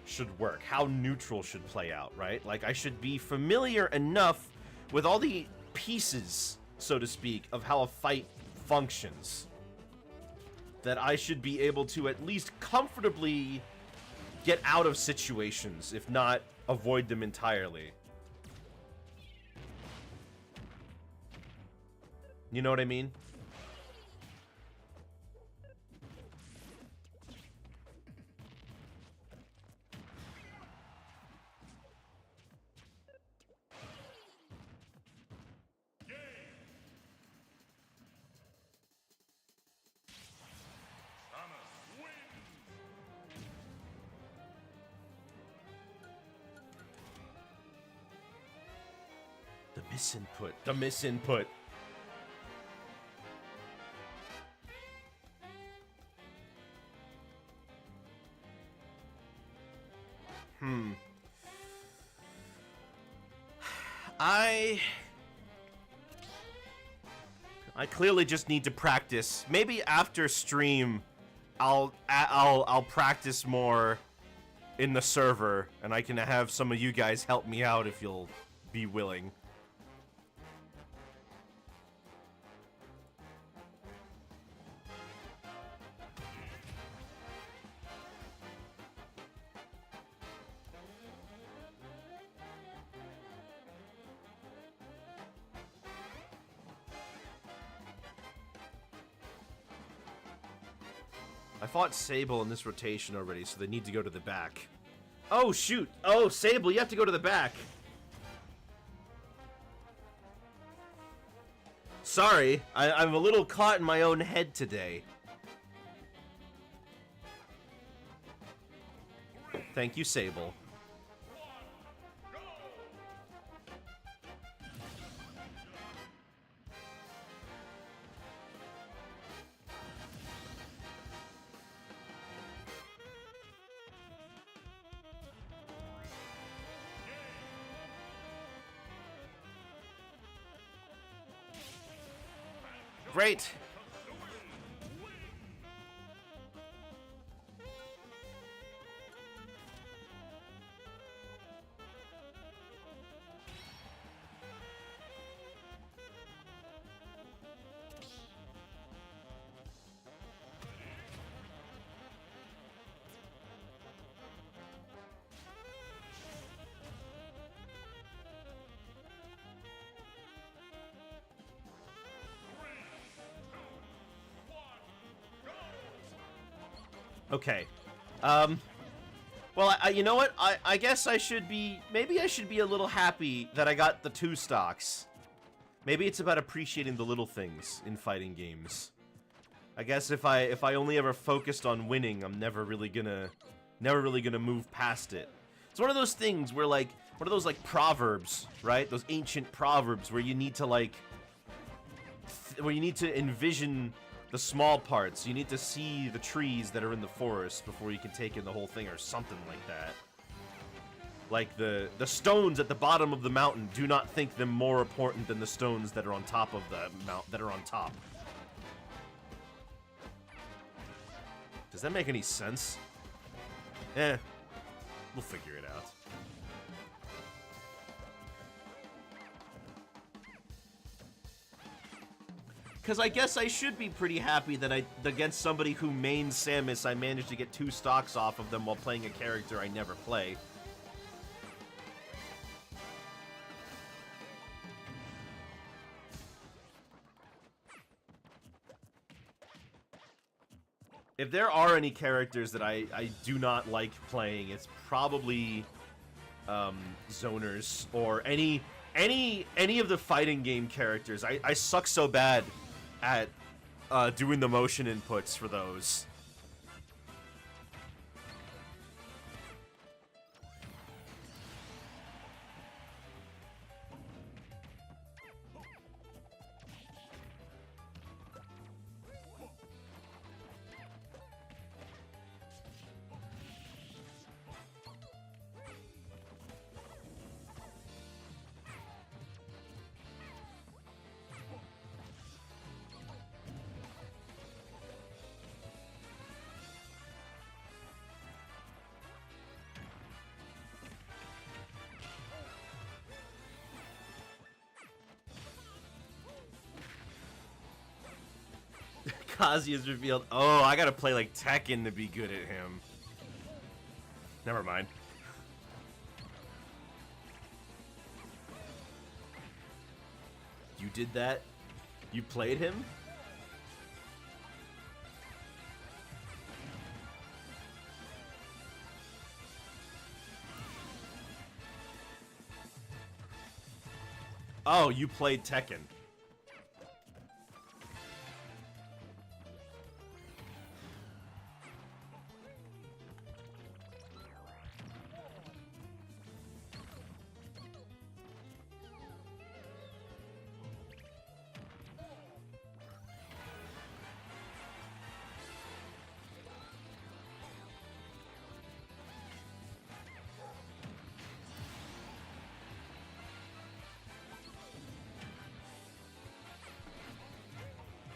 should work, how neutral should play out, right? Like I should be familiar enough with all the pieces, so to speak, of how a fight functions, that I should be able to at least comfortably get out of situations, if not avoid them entirely. You know what I mean? Misinput. The misinput. I clearly just need to practice. Maybe after stream, I'll practice more in the server, and I can have some of you guys help me out if you'll be willing. I fought Sable in this rotation already, so they need to go to the back. Oh, shoot! Oh, Sable, you have to go to the back! Sorry, I'm a little caught in my own head today. Thank you, Sable. Great. Okay. Well, you know what? I guess I should be... Maybe I should be a little happy that I got the 2 stocks. Maybe it's about appreciating the little things in fighting games. I guess if I only ever focused on winning, I'm never really gonna move past it. It's one of those things where, like, one of those, like, proverbs, right? Those ancient proverbs where you need to, like... where you need to envision the small parts. You need to see the trees that are in the forest before you can take in the whole thing, or something like that. Like the stones at the bottom of the mountain, do not think them more important than the stones that are on top of the mount that are on top. Does that make any sense? Eh, we'll figure it out. Because I guess I should be pretty happy that against somebody who mains Samus, I managed to get 2 stocks off of them while playing a character I never play. If there are any characters that I do not like playing, it's probably zoners or any of the fighting game characters. I suck so bad at doing the motion inputs for those. Kazuya's revealed. Oh, I gotta play like Tekken to be good at him. Never mind. You did that? You played him? Oh, you played Tekken.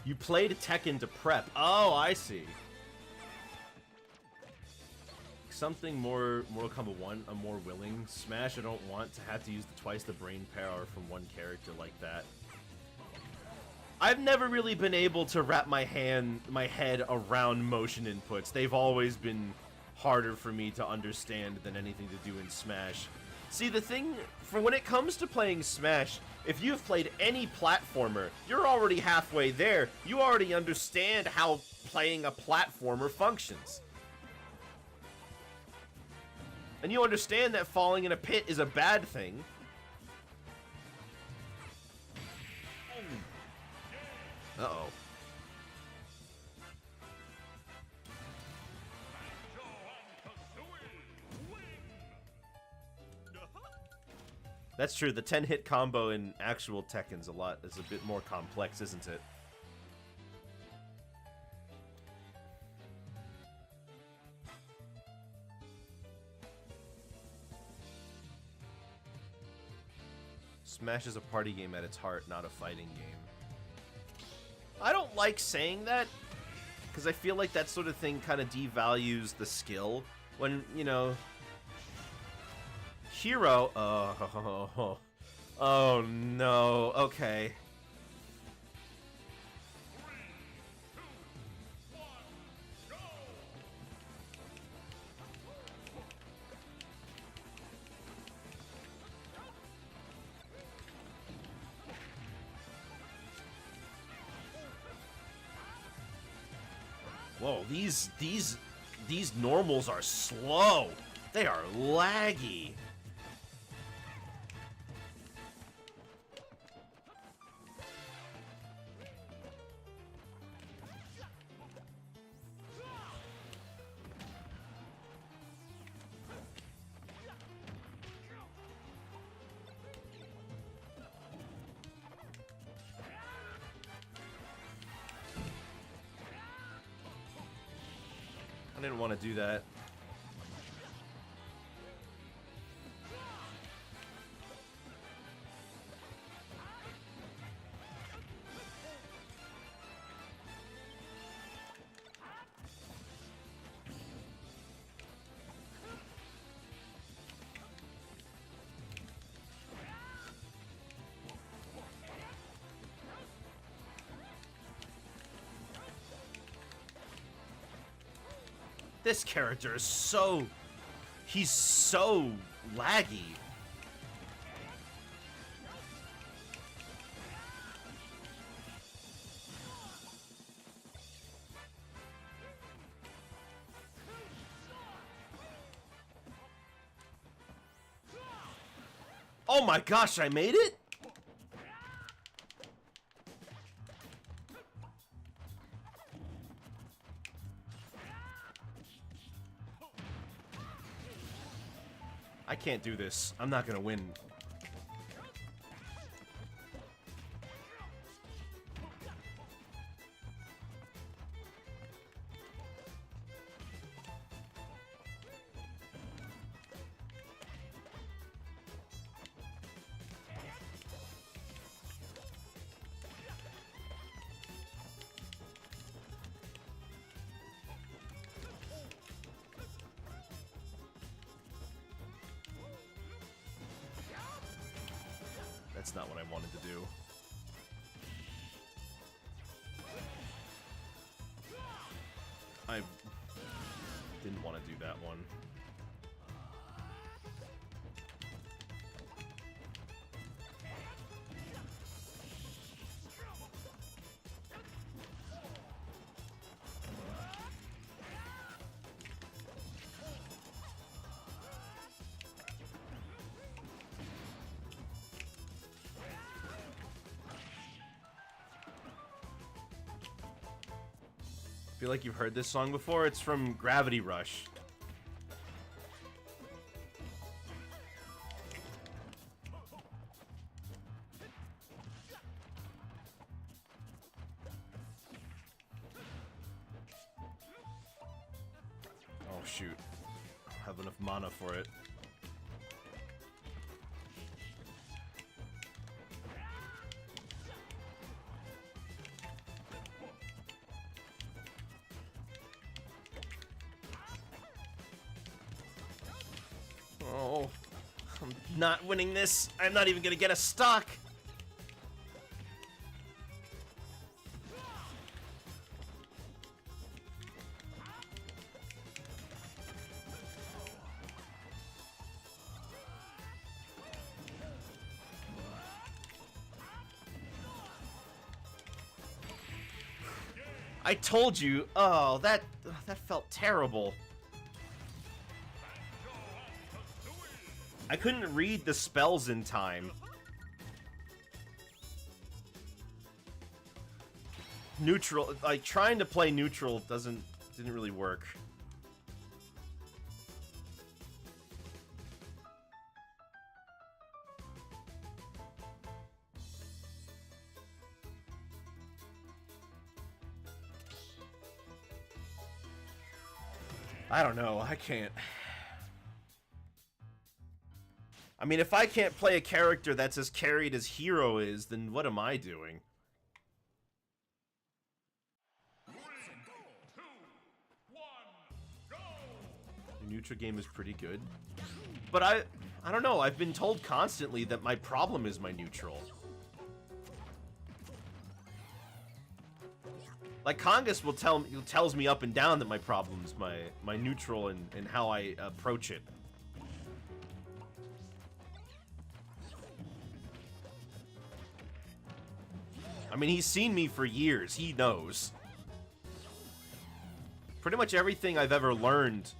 You played Tekken to prep. Oh, I see. Something more Mortal Kombat 1, a more willing Smash. I don't want to have to use twice the brain power from one character like that. I've never really been able to wrap my head around motion inputs. They've always been harder for me to understand than anything to do in Smash. See, the thing, for when it comes to playing Smash, if you've played any platformer, you're already halfway there. You already understand how playing a platformer functions. And you understand that falling in a pit is a bad thing. Uh-oh. That's true. The 10-hit combo in actual Tekken's is a bit more complex, isn't it? Smash is a party game at its heart, not a fighting game. I don't like saying that, because I feel like that sort of thing kind of devalues the skill. When, you know... Hero... Oh, no. Okay. Whoa, these normals are slow. They are laggy. I didn't want to do that. This character is so... He's so laggy. Oh my gosh, I made it? I can't do this. I'm not gonna win. That's not what I wanted to do. I didn't want to do that one. I feel like you've heard this song before. It's from Gravity Rush. Oh shoot. I don't have enough mana for it. not winning this. I'm not even gonna get a stock. I told you. Oh, that felt terrible. I couldn't read the spells in time. Neutral, like trying to play neutral didn't really work. I don't know, I can't. I mean, if I can't play a character that's as carried as Hero is, then what am I doing? 3, 2, 1, go! The neutral game is pretty good. But I don't know, I've been told constantly that my problem is my neutral. Like, Congus will tells me up and down that my problem's my neutral and how I approach it. I mean, he's seen me for years. He knows. Pretty much everything I've ever learned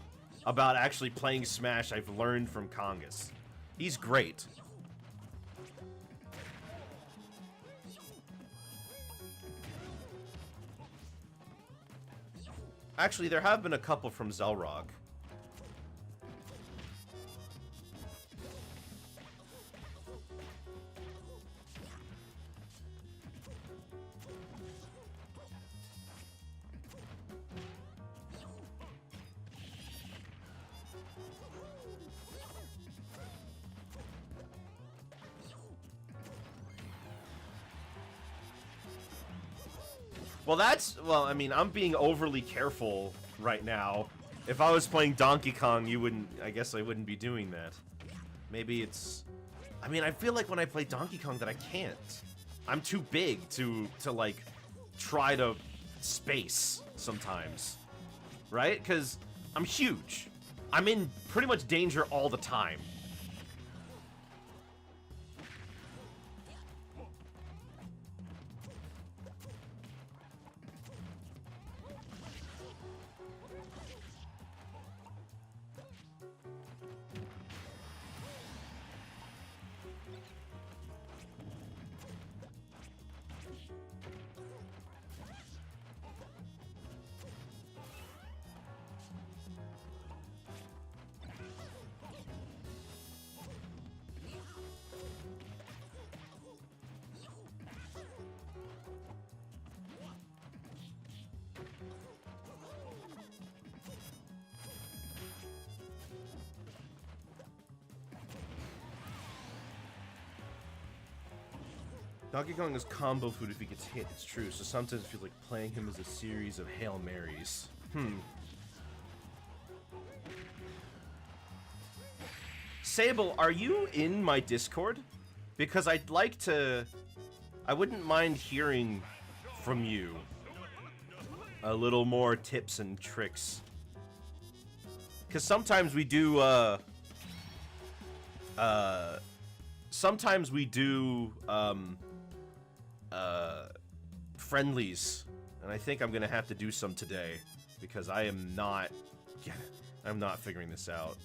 about actually playing Smash, I've learned from Congus. He's great. Actually, there have been a couple from Zelrog. Well, I mean, I'm being overly careful right now. If I was playing Donkey Kong, I guess I wouldn't be doing that. Maybe it's, I mean, I feel like when I play Donkey Kong that I can't. I'm too big to like, try to space sometimes. Right? Because I'm huge. I'm in pretty much danger all the time. Donkey Kong is combo food if he gets hit, it's true, so sometimes it feels like playing him as a series of Hail Marys. Sable, are you in my Discord? Because I'd like to... I wouldn't mind hearing from you a little more tips and tricks. Because sometimes we do, sometimes we do, friendlies, and I think I'm gonna have to do some today because I'm not figuring this out.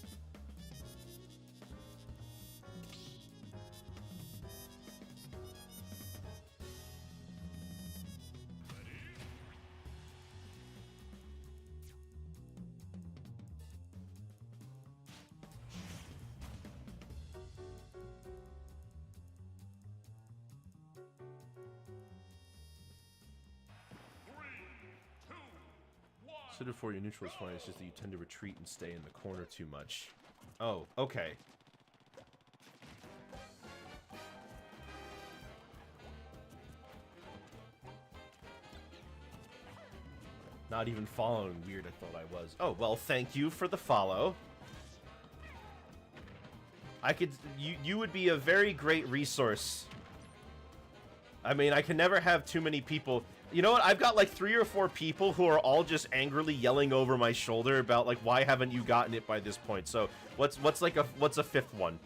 Consider for your neutral is fine, it's just that you tend to retreat and stay in the corner too much. Oh, okay. Not even following weird, I thought I was. Oh, well, thank you for the follow. I could... You would be a very great resource. I mean, I can never have too many people... You know what? I've got like 3 or 4 people who are all just angrily yelling over my shoulder about like, why haven't you gotten it by this point? So what's a 5th one?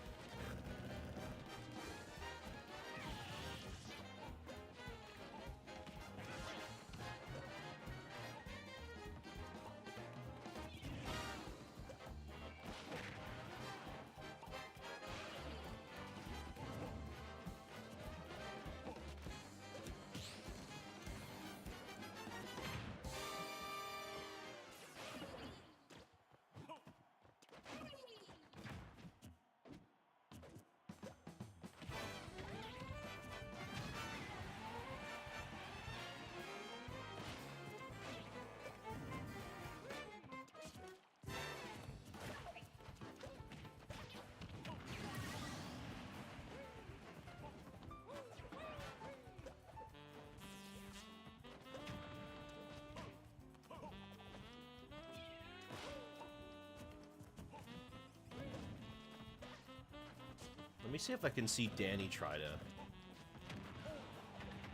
Let me see if I can see Danny try to...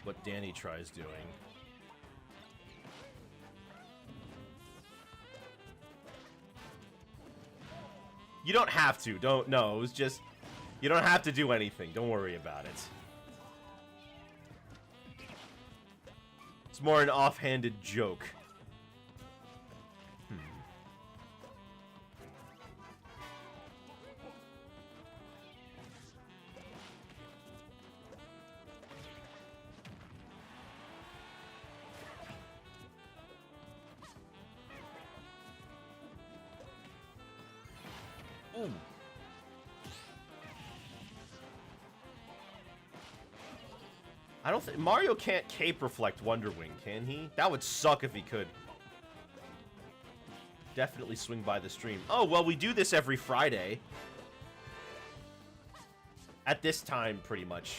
What Danny tries doing. You don't have to. No, it was just... You don't have to do anything. Don't worry about it. It's more an offhanded joke. Ooh. I don't think Mario can't cape reflect Wonder Wing, can he? That would suck if he could. Definitely swing by the stream. Oh, well, we do this every Friday. At this time, pretty much.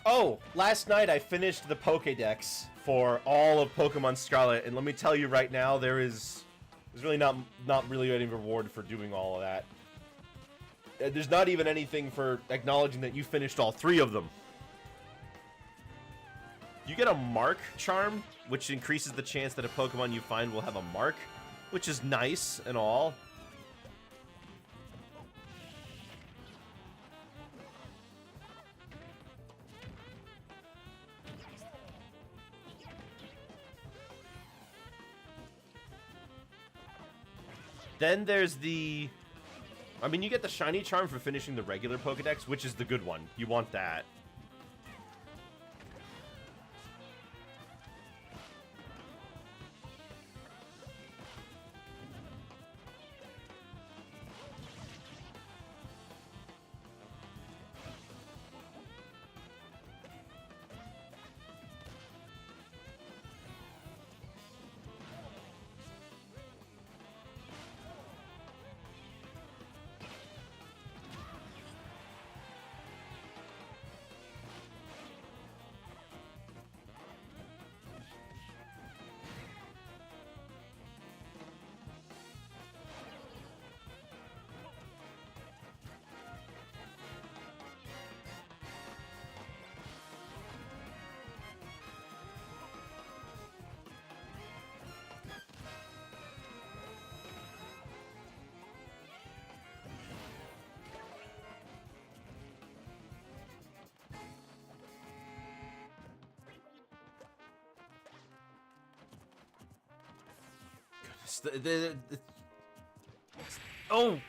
Oh, last night I finished the Pokédex for all of Pokemon Scarlet, and let me tell you right now, there's really not really any reward for doing all of that. There's not even anything for acknowledging that you finished all 3 of them. You get a mark charm, which increases the chance that a Pokemon you find will have a mark, which is nice and all. Then there's the... I mean, you get the shiny charm for finishing the regular Pokédex, which is the good one. You want that. Oh!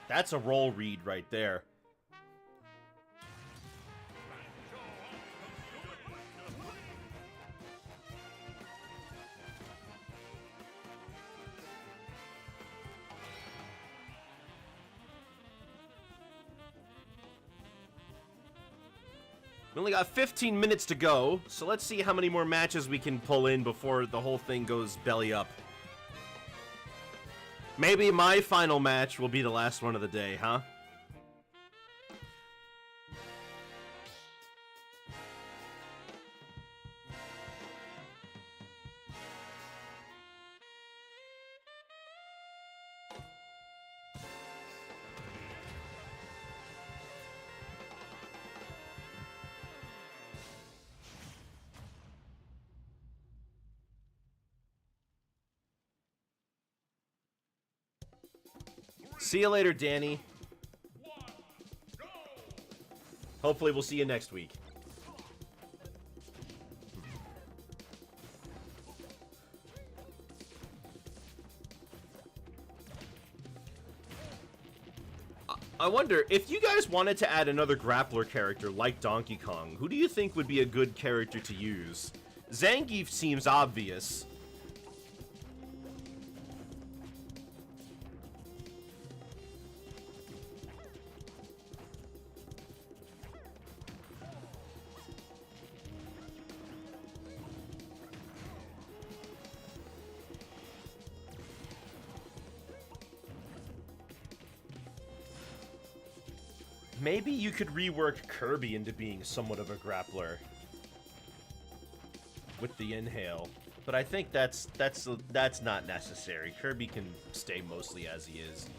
That's a roll read right there. We only got 15 minutes to go, so let's see how many more matches we can pull in before the whole thing goes belly up. Maybe my final match will be the last one of the day, huh? See you later, Danny. Hopefully we'll see you next week. I wonder, if you guys wanted to add another grappler character like Donkey Kong, who do you think would be a good character to use? Zangief seems obvious. Maybe you could rework Kirby into being somewhat of a grappler with the inhale, but I think that's not necessary. Kirby can stay mostly as he is.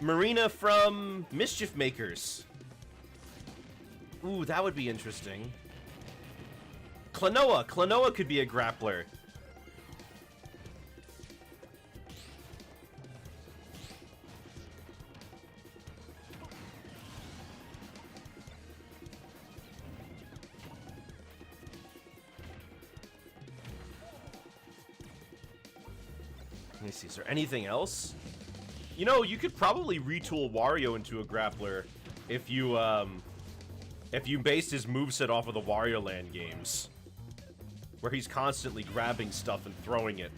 Marina from Mischief Makers. Ooh, that would be interesting. Klonoa could be a grappler. Let me see, is there anything else? You know, you could probably retool Wario into a grappler if you based his moveset off of the Wario Land games, where he's constantly grabbing stuff and throwing it.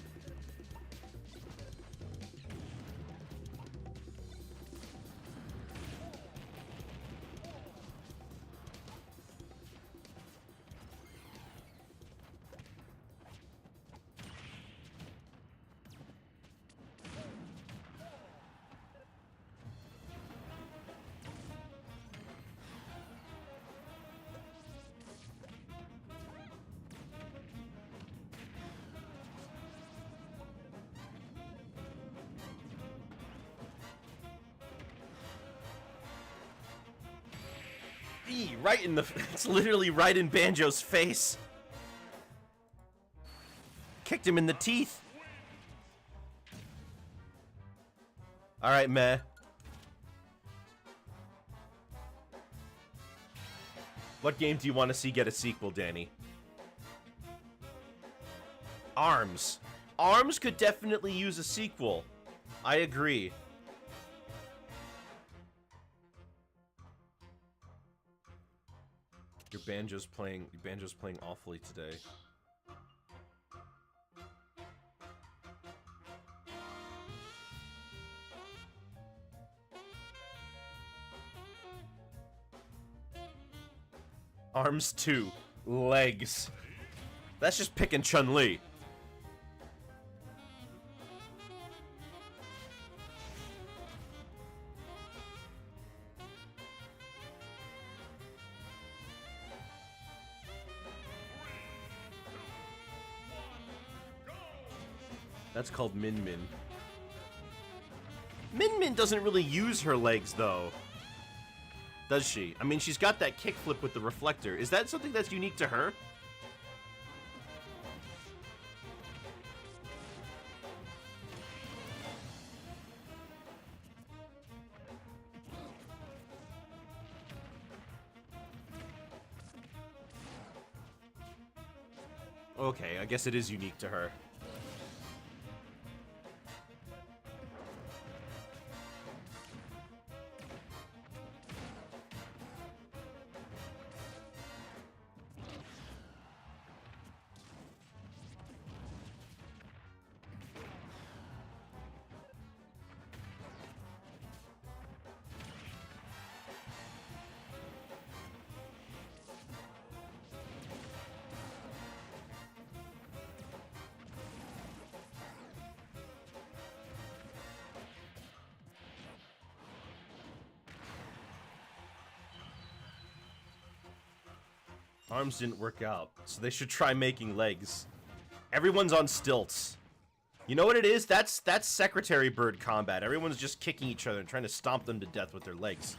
Right in the... It's literally right in Banjo's face. Kicked him in the teeth. Alright, meh. What game do you want to see get a sequel, Danny? ARMS. ARMS could definitely use a sequel. I agree. Your banjo's playing awfully today. ARMS 2. Legs. That's just picking Chun-Li. That's called Min Min. Min Min doesn't really use her legs, though. Does she? I mean, she's got that kickflip with the reflector. Is that something that's unique to her? Okay, I guess it is unique to her. Arms didn't work out, so they should try making legs. Everyone's on stilts. You know what it is? That's secretary bird combat. Everyone's just kicking each other and trying to stomp them to death with their legs.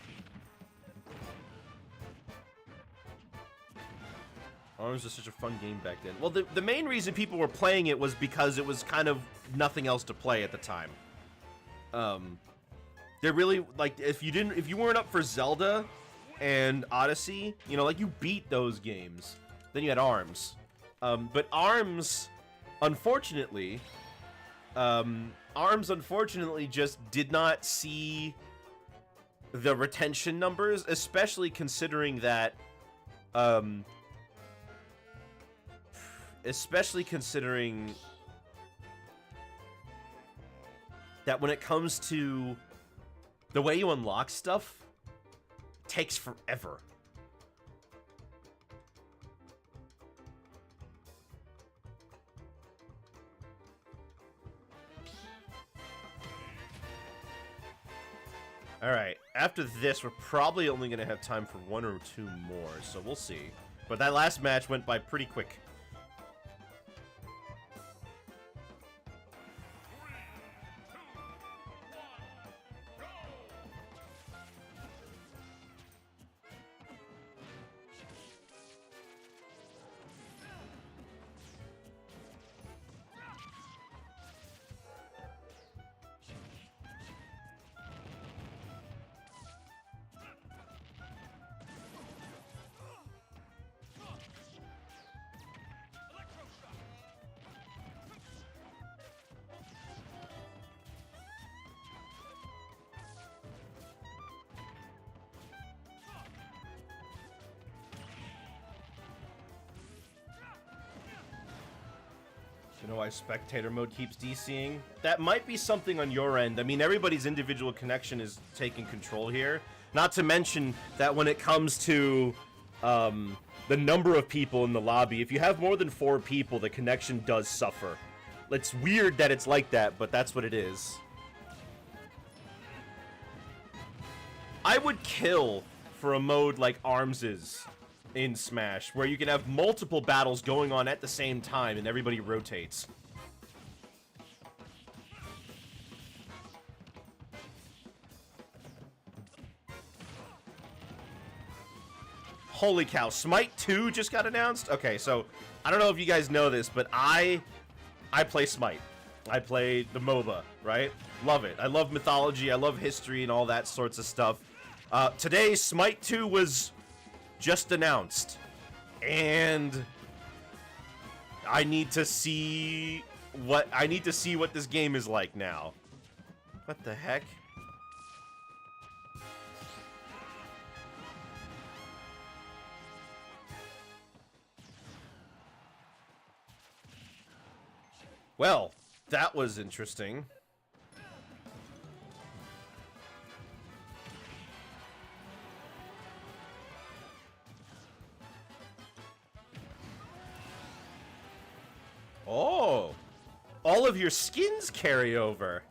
Arms was such a fun game back then. Well, the main reason people were playing it was because it was kind of nothing else to play at the time. They're really, like, if you weren't up for Zelda and Odyssey, you know, like, you beat those games. Then you had Arms. But Arms, unfortunately, just did not see the retention numbers, especially considering that, when it comes to the way you unlock stuff, it takes forever. Alright, after this, we're probably only going to have time for one or two more, so we'll see. But that last match went by pretty quick. You know why spectator mode keeps DCing? That might be something on your end. I mean, everybody's individual connection is taking control here. Not to mention that when it comes to the number of people in the lobby, if you have more than 4 people, the connection does suffer. It's weird that it's like that, but that's what it is. I would kill for a mode like Arms is in Smash, where you can have multiple battles going on at the same time and everybody rotates. Holy cow, Smite 2 just got announced? Okay, so I don't know if you guys know this, but I play Smite. I play the MOBA, right? Love it. I love mythology, I love history and all that sorts of stuff. Today, Smite 2 was just announced, and I need to see what this game is like now. What the heck? Well, that was interesting. Oh, all of your skins carry over.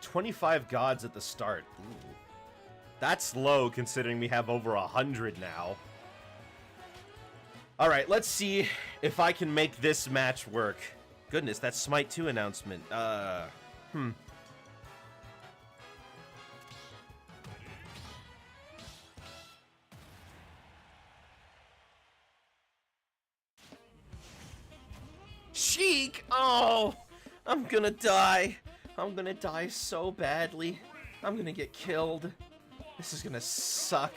$25 gods at the start. Ooh. That's low, considering we have over 100 now. Alright, let's see if I can make this match work. Goodness, that Smite 2 announcement. Sheik! Oh! I'm gonna die. I'm gonna die so badly. I'm gonna get killed. This is gonna suck.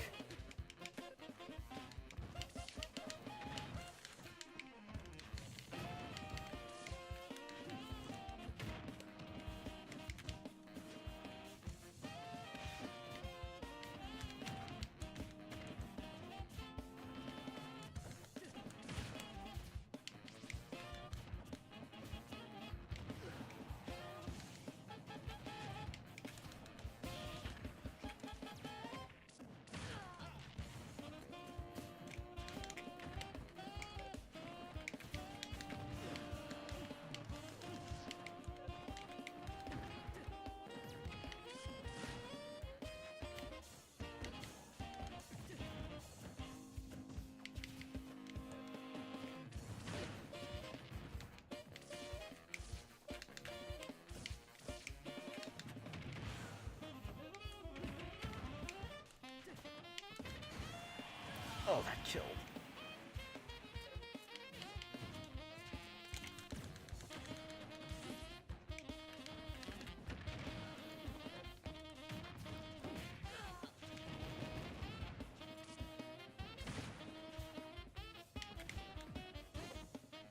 Oh, that killed.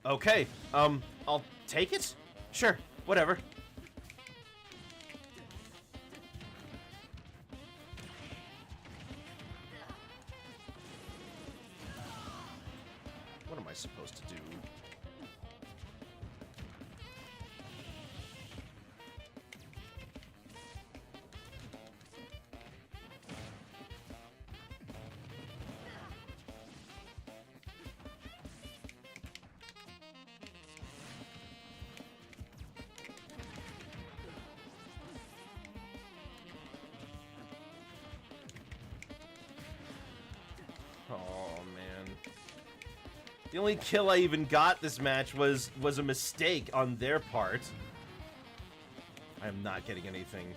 Okay, I'll take it? Sure, whatever. What am I supposed to do? Oh, man. The only kill I even got this match was a mistake on their part. I am not getting anything.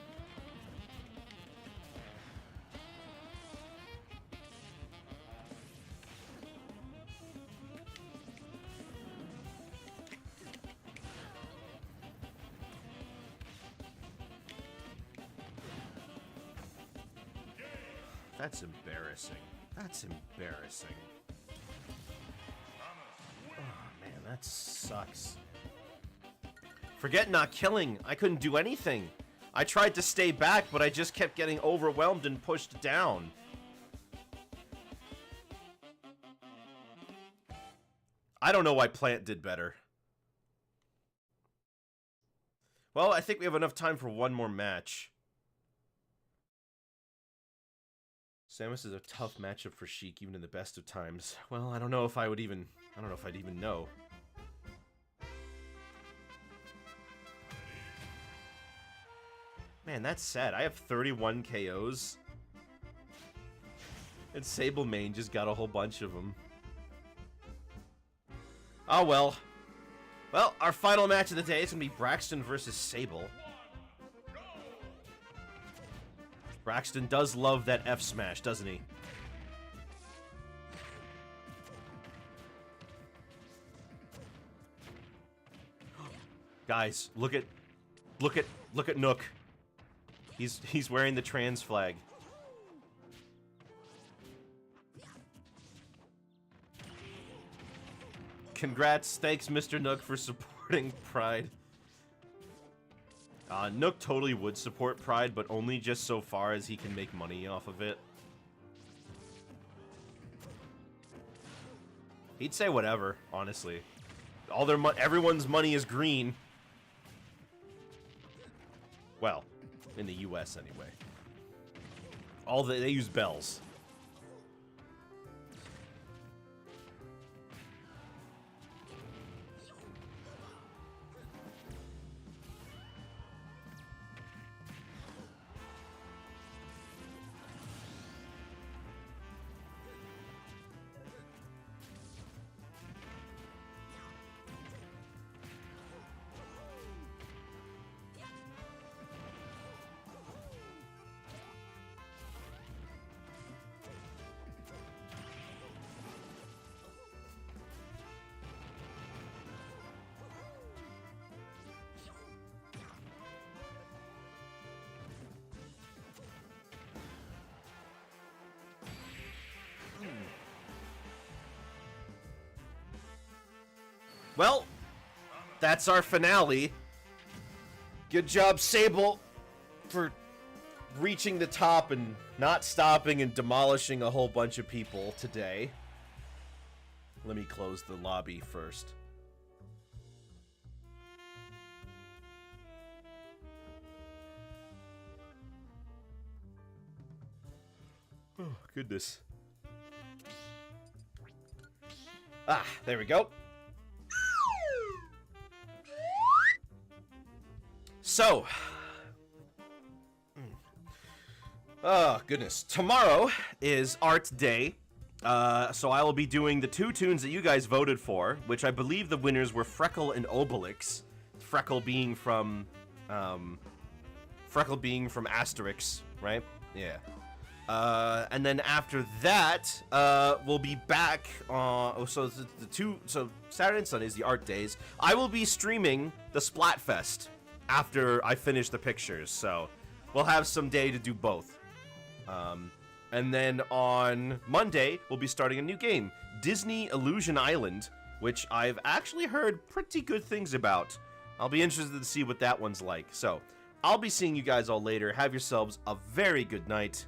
That's embarrassing. That's embarrassing. Oh, man, that sucks. Forget not killing. I couldn't do anything. I tried to stay back, but I just kept getting overwhelmed and pushed down. I don't know why Plant did better. Well, I think we have enough time for one more match. Samus is a tough matchup for Sheik, even in the best of times. Well, I don't know if I would even... I don't know if I'd even know. Man, that's sad. I have 31 KOs. And Sable Main just got a whole bunch of them. Oh, well. Well, our final match of the day is going to be Braxton versus Sable. Braxton does love that F smash, doesn't he? Guys, look at Nook. He's wearing the trans flag. Congrats, thanks Mr. Nook for supporting Pride. Nook totally would support Pride, but only just so far as he can make money off of it. He'd say whatever, honestly. Everyone's money is green. Well, in the US anyway. They use bells. Well, that's our finale. Good job, Sable, for reaching the top and not stopping and demolishing a whole bunch of people today. Let me close the lobby first. Oh, goodness. Ah, there we go. So, oh goodness, tomorrow is Art Day, so I will be doing the two tunes that you guys voted for, which I believe the winners were Freckle and Obelix. Freckle being from Asterix, right? Yeah. And then after that, we'll be back. So Saturday and Sunday is the art days. I will be streaming the Splatfest after I finish the pictures. So we'll have some day to do both. And then on Monday, we'll be starting a new game, Disney Illusion Island, which I've actually heard pretty good things about. I'll be interested to see what that one's like. So I'll be seeing you guys all later. Have yourselves a very good night.